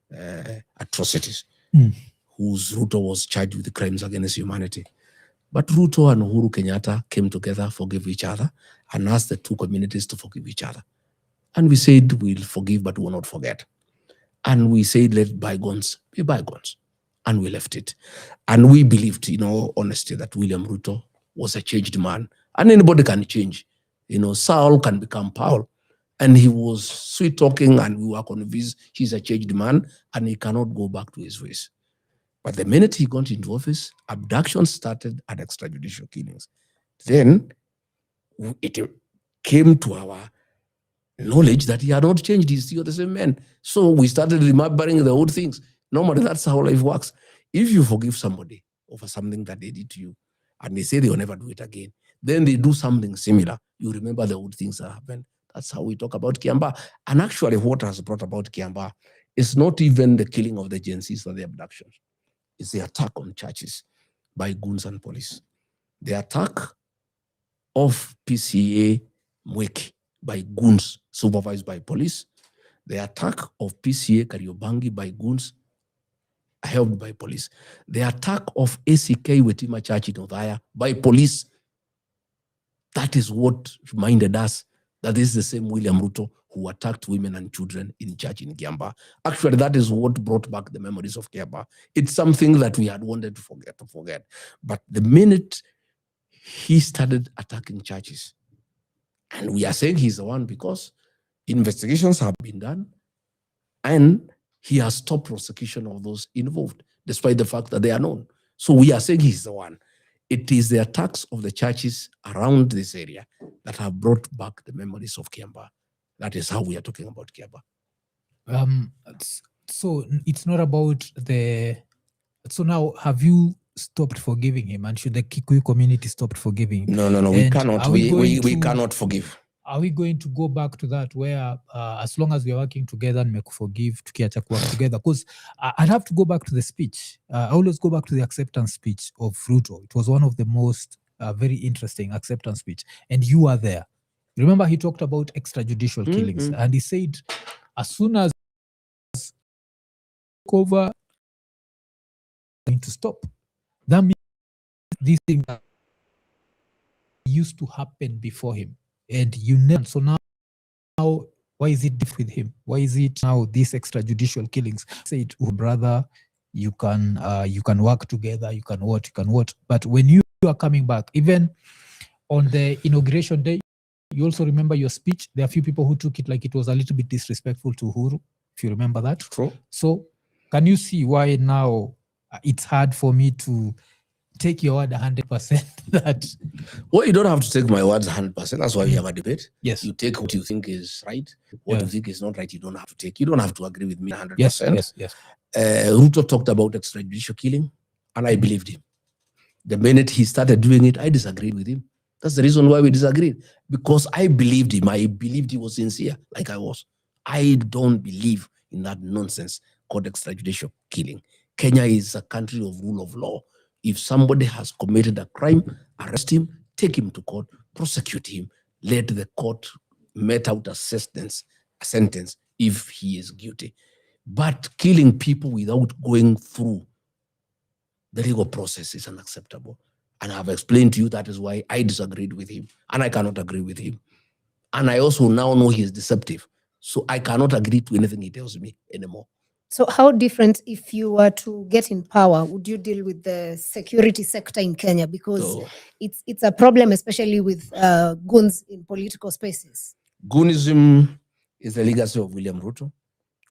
atrocities, whose Ruto was charged with the crimes against humanity. But Ruto and Uhuru Kenyatta came together, forgave each other, and asked the two communities to forgive each other. And we said, we'll forgive, but we'll not forget. And we said, let bygones be bygones. And we left it. And we believed, honestly, that William Ruto was a changed man. And anybody can change. Saul can become Paul. And he was sweet-talking, and we were convinced he's a changed man, and he cannot go back to his ways. But the minute he got into office, abductions started and extrajudicial killings. Then it came to our knowledge that he had not changed. He's still the same man. So we started remembering the old things. Normally, that's how life works. If you forgive somebody over something that they did to you, and they say they'll never do it again, then they do something similar, you remember the old things that happened. That's how we talk about Kiambaa. And actually, what has brought about Kiambaa is not even the killing of the Gen Zs or the abductions. It's the attack on churches by goons and police. The attack of PCA Mweki by goons supervised by police. The attack of PCA Kariobangi by goons helped by police. The attack of ACK Wetima Church in Othaya by police. That is what reminded us that this is the same William Ruto who attacked women and children in church in Kiambaa. Actually, that is what brought back the memories of Kiambaa. It's something that we had wanted to forget. But the minute he started attacking churches, and we are saying he's the one because investigations have been done, and he has stopped prosecution of those involved, despite the fact that they are known. So we are saying he's the one. It is the attacks of the churches around this area that have brought back the memories of Kiambaa. That is how we are talking about Kiambaa. So it's not about the. So now, have you stopped forgiving him, and should the Kikuyu community stop forgiving him? No, we cannot. We cannot forgive. Are we going to go back to that where as long as we are working together and make forgive tukiacha work together? Because I'd have to go back to the speech. I always go back to the acceptance speech of Ruto. It was one of the most very interesting acceptance speech, and you are there. Remember, he talked about extrajudicial killings, and he said, as soon as over going to stop, that means these things used to happen before him, and you know. So now why is it different with him? Why is it now these extrajudicial killings? Say it, oh brother, you can work together, you can what. But when you are coming back, even on the inauguration day, you also remember your speech. There are a few people who took it like it was a little bit disrespectful to Uhuru, if you remember that. True. So can you see why now it's hard for me to take your word 100% that... Well, you don't have to take my words 100%. That's why we have a debate. Yes. You take what you think is right. What you think is not right, you don't have to take. You don't have to agree with me 100%. Yes. Ruto talked about extrajudicial killing, and I believed him. The minute he started doing it, I disagreed with him. That's the reason why we disagreed. Because I believed him. I believed he was sincere, like I was. I don't believe in that nonsense called extrajudicial killing. Kenya is a country of rule of law. If somebody has committed a crime, arrest him, take him to court, prosecute him, let the court mete out a sentence if he is guilty. But killing people without going through the legal process is unacceptable. And I've explained to you that is why I disagreed with him, and I cannot agree with him. And I also now know he is deceptive. So I cannot agree to anything he tells me anymore. So how different, if you were to get in power, would you deal with the security sector in Kenya? Because it's a problem, especially with goons in political spaces. Goonism is the legacy of William Ruto.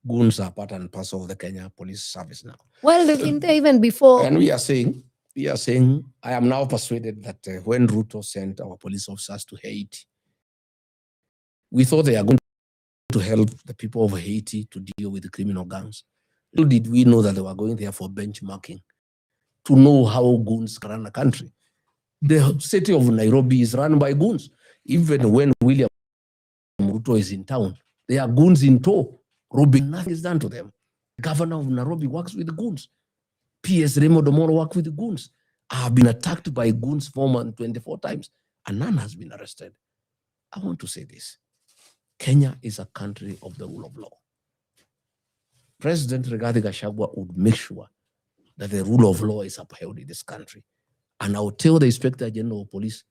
Goons are part and parcel of the Kenya Police Service now. Well, they've been there even before. And we are saying, I am now persuaded that when Ruto sent our police officers to Haiti, we thought they are going to help the people of Haiti to deal with the criminal gangs. Little did we know that they were going there for benchmarking, to know how goons run a country. The city of Nairobi is run by goons. Even when William Ruto is in town, there are goons in tow, robbing, nothing is done to them. The governor of Nairobi works with the goons. PS Raymond Omoro works with the goons. I have been attacked by goons 24 times, and none has been arrested. I want to say this. Kenya is a country of the rule of law. President Gachagua would make sure that the rule of law is upheld in this country. And I will tell the Inspector General of Police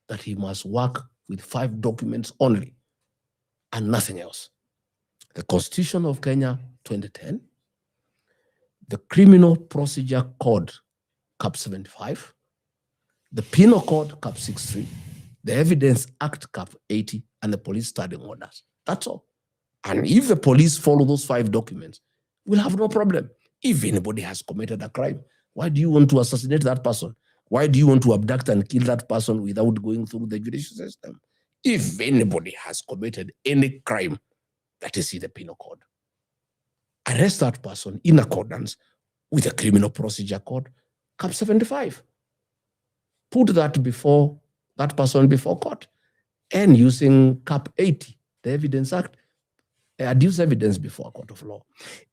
that he must work with 5 documents only and nothing else. The Constitution of Kenya, 2010, the Criminal Procedure Code, Cap 75, the Penal Code, Cap 63, the Evidence Act, Cap 80, and the police standing orders. That's all. And if the police follow those 5 documents, we'll have no problem. If anybody has committed a crime, why do you want to assassinate that person? Why do you want to abduct and kill that person without going through the judicial system? If anybody has committed any crime, that is in the Penal Code, arrest that person in accordance with the Criminal Procedure Code, Cap 75. Put that person before court, and using Cap 80, the Evidence Act, adduce evidence before a court of law.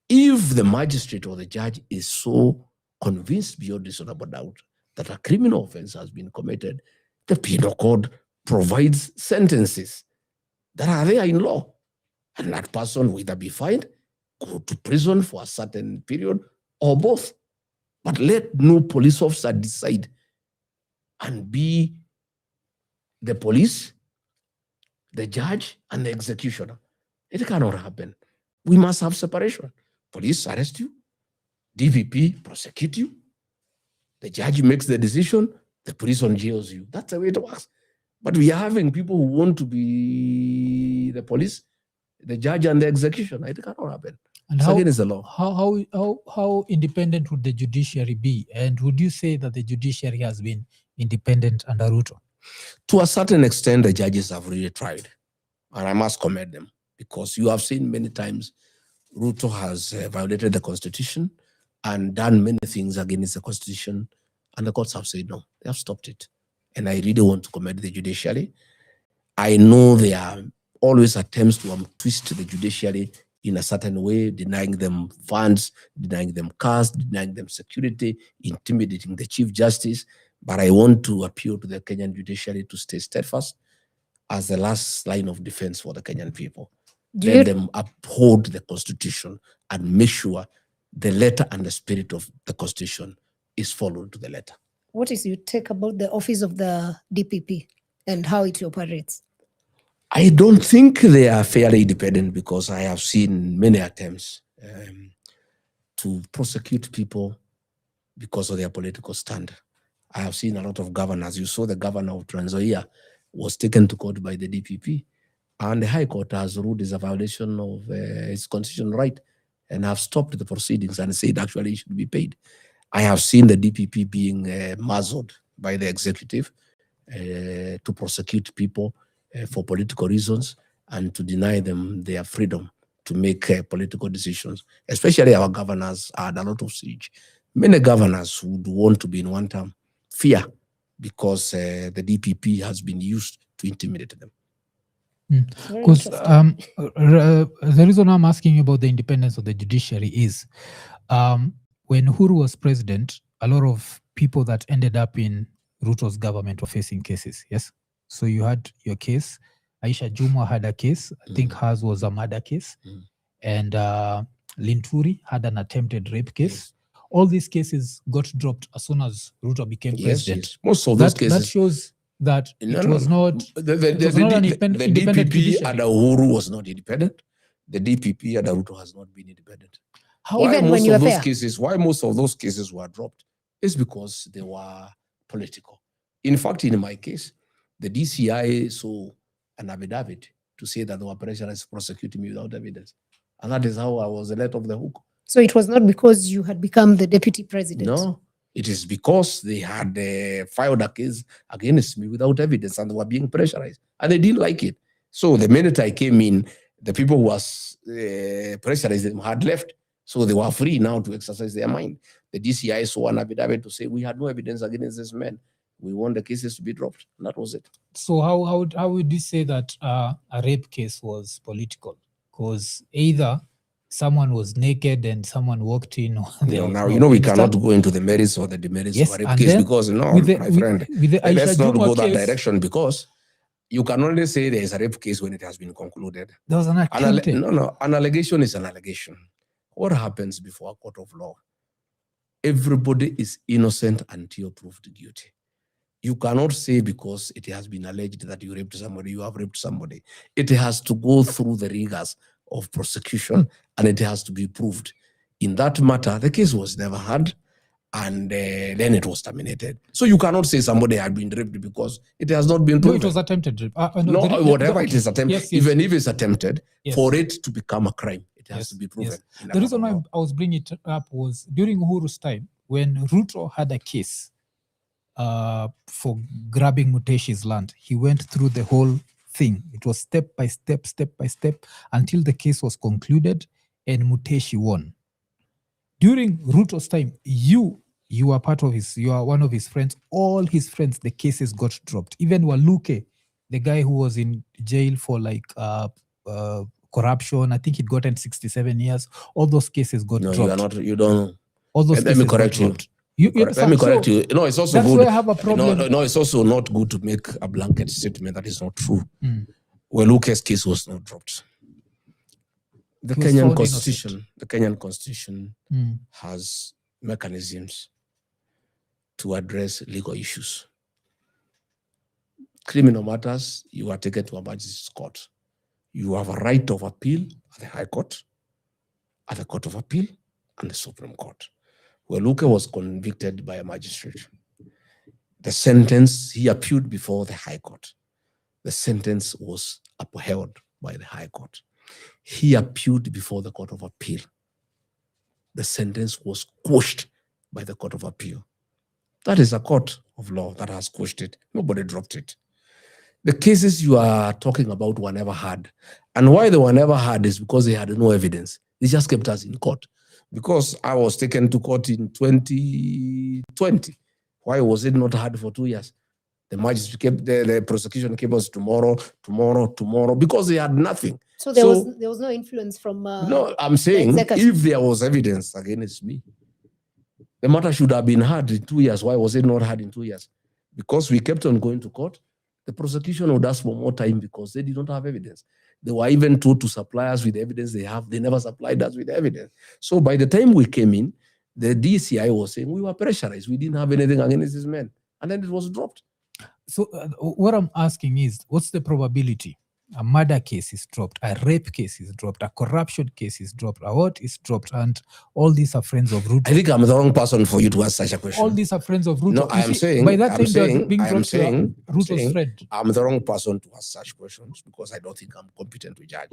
If the magistrate or the judge is so convinced beyond reasonable doubt that a criminal offense has been committed, the Penal Code provides sentences that are there in law. And that person will either be fined, go to prison for a certain period, or both. But let no police officer decide and be the police, the judge, and the executioner. It cannot happen. We must have separation. Police arrest you, DPP prosecute you, the judge makes the decision, the prison jails you. That's the way it works. But we are having people who want to be the police, the judge, and the executioner. It cannot happen. And It's against the law. How independent would the judiciary be? And would you say that the judiciary has been independent under Ruto? To a certain extent, the judges have really tried. And I must commend them, because you have seen many times Ruto has violated the constitution and done many things against the constitution, and the courts have said no, they have stopped it. And I really want to commend the judiciary. I know there are always attempts to twist the judiciary in a certain way, denying them funds, denying them cars, denying them security, intimidating the Chief Justice. But I want to appeal to the Kenyan judiciary to stay steadfast as the last line of defense for the Kenyan people. Let them uphold the constitution and make sure the letter and the spirit of the constitution is followed to the letter. What is your take about the office of the DPP and how it operates? I don't think they are fairly independent, because I have seen many attempts to prosecute people because of their political stand. I have seen a lot of governors. You saw the governor of Trans Nzoia was taken to court by the DPP, and the High Court has ruled is a violation of his constitutional right and have stopped the proceedings and said actually he should be paid. I have seen the DPP being muzzled by the executive to prosecute people for political reasons and to deny them their freedom to make political decisions. Especially our governors had a lot of siege. Many governors would want to be in one term, fear, because the DPP has been used to intimidate them. Because the reason I'm asking you about the independence of the judiciary is when Uhuru was president, a lot of people that ended up in Ruto's government were facing cases, yes? So you had your case. Aisha Jumwa had a case. I think hers was a murder case. And Linturi had an attempted rape case. All these cases got dropped as soon as Ruto became president. Yes. Most of those cases. That shows that it was not the independent DPP judiciary. under Uhuru was not independent. The DPP under Ruto has not been independent. Why most of those cases were dropped is because they were political. In fact, in my case, the DCI saw an affidavit to say that they were pressurized prosecuting me without evidence. And that is how I was let off the hook. So it was not because you had become the deputy president? No, it is because they had filed a case against me without evidence and they were being pressurized. And they didn't like it. So the minute I came in, the people who was pressurized them had left. So they were free now to exercise their mind. The DCI saw an affidavit to say we had no evidence against this man. We want the cases to be dropped. And that was it. So how would you say that a rape case was political? Because either someone was naked and someone walked in. We cannot go into the merits or the demerits of a rape case because, my friend, let's not go that direction, because you can only say there is a rape case when it has been concluded. There was an attempted. An allegation is an allegation. What happens before a court of law? Everybody is innocent until proved guilty. You cannot say because it has been alleged that you raped somebody, you have raped somebody. It has to go through the rigors of prosecution and it has to be proved. In that matter, the case was never heard and then it was terminated. So you cannot say somebody had been raped because it has not been proven. No, it was attempted rape. Whatever it is attempted, yes. Even if it's attempted, for it to become a crime, it has to be proven. Yes. The reason why I was bringing it up was during Uhuru's time, when Ruto had a case for grabbing Muteshi's land, he went through the whole thing. It was step by step, until the case was concluded and Muteshi won. During Ruto's time, you are part of you are one of his friends. All his friends, the cases got dropped. Even Waluke, the guy who was in jail for corruption, I think he'd gotten 67 years. All those cases got dropped. You don't know. All those Let me correct you. Let me correct you. No, it's also that's good. Where I have a problem. No, it's also not good to make a blanket statement that is not true. Waluke's case was not dropped. The Kenyan Constitution has mechanisms to address legal issues. Criminal matters, you are taken to a magistrate's court. You have a right of appeal at the High Court, at the Court of Appeal, and the Supreme Court. Waluke was convicted by a magistrate. The sentence, he appealed before the High Court. The sentence was upheld by the High Court. He appealed before the Court of Appeal. the sentence was quashed by the Court of Appeal. That is a court of law that has quashed it. Nobody dropped it. The cases you are talking about were never heard. And why they were never heard is because they had no evidence. They just kept us in court. Because I was taken to court in 2020. Why was it not heard for 2 years? The magistrate kept, the prosecution kept us tomorrow, because they had nothing. So there was no influence from no, I'm saying if there was evidence against me, the matter should have been heard in 2 years. Why was it not heard in 2 years? Because we kept on going to court. The prosecution would ask for more time because they did not have evidence. They were even told to supply us with the evidence they have. They never supplied us with the evidence. So by the time we came in, the DCI was saying we were pressurized. We didn't have anything against these men. And then it was dropped. So what I'm asking is, what's the probability a murder case is dropped, a rape case is dropped, a corruption case is dropped, a what is dropped, and all these are friends of Ruto? I think I'm the wrong person for you to ask such a question. All these are friends of Ruto. No, I am saying, by that time they are being brought to Ruto's friend. I'm the wrong person to ask such questions because I don't think I'm competent to judge.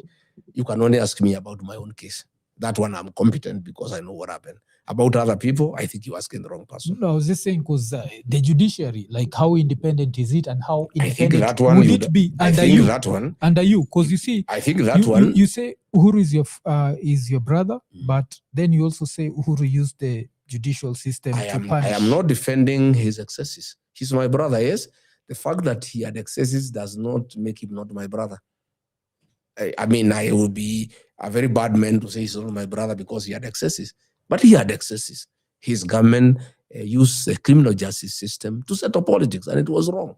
You can only ask me about my own case. That one I'm competent because I know what happened. About other people, I think you're asking the wrong person. No, I was just saying because the judiciary, like how independent is it and how independent that one would it be under you? That one. Under you, because you see, I think that one. You say Uhuru is your brother, but then you also say Uhuru used the judicial system to punish. I am not defending his excesses. He's my brother, yes. The fact that he had excesses does not make him not my brother. I mean, I would be a very bad man to say he's not my brother because he had excesses. But he had excesses. His government used the criminal justice system to settle politics, and it was wrong.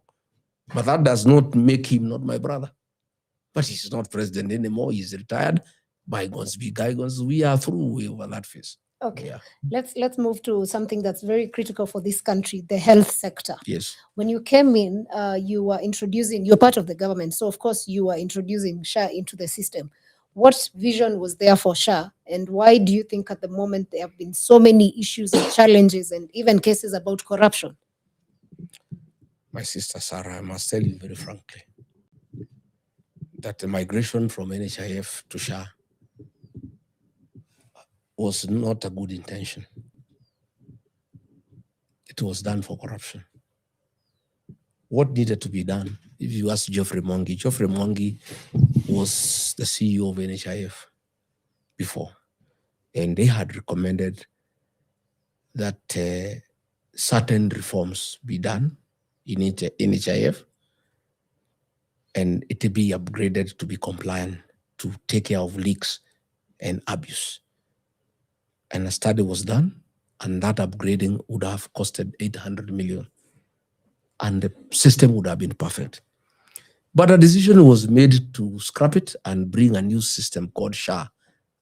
But that does not make him not my brother. But he's not president anymore. He's retired. Bygones be bygones. We are through over that phase. Okay, yeah. Let's move to something that's very critical for this country, the health sector. Yes. When you came in, you're part of the government, so of course you were introducing SHA into the system. What vision was there for SHA, and why do you think at the moment there have been so many issues and challenges and even cases about corruption? My sister Sarah, I must tell you very frankly that the migration from NHIF to SHA was not a good intention. It was done for corruption. What needed to be done? If you ask Geoffrey Mwangi was the CEO of NHIF before, and they had recommended that certain reforms be done in NHIF and it be upgraded to be compliant to take care of leaks and abuse. And a study was done, and that upgrading would have costed 800 million. And the system would have been perfect. But a decision was made to scrap it and bring a new system called SHA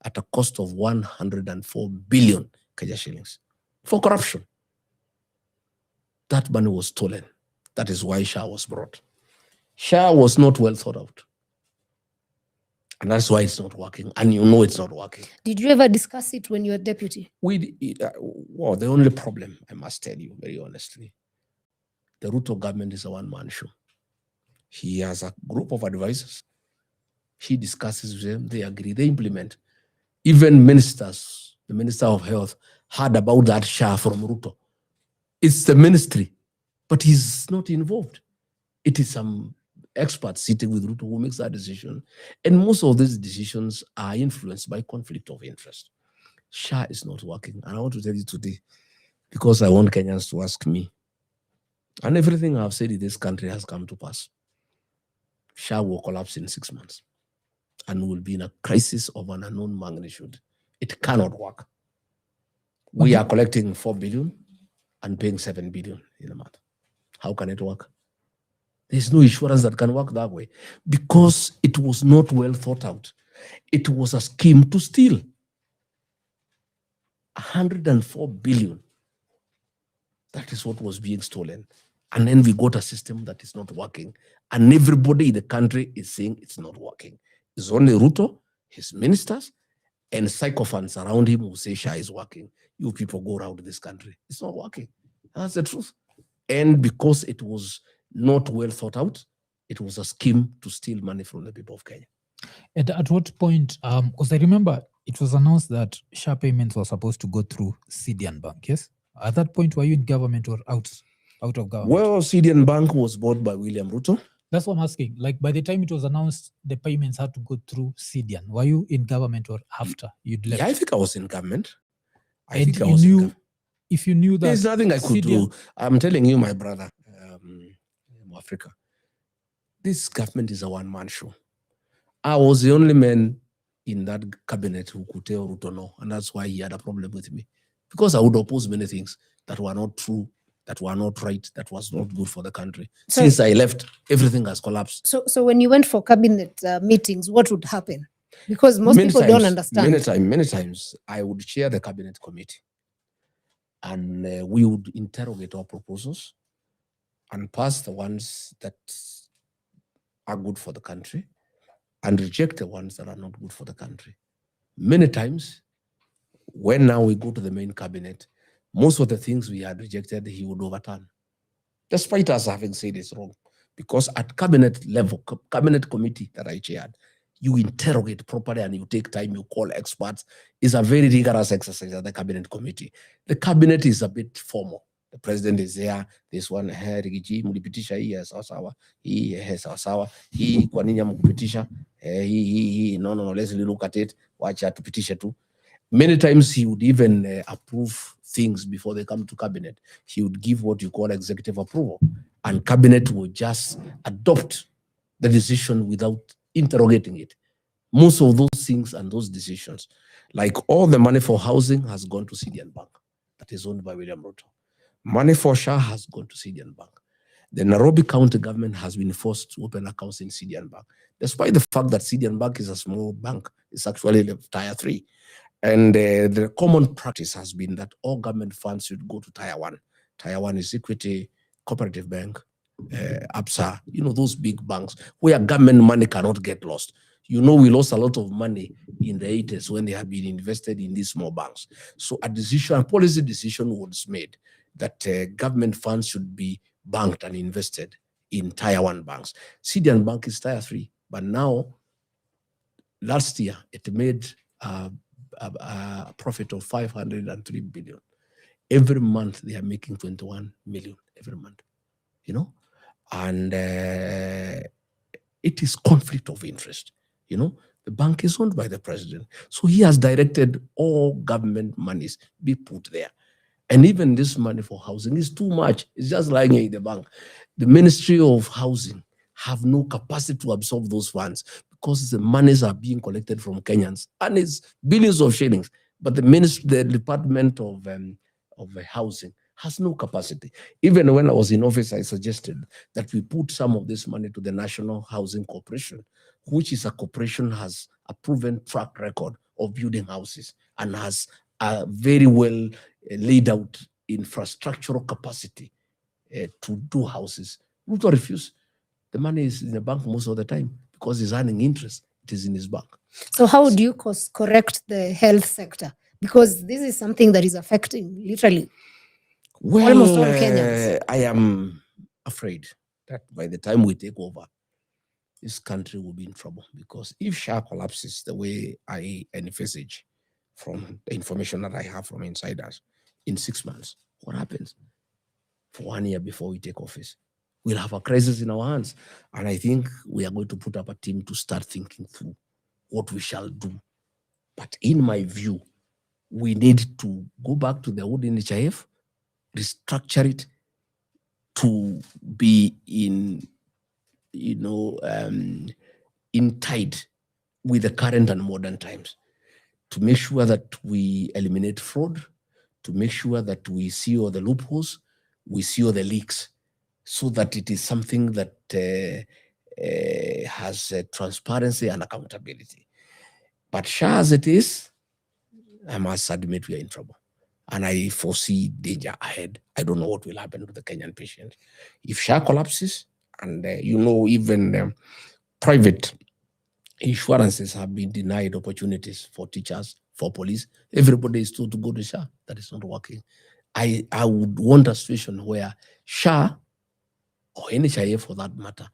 at a cost of 104 billion Kenya shillings for corruption. That money was stolen. That is why SHA was brought. SHA was not well thought out. And that's why it's not working. And you know it's not working. Did you ever discuss it when you were deputy? Well, the only problem, I must tell you very honestly, the Ruto government is a one-man show. He has a group of advisors. He discusses with them, they agree, they implement. Even ministers, the Minister of Health, heard about that SHA from Ruto. It's the ministry, but he's not involved. It is some experts sitting with Ruto who makes that decision. And most of these decisions are influenced by conflict of interest. SHA is not working. And I want to tell you today, because I want Kenyans to ask me, and everything I've said in this country has come to pass. SHA will collapse in 6 months and will be in a crisis of an unknown magnitude. It cannot work. We are collecting 4 billion and paying 7 billion in a month. How can it work? There's no insurance that can work that way because it was not well thought out. It was a scheme to steal 104 billion. That is what was being stolen. And then we got a system that is not working. And everybody in the country is saying it's not working. It's only Ruto, his ministers, and sycophants around him who say SHA is working. You people go around this country. It's not working. That's the truth. And because it was not well thought out, it was a scheme to steal money from the people of Kenya. At what point, because I remember it was announced that SHA payments were supposed to go through CDN Bank, yes? At that point, were you in government or out of government? Well, CDN Bank was bought by William Ruto. That's what I'm asking. Like, by the time it was announced, the payments had to go through CDN. Were you in government or after you'd left? Yeah, I think I was in government. If you knew that there's nothing I could do. I'm telling you, my brother, Africa, this government is a one-man show. I was the only man in that cabinet who could tell Ruto no, and that's why he had a problem with me. Because I would oppose many things that were not true, that were not right, that was not good for the country. So, since I left, everything has collapsed. So when you went for cabinet meetings, what would happen? Because most people don't understand. Many times, I would chair the cabinet committee, and we would interrogate our proposals and pass the ones that are good for the country and reject the ones that are not good for the country. Many times, when now we go to the main cabinet, most of the things we had rejected, he would overturn, despite us having said it's wrong. Because at cabinet level, cabinet committee that I chaired, you interrogate properly and you take time, you call experts. It's a very rigorous exercise at the cabinet committee. The cabinet is a bit formal. The president is there. This one, Rigiji, mulipitisha hii sawa, hii sawa, hii kwa nini mkupitisha, hii no, let's look at it, wacha tupitishe tu. Many times he would even approve things before they come to cabinet. He would give what you call executive approval, and cabinet would just adopt the decision without interrogating it. Most of those things and those decisions, like all the money for housing has gone to CDN Bank, that is owned by William Ruto. Money for SHA has gone to CDN Bank. The Nairobi County government has been forced to open accounts in CDN Bank, despite the fact that CDN Bank is a small bank. It's actually Tier 3. And the common practice has been that all government funds should go to Tier 1. Tier 1 is Equity, Cooperative Bank, APSA, those big banks where government money cannot get lost. We lost a lot of money in the 80s when they had been invested in these small banks. So a policy decision was made that government funds should be banked and invested in Tier 1 banks. CDN Bank is Tier 3, but now, last year, it made a profit of 503 billion. Every month, they are making 21 million every month, and it is conflict of interest. The bank is owned by the president. So he has directed all government monies be put there. And even this money for housing is too much. It's just lying in the bank. The Ministry of Housing have no capacity to absorb those funds because the monies are being collected from Kenyans and it's billions of shillings. But the Department of Housing has no capacity. Even when I was in office, I suggested that we put some of this money to the National Housing Corporation, which is a corporation has a proven track record of building houses and has a very well laid out infrastructural capacity to do houses. Ruto refused. The money is in the bank most of the time because he's earning interest. It is in his bank. So how would you correct the health sector? Because this is something that is affecting literally almost all Kenyans. I am afraid that by the time we take over, this country will be in trouble because if SHA collapses the way I envisage from the information that I have from insiders, in 6 months, what happens? For 1 year before we take office, we'll have a crisis in our hands. And I think we are going to put up a team to start thinking through what we shall do. But in my view, we need to go back to the old NHIF, restructure it to be in tide with the current and modern times, to make sure that we eliminate fraud, to make sure that we see all the loopholes, we see all the leaks, so that it is something that has transparency and accountability. But SHA as it is, I must admit we are in trouble. And I foresee danger ahead. I don't know what will happen to the Kenyan patient. If SHA collapses, and even private insurances have been denied opportunities for teachers, for police, everybody is told to go to SHA. That is not working. I would want a situation where SHA, or NHIF for that matter,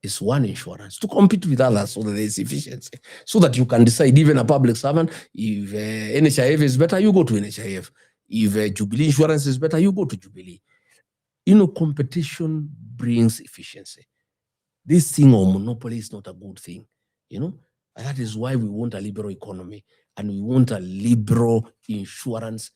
is one insurance to compete with others so that there's efficiency, so that you can decide, even a public servant, if NHIF is better, you go to NHIF. If Jubilee Insurance is better, you go to Jubilee. Competition brings efficiency. This thing of monopoly is not a good thing, and that is why we want a liberal economy and we want a liberal insurance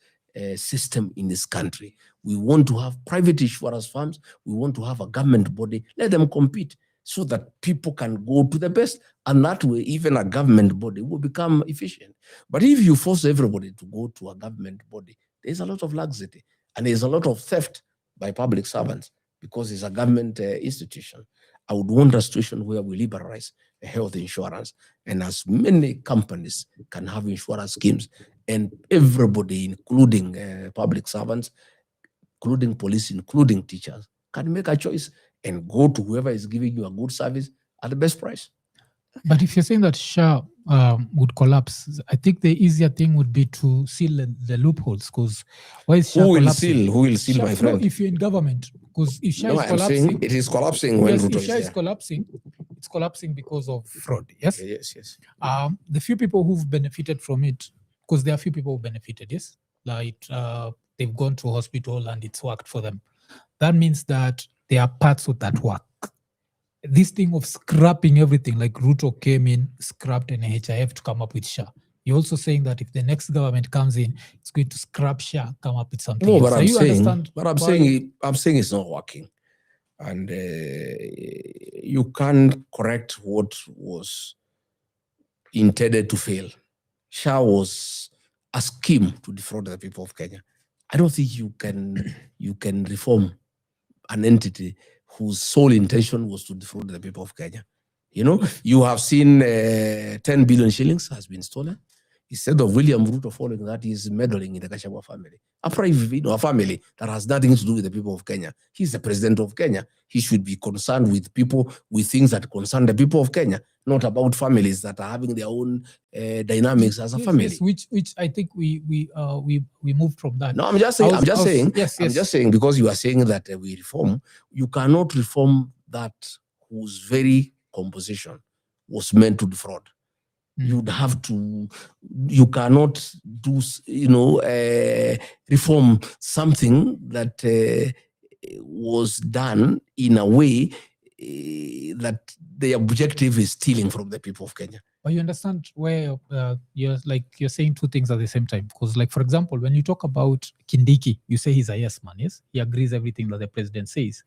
system in this country. We want to have private insurance firms. We want to have a government body. Let them compete so that people can go to the best. And that way, even a government body will become efficient. But if you force everybody to go to a government body, there's a lot of laxity and there's a lot of theft by public servants because it's a government institution. I would want a situation where we liberalize health insurance and as many companies can have insurance schemes, and everybody, including public servants, including police, including teachers, can make a choice and go to whoever is giving you a good service at the best price. But if you're saying that SHA would collapse, I think the easier thing would be to seal the loopholes. Because why is SHA collapsing? Who will seal, my friend? No, if you're in government, because if SHA is collapsing, it is collapsing when Ruto if SHA is collapsing, it's collapsing because of fraud. Yes. Yes. The few people who've benefited from it, because there are few people who benefited. Yes, like they've gone to hospital and it's worked for them. That means that there are parts of that work. This thing of scrapping everything, like Ruto came in, scrapped NHIF to come up with SHA. You're also saying that if the next government comes in, it's going to scrap SHA, come up with something. No, else. but I'm saying it's not working, and you can't correct what was intended to fail. SHA was a scheme to defraud the people of Kenya. I don't think you can reform an entity whose sole intention was to defraud the people of Kenya. You have seen 10 billion shillings has been stolen. Instead of William Ruto following that, he's meddling in the Gachagua family. A private, a family that has nothing to do with the people of Kenya. He's the president of Kenya. He should be concerned with people, with things that concern the people of Kenya, not about families that are having their own dynamics as a family. Yes, which I think we moved from that. No, I'm just saying because you are saying that we reform, you cannot reform that whose very composition was meant to defraud. You'd have to, you cannot do, reform something that was done in a way that the objective is stealing from the people of Kenya. But you understand where you're saying two things at the same time. Because, like, for example, when you talk about Kindiki, you say he's a yes man, yes? He agrees everything that the president says.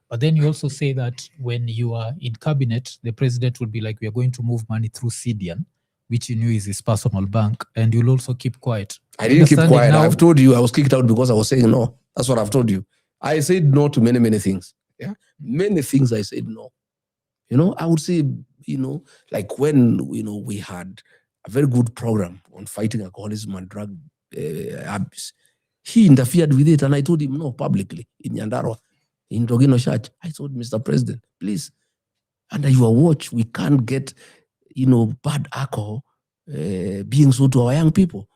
But then you also say that when you are in cabinet, the president will be like, we are going to move money through CDN, which you knew is his personal bank, and you'll also keep quiet. I didn't keep quiet. I've told you I was kicked out because I was saying no. That's what I've told you. I said no to many things. Yeah, many things I said no. I would say, like when, we had a very good program on fighting alcoholism and drug abuse. He interfered with it and I told him no publicly in Nyandarua, in Togino Church. I told Mr. President, please, under your watch, we can't get, bad alcohol being sold to our young people.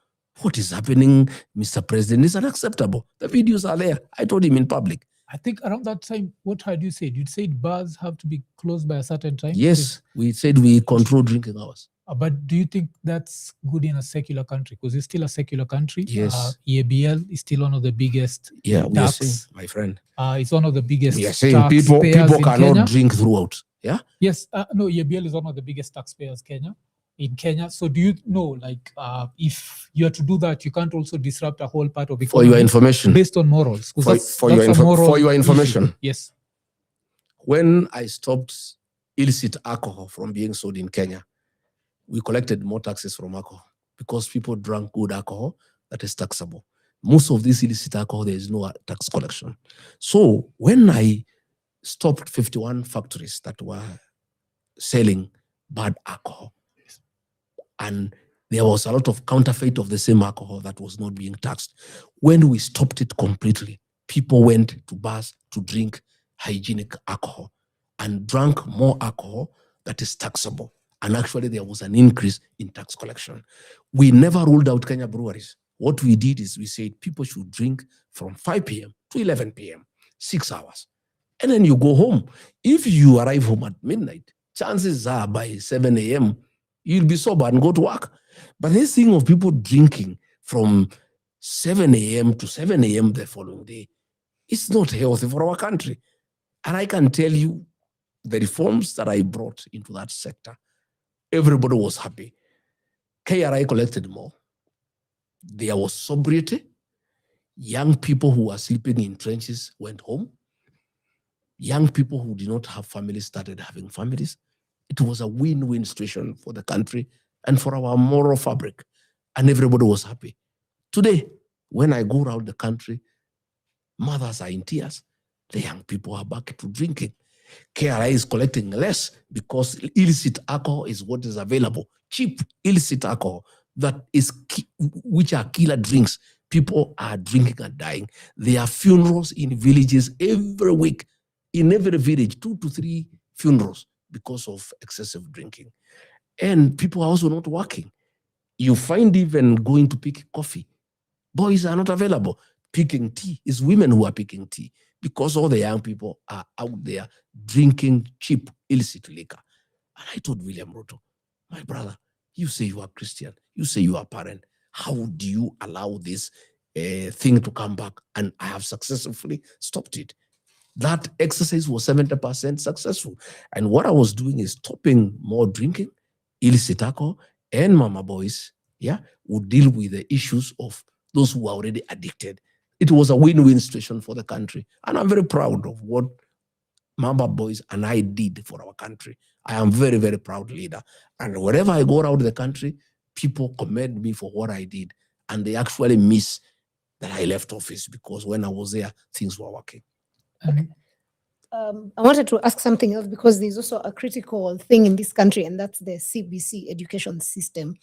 What is happening, Mr. President, is unacceptable. The videos are there. I told him in public. I think around that time, what had you said? You'd said bars have to be closed by a certain time? Yes, we said we control drinking hours. But do you think that's good in a secular country? Because it's still a secular country. Yes. EABL is still one of the biggest we are saying, my friend. It's one of the biggest we are saying people cannot Kenya. Drink throughout. Yeah? Yes. No, EABL is one of the biggest taxpayers in Kenya. So do you know, if you are to do that, you can't also disrupt a whole part of economy? For your information. Based on morals. For your information. Issue. Yes. When I stopped illicit alcohol from being sold in Kenya, we collected more taxes from alcohol because people drank good alcohol that is taxable. Most of this illicit alcohol, there is no tax collection. So when I stopped 51 factories that were selling bad alcohol, and there was a lot of counterfeit of the same alcohol that was not being taxed. When we stopped it completely, people went to bars to drink hygienic alcohol and drank more alcohol that is taxable. And actually, there was an increase in tax collection. We never ruled out Kenya breweries. What we did is we said people should drink from 5 p.m. to 11 p.m., 6 hours. and then you go home. If you arrive home at midnight, chances are by 7 a.m., you'll be sober and go to work. But this thing of people drinking from 7 a.m. to 7 a.m. the following day, it's not healthy for our country. And I can tell you, the reforms that I brought into that sector, everybody was happy. KRI collected more. There was sobriety. Young people who were sleeping in trenches went home. Young people who did not have families started having families. It was a win-win situation for the country and for our moral fabric. And everybody was happy. Today, when I go around the country, mothers are in tears. The young people are back to drinking. KRI is collecting less because illicit alcohol is what is available. Cheap illicit alcohol which are killer drinks. People are drinking and dying. There are funerals in villages every week. In every village, 2 to 3 funerals because of excessive drinking. And people are also not working. You find even going to pick coffee, boys are not available. Picking tea is women who are picking tea because all the young people are out there drinking cheap, illicit liquor. And I told William Ruto, my brother, you say you are Christian, you say you are parent. How do you allow this thing to come back? And I have successfully stopped it. That exercise was 70% successful. And what I was doing is stopping more drinking, illicit alcohol, and mama boys, would deal with the issues of those who are already addicted. It was a win-win situation for the country. And I'm very proud of what mama boys and I did for our country. I am very, very proud leader. And wherever I go around the country, people commend me for what I did. And they actually miss that I left office because when I was there, things were working. I wanted to ask something else because there's also a critical thing in this country, and that's the CBC education system.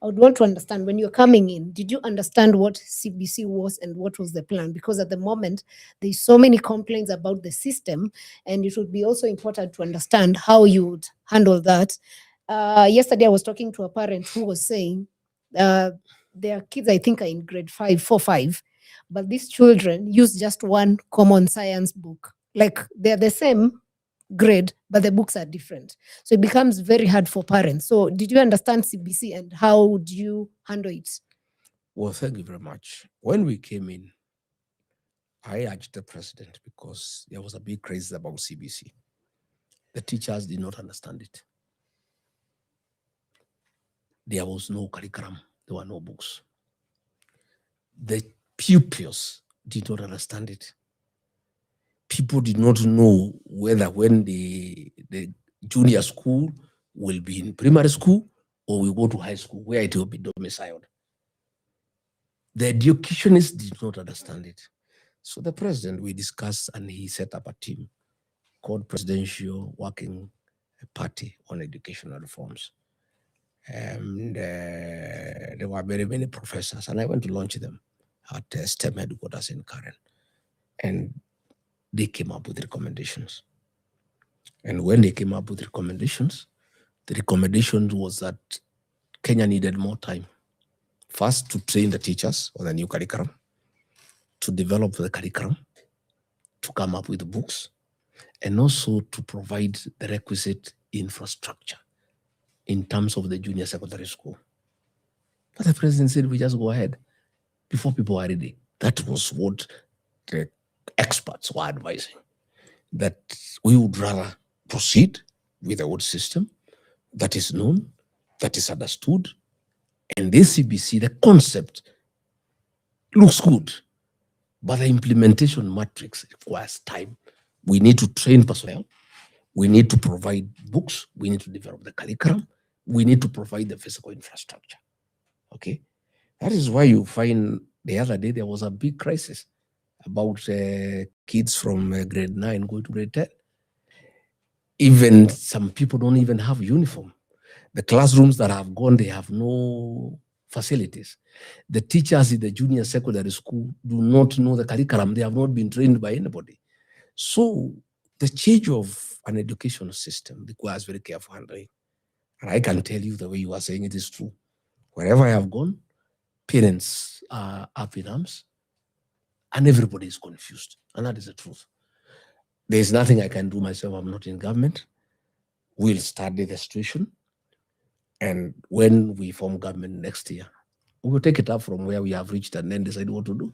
I would want to understand, when you're coming in, did you understand what CBC was and what was the plan? Because at the moment, there's so many complaints about the system, and it would be also important to understand how you would handle that. Yesterday, I was talking to a parent who was saying their kids, I think, are in grade 4, 5, but these children use just one common science book. Like they're the same grade, but the books are different. So it becomes very hard for parents. So did you understand CBC and how do you handle it? Well, thank you very much. When we came in, I urged the president because there was a big craze about CBC. The teachers did not understand it. There was no curriculum. There were no books. The pupils did not understand it. People did not know whether when the junior school will be in primary school or will go to high school, where it will be domiciled. The educationists did not understand it. So the president, we discussed, and he set up a team called Presidential Working Party on Educational Reforms. And there were very many professors, and I went to launch them at STEM headquarters in Karen. And they came up with recommendations. And when they came up with recommendations, the recommendation was that Kenya needed more time. First, to train the teachers on the new curriculum, to develop the curriculum, to come up with the books, and also to provide the requisite infrastructure in terms of the junior secondary school. But the president said, we just go ahead before people are ready. That was what the experts were advising, that we would rather proceed with the old system that is known, that is understood. And the CBC, the concept looks good, but the implementation matrix requires time. We need to train personnel. We need to provide books. We need to develop the curriculum. We need to provide the physical infrastructure. Okay? That is why you find the other day there was a big crisis about kids from grade 9 going to grade 10. Even some people don't even have uniform. The classrooms that have gone, they have no facilities. The teachers in the junior secondary school do not know the curriculum. They have not been trained by anybody. So the change of an education system requires very careful handling. And I can tell you the way you are saying it is true. Wherever I have gone, parents are up in arms and everybody is confused. And that is the truth. There's nothing I can do myself. I'm not in government. We'll study the situation. And when we form government next year, we will take it up from where we have reached and then decide what to do.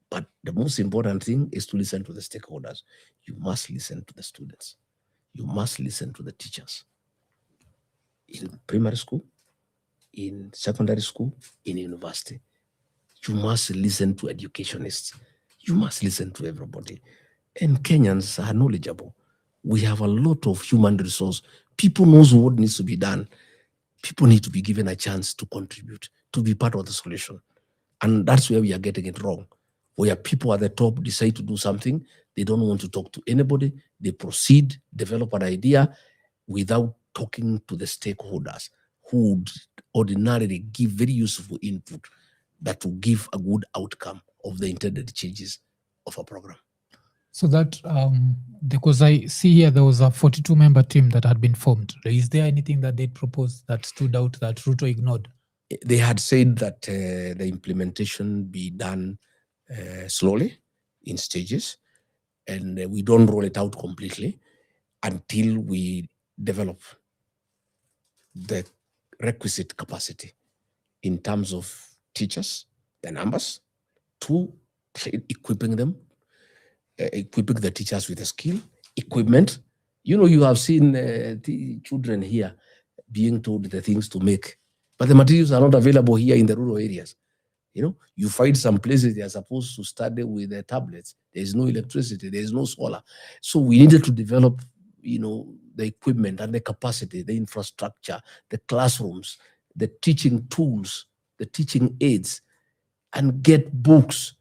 But the most important thing is to listen to the stakeholders. You must listen to the students. You must listen to the teachers. In primary school, in secondary school, in university. You must listen to educationists. You must listen to everybody. And Kenyans are knowledgeable. We have a lot of human resource. People knows what needs to be done. People need to be given a chance to contribute, to be part of the solution. And that's where we are getting it wrong. Where people at the top decide to do something, they don't want to talk to anybody. They proceed, develop an idea without talking to the stakeholders who would ordinarily give very useful input that will give a good outcome of the intended changes of a program. So that, because I see here there was a 42-member team that had been formed. Is there anything that they proposed that stood out that Ruto ignored? They had said that the implementation be done slowly in stages, and we don't roll it out completely until we develop the requisite capacity in terms of teachers, the numbers, two, equipping them, equipping the teachers with the skill, equipment. You know, you have seen the children here being told the things to make, but the materials are not available here in the rural areas. You know, you find some places they are supposed to study with their tablets. There is no electricity, there is no solar. So we needed to develop, you know, the equipment and the capacity, the infrastructure, the classrooms, the teaching tools, the teaching aids, and get books.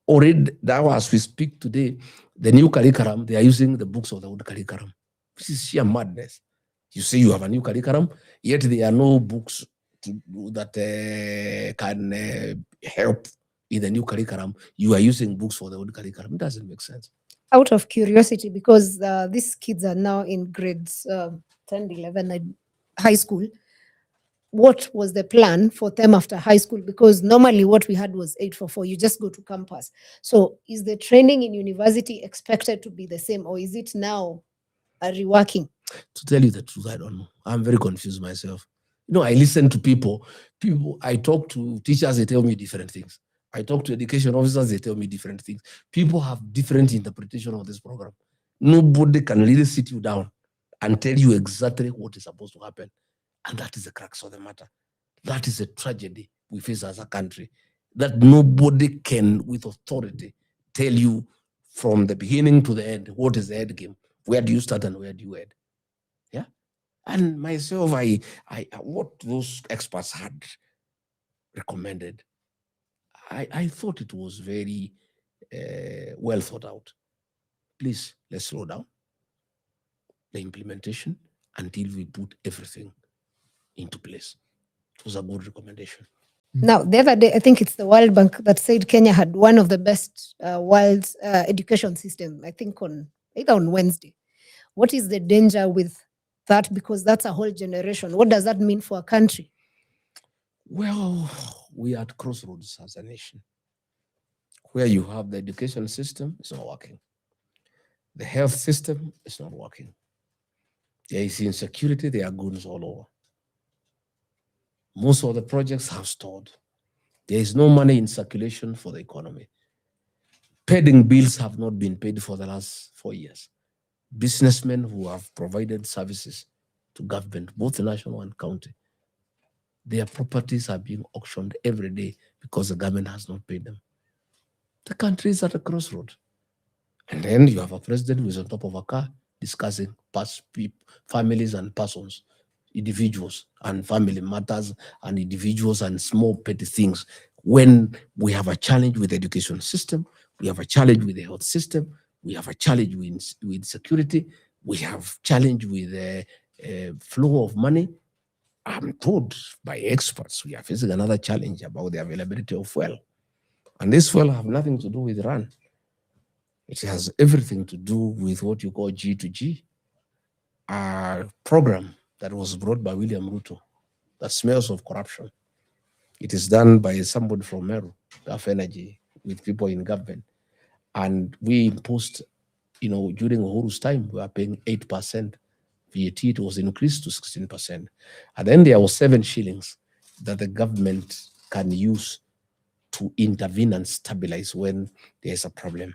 Already now, as we speak today, the new curriculum, they are using the books of the old curriculum. This is sheer madness. You say you have a new curriculum, yet there are no books that can help in the new curriculum. You are using books for the old curriculum. It doesn't make sense. Out of curiosity, because these kids are now in grades 10, 11, and high school, what was the plan for them after high school? Because normally what we had was 844, you just go to campus. So is the training in university expected to be the same, or is it now reworking? To tell you the truth, I don't know. I'm very confused myself. You know, I listen to people, I talk to teachers, they tell me different things. I talk to education officers, they tell me different things. People have different interpretation of this program. Nobody can really sit you down and tell you exactly what is supposed to happen. And that is the crux of the matter. That is a tragedy we face as a country, that nobody can, with authority, tell you from the beginning to the end, what is the end game? Where do you start and where do you end? Yeah. And myself, what those experts had recommended, I thought it was very well thought out. Please, let's slow down the implementation until we put everything into place. It was a good recommendation. Now, the other day, I think it's the World Bank that said Kenya had one of the best world education system, I think either on Wednesday. What is the danger with that? Because that's a whole generation. What does that mean for a country? Well, we are at crossroads as a nation. Where you have the education system, it's not working. The health system is not working. There is insecurity, there are goons all over. Most of the projects have stalled. There is no money in circulation for the economy. Pending bills have not been paid for the last 4 years. Businessmen who have provided services to government, both national and county, their properties are being auctioned every day because the government has not paid them. The country is at a crossroad. And then you have a president who is on top of a car discussing families and persons, individuals and family matters and individuals and small petty things. When we have a challenge with the education system, we have a challenge with the health system, we have a challenge with security, we have challenge with the flow of money. I'm told by experts we are facing another challenge about the availability of fuel. And this fuel have nothing to do with Iran. It has everything to do with what you call G2G, a program that was brought by William Ruto that smells of corruption. It is done by somebody from Meru, Gulf Energy, with people in government. And we imposed during Uhuru's time, we were paying 8%. VAT, it was increased to 16%. And then there was 7 shillings that the government can use to intervene and stabilize when there's a problem.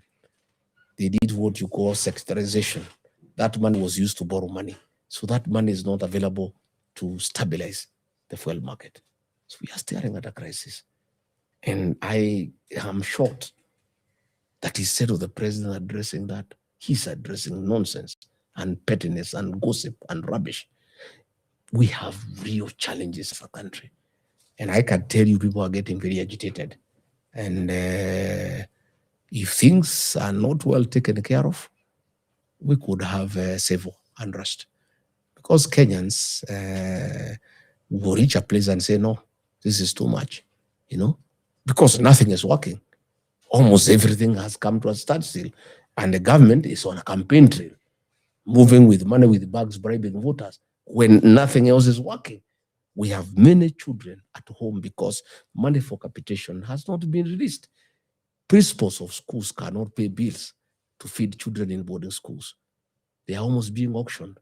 They did what you call sectorization. That money was used to borrow money. So that money is not available to stabilize the fuel market. So we are staring at a crisis. And I am shocked that instead of the president addressing that, he's addressing nonsense and pettiness and gossip and rubbish. We have real challenges as a country. And I can tell you people are getting very agitated. And if things are not well taken care of, we could have civil unrest. Because Kenyans will reach a place and say, no, this is too much, because nothing is working. Almost everything has come to a standstill. And the government is on a campaign trail, moving with money with bags, bribing voters, when nothing else is working. We have many children at home because money for capitation has not been released. Principals of schools cannot pay bills to feed children in boarding schools. They are almost being auctioned.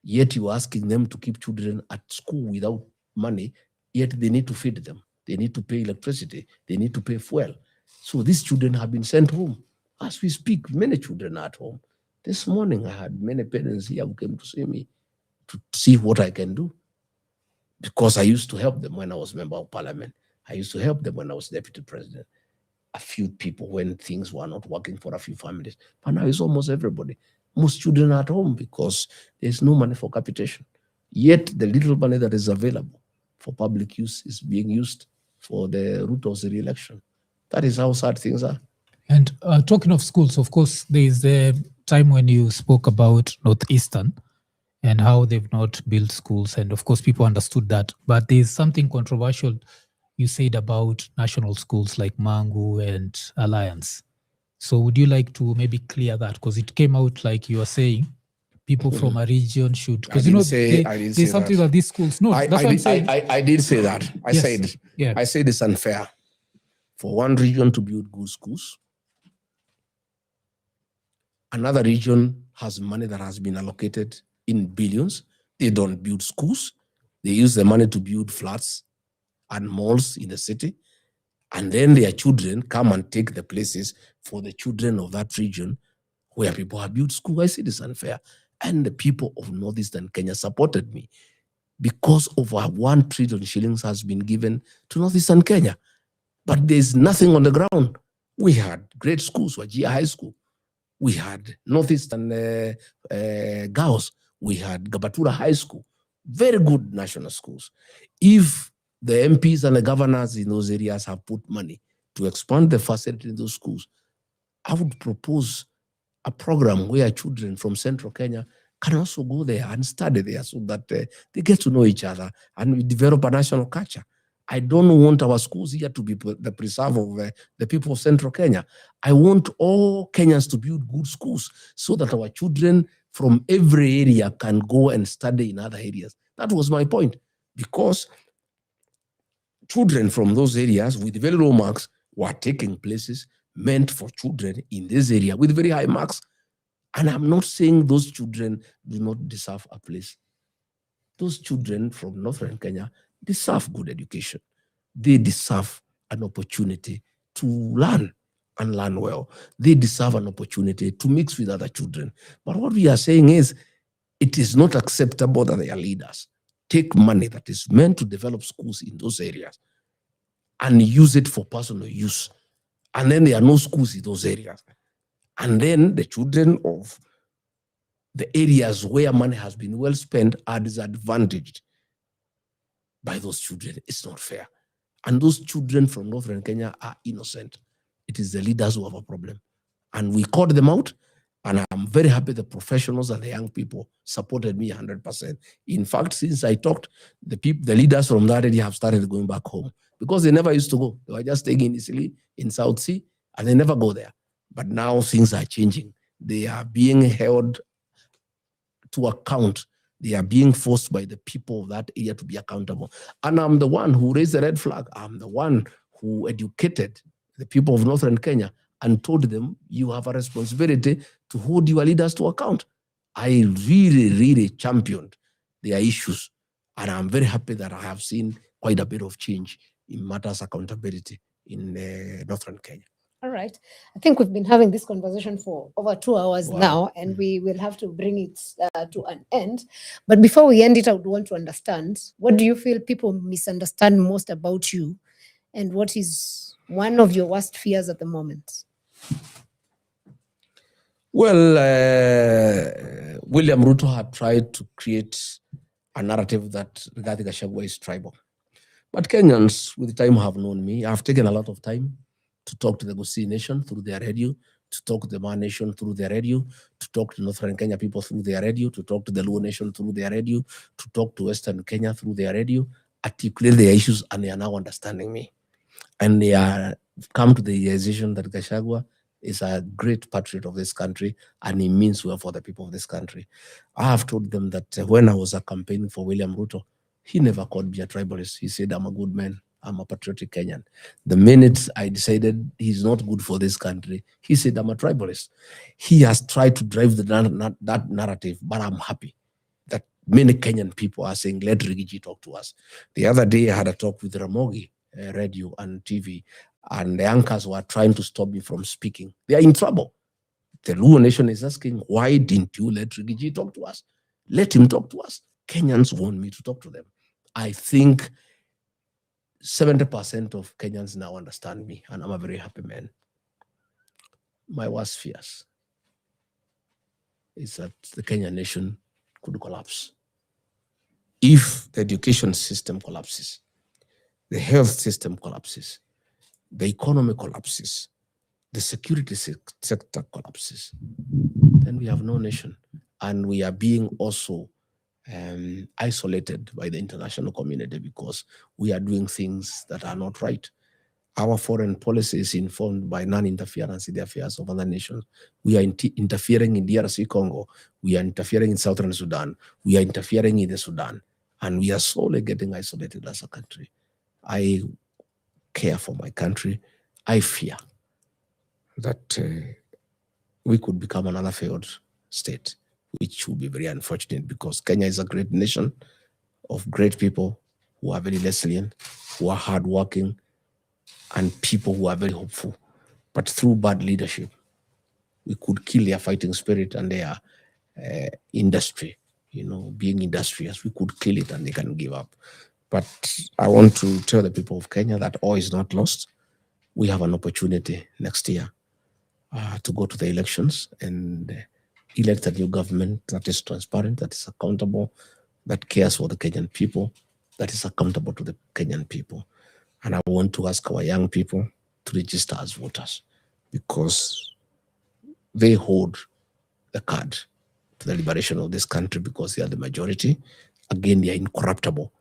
Yet you are asking them to keep children at school without money, yet they need to feed them. They need to pay electricity. They need to pay fuel. So these children have been sent home. As we speak, many children are at home. This morning, I had many parents here who came to see me to see what I can do. Because I used to help them when I was member of parliament. I used to help them when I was deputy president. A few people when things were not working for a few families. But now it's almost everybody. Most children are at home because there's no money for capitation. Yet the little money that is available for public use is being used for the Ruto's re-election. That is how sad things are. And talking of schools, of course, there is a time when you spoke about Northeastern and how they've not built schools. And of course, people understood that. But there's something controversial you said about national schools like Mangu and Alliance. So would you like to maybe clear that? Because it came out like you are saying people from a region should, because there's something that these schools, no, that's what I'm saying. I did say that. I said it's unfair for one region to build good schools. Another region has money that has been allocated in billions. They don't build schools. They use the money to build flats and malls in the city. And then their children come and take the places for the children of that region where people have built schools. I say this unfair. And the people of Northeastern Kenya supported me because over 1 trillion shillings has been given to Northeastern Kenya. But there's nothing on the ground. We had great schools, Wajir High School. We had Northeastern Girls. We had Gabatura High School. Very good national schools. If the MPs and the governors in those areas have put money to expand the facility in those schools, I would propose a program where children from Central Kenya can also go there and study there so that they get to know each other and we develop a national culture. I don't want our schools here to be the preserve of the people of Central Kenya. I want all Kenyans to build good schools so that our children from every area can go and study in other areas. That was my point, because children from those areas with very low marks were taking places meant for children in this area with very high marks. And I'm not saying those children do not deserve a place. Those children from Northern Kenya deserve good education. They deserve an opportunity to learn and learn well. They deserve an opportunity to mix with other children. But what we are saying is, it is not acceptable that their leaders take money that is meant to develop schools in those areas and use it for personal use. And then there are no schools in those areas. And then the children of the areas where money has been well spent are disadvantaged by those children. It's not fair. And those children from Northern Kenya are innocent. It is the leaders who have a problem. And we called them out. And I'm very happy the professionals and the young people supported me 100%. In fact, since I talked, the leaders from that area have started going back home because they never used to go. They were just staying initially in South Sea and they never go there. But now things are changing. They are being held to account. They are being forced by the people of that area to be accountable. And I'm the one who raised the red flag. I'm the one who educated the people of Northern Kenya. and told them, you have a responsibility to hold your leaders to account. I really, really championed their issues. And I'm very happy that I have seen quite a bit of change in matters accountability in Northern Kenya. All right. I think we've been having this conversation for over 2 hours Wow. now, and we will have to bring it to an end. But before we end it, I would want to understand, what do you feel people misunderstand most about you? And what is one of your worst fears at the moment? Well, William Ruto had tried to create a narrative that Rigathi Gachagua is tribal. But Kenyans with time have known me. I've taken a lot of time to talk to the Gusii Nation through their radio, to talk to the Ma Nation through their radio, to talk to Northern Kenya people through their radio, to talk to the Luo Nation through their radio, to talk to Western Kenya through their radio, articulate their issues, and they are now understanding me. And they are come to the realization that Gachagua is a great patriot of this country, and he means well for the people of this country. I have told them that when I was campaigning for William Ruto, he never called me a tribalist. He said, I'm a good man. I'm a patriotic Kenyan. The minute I decided he's not good for this country, he said, I'm a tribalist. He has tried to drive that narrative, but I'm happy that many Kenyan people are saying, let Rigiji talk to us. The other day, I had a talk with Ramogi, radio and TV, and the anchors were trying to stop me from speaking. They are in trouble. The Luo Nation is asking, why didn't you let Rigiji talk to us? Let him talk to us. Kenyans want me to talk to them. I think 70% of Kenyans now understand me, and I'm a very happy man. My worst fears is that the Kenyan nation could collapse. If the education system collapses, the health system collapses, the economy collapses, the security sector collapses, then we have no nation. And we are being also isolated by the international community because we are doing things that are not right. Our foreign policy is informed by non-interference in the affairs of other nations. We are interfering in DRC Congo. We are interfering in Southern Sudan. We are interfering in the Sudan. And we are slowly getting isolated as a country. I care for my country. I fear that we could become another failed state, which would be very unfortunate because Kenya is a great nation of great people who are very resilient, who are hardworking, and people who are very hopeful. But through bad leadership, we could kill their fighting spirit and their industry, being industrious. We could kill it and they can give up. But I want to tell the people of Kenya that all is not lost. We have an opportunity next year to go to the elections and elect a new government that is transparent, that is accountable, that cares for the Kenyan people, that is accountable to the Kenyan people. And I want to ask our young people to register as voters because they hold the card to the liberation of this country because they are the majority. Again, they are incorruptible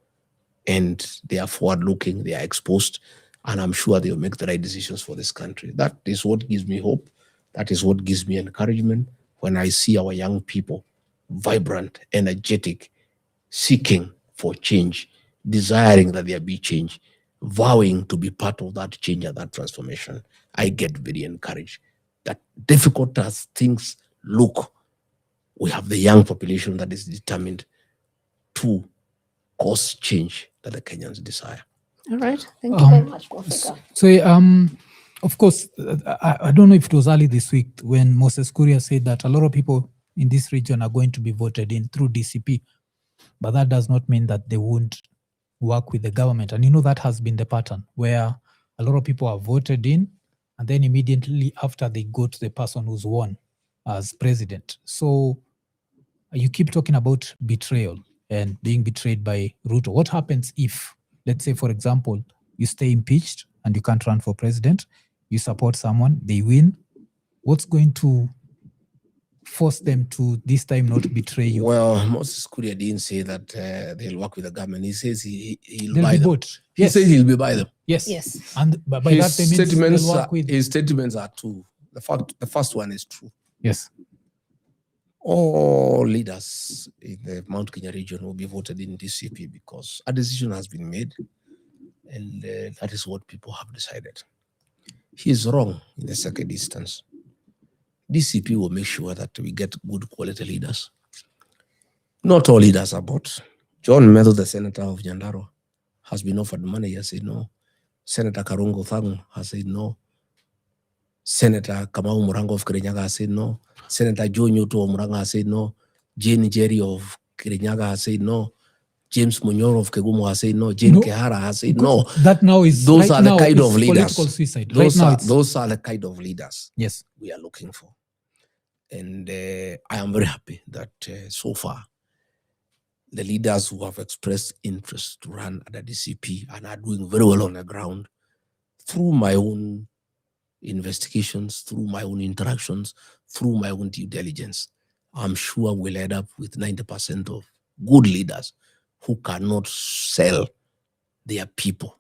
and they are forward-looking, they are exposed, and I'm sure they will make the right decisions for this country. That is what gives me hope. That is what gives me encouragement when I see our young people vibrant, energetic, seeking for change, desiring that there be change, vowing to be part of that change and that transformation. I get very encouraged that difficult as things look, we have the young population that is determined to cause change that the Kenyans desire. All right. Thank you very much, Professor. So, of course, I don't know if it was early this week when Moses Kuria said that a lot of people in this region are going to be voted in through DCP, but that does not mean that they won't work with the government. And that has been the pattern where a lot of people are voted in and then immediately after they go to the person who's won as president. So you keep talking about betrayal and being betrayed by Ruto. What happens if, let's say, for example, you stay impeached and you can't run for president, you support someone, they win? What's going to force them to this time not betray you? Well, Moses Kuria didn't say that they'll work with the government. He says he'll They'll buy be them. bought. He says he'll be by them. Yes. Yes. And by that they mean they'll work with. His statements are two. The first one is true. Yes. All leaders in the Mount Kenya region will be voted in DCP because a decision has been made, and that is what people have decided. he is wrong in the second instance. DCP will make sure that we get good quality leaders. Not all leaders are bought. John Metho, the senator of Nyandarua, has been offered money. He has said no. Senator Karungo Thang has said no. Senator Kamau Murango of Kirinyaga has said no. Senator Joe Nyuto of Muranga has said no. Jane Jerry of Kirinyaga has said no. James Munyoro of Kegumo has said no. Jane Kehara has said no. That now is those right are the now kind is of leaders. Political suicide. Those Right now those are the kind of leaders yes we are looking for. And I am very happy that so far the leaders who have expressed interest to run at the DCP and are doing very well on the ground through my own investigations, through my own interactions, through my own due diligence, I'm sure we'll end up with 90% of good leaders who cannot sell their people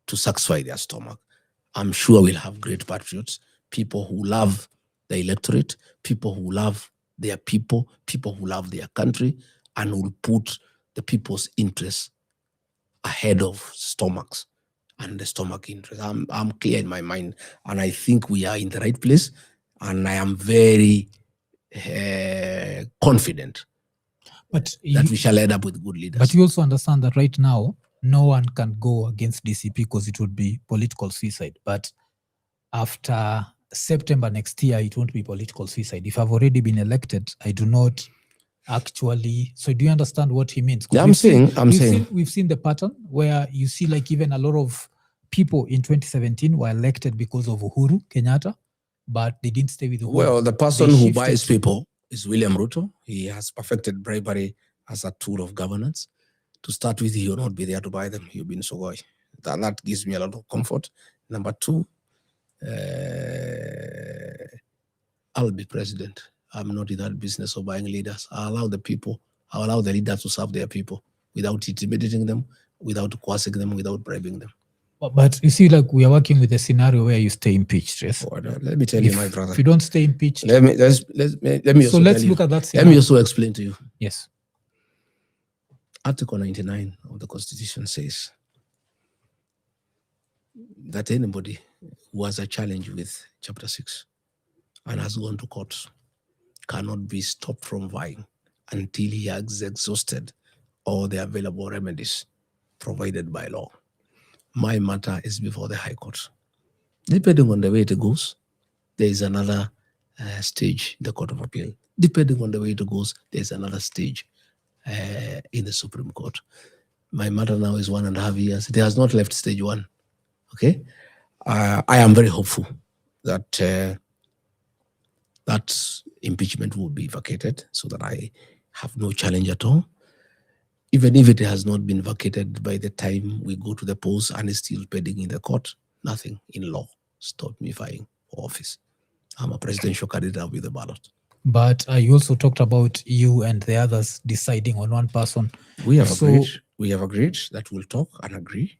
to satisfy their stomach. I'm sure we'll have great patriots, people who love the electorate, people who love their people who love their country, and will put the people's interests ahead of stomachs and the stomach interest. I'm clear in my mind, and I think we are in the right place, and I am very confident that we shall end up with good leaders. But you also understand that right now, no one can go against DCP because it would be political suicide. But after September next year, it won't be political suicide. If I've already been elected, I do not actually. So do you understand what he means? Yeah, we've seen the pattern where you see like even a lot of people in 2017 were elected because of Uhuru Kenyatta, but they didn't stay with Uhuru. Well, the person who buys people is William Ruto. He has perfected bribery as a tool of governance. To start with, he will not be there to buy them. He'll be in Sogoi. That gives me a lot of comfort. Number two, I'll be president. I'm not in that business of buying leaders. I allow the people, I allow the leaders to serve their people without intimidating them, without coercing them, without bribing them. But you see, like we are working with a scenario where you stay impeached. Yes. Let me tell you, my brother. If you don't stay impeached, let me let's look at that scenario. Let me also explain to you. Yes. Article 99 of the Constitution says that anybody who has a challenge with Chapter 6 and has gone to court cannot be stopped from vying until he has exhausted all the available remedies provided by law. My matter is before the High Court. Depending on the way it goes, there is another stage in the Court of Appeal. Depending on the way it goes, there is another stage in the Supreme Court. My matter now is 1.5 years. It has not left stage 1. Okay, I am very hopeful that that impeachment will be vacated so that I have no challenge at all. Even if it has not been vacated by the time we go to the polls and is still pending in the court, nothing in law stopped me vying for office. I'm a presidential candidate with the ballot. But you also talked about you and the others deciding on one person. We have agreed. We have agreed that we'll talk and agree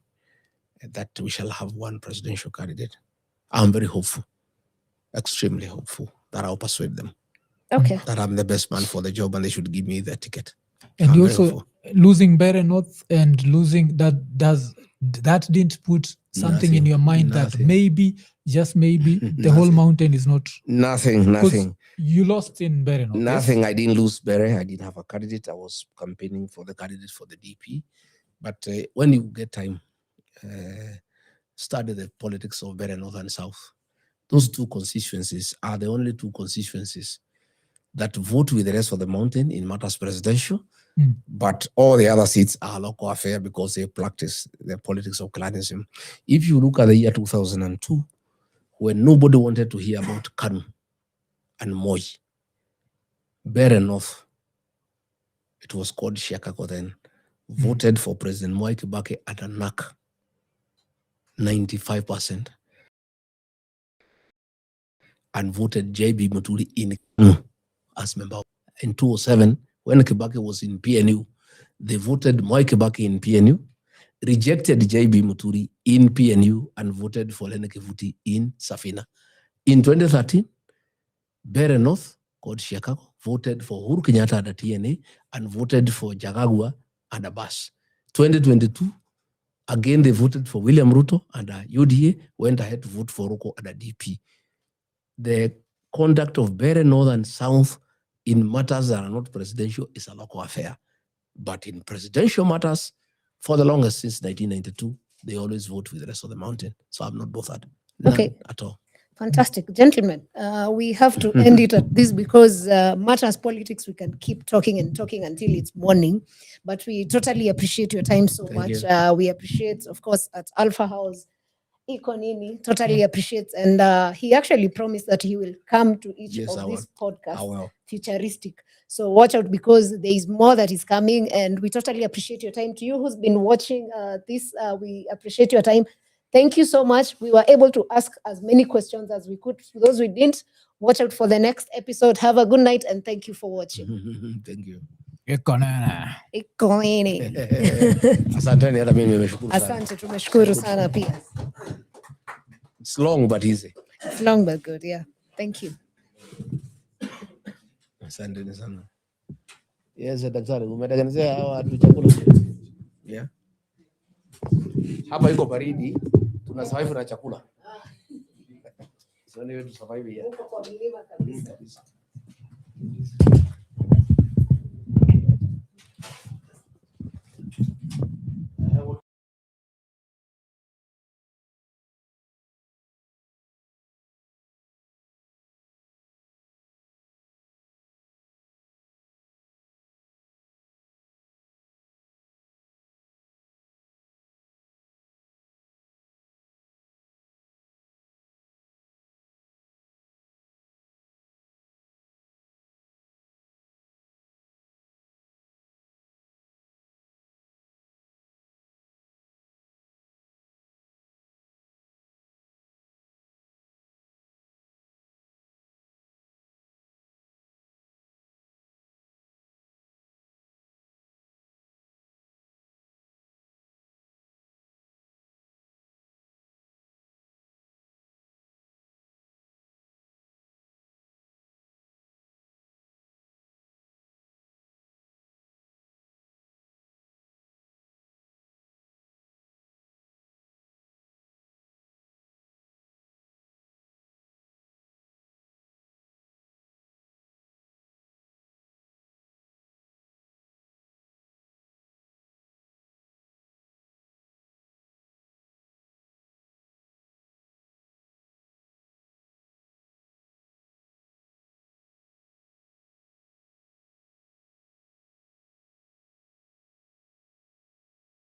that we shall have one presidential candidate. I'm very hopeful, extremely hopeful that I'll persuade them. Okay. That I'm the best man for the job and they should give me the ticket. And you also losing Bere North and losing that didn't put something in your mind that maybe, just maybe, the whole mountain is not. Nothing. You lost in Bere North. Nothing. Yes? I didn't lose Bere. I didn't have a candidate. I was campaigning for the candidate for the DP. But when you get time, study the politics of Bere North and South. Those two constituencies are the only two constituencies that vote with the rest of the mountain in matters presidential. But all the other seats are local affair because they practice the politics of clanism. If you look at the year 2002, when nobody wanted to hear about Kanu and Moi, Bere North, it was called Chicago then, voted for President Mwai Kibaki at a knock, 95%, and voted J.B. Muturi in as member. In 2007, when Kibaki was in PNU, they voted Mwai Kibaki in PNU, rejected J.B. Muturi in PNU, and voted for Lene Kivuti in Safina. In 2013, Bere North, called Chicago, voted for Uhuru Kenyatta at the TNA and voted for Jagagua and Abbas. 2022, Again, they voted for William Ruto, and UDA went ahead to vote for Ruto and DP. The conduct of Bere North and South in matters that are not presidential is a local affair. But in presidential matters, for the longest since 1992, they always vote with the rest of the mountain. So I'm not bothered. Okay. At all. Fantastic. Gentlemen, we have to end it at this because matters politics, we can keep talking and talking until it's morning. But we totally appreciate your time so much. We appreciate, of course, at Alpha House, Ikonini, totally appreciates. And he actually promised that he will come to each of these podcasts, futuristic. So watch out because there is more that is coming. And we totally appreciate your time. To you who's been watching this, we appreciate your time. Thank you so much. We were able to ask as many questions as we could. For those we didn't, watch out for the next episode. Have a good night and thank you for watching. Thank you. Asante, tumeshukuru sana pia. It's long but easy. It's long but good, yeah. Thank you. Asante sana. Yes, daktari, umetengenezea hawa watu chakula. Yeah. Hapa iko baridi, tuna survive na chakula. So ni wetu survive ya.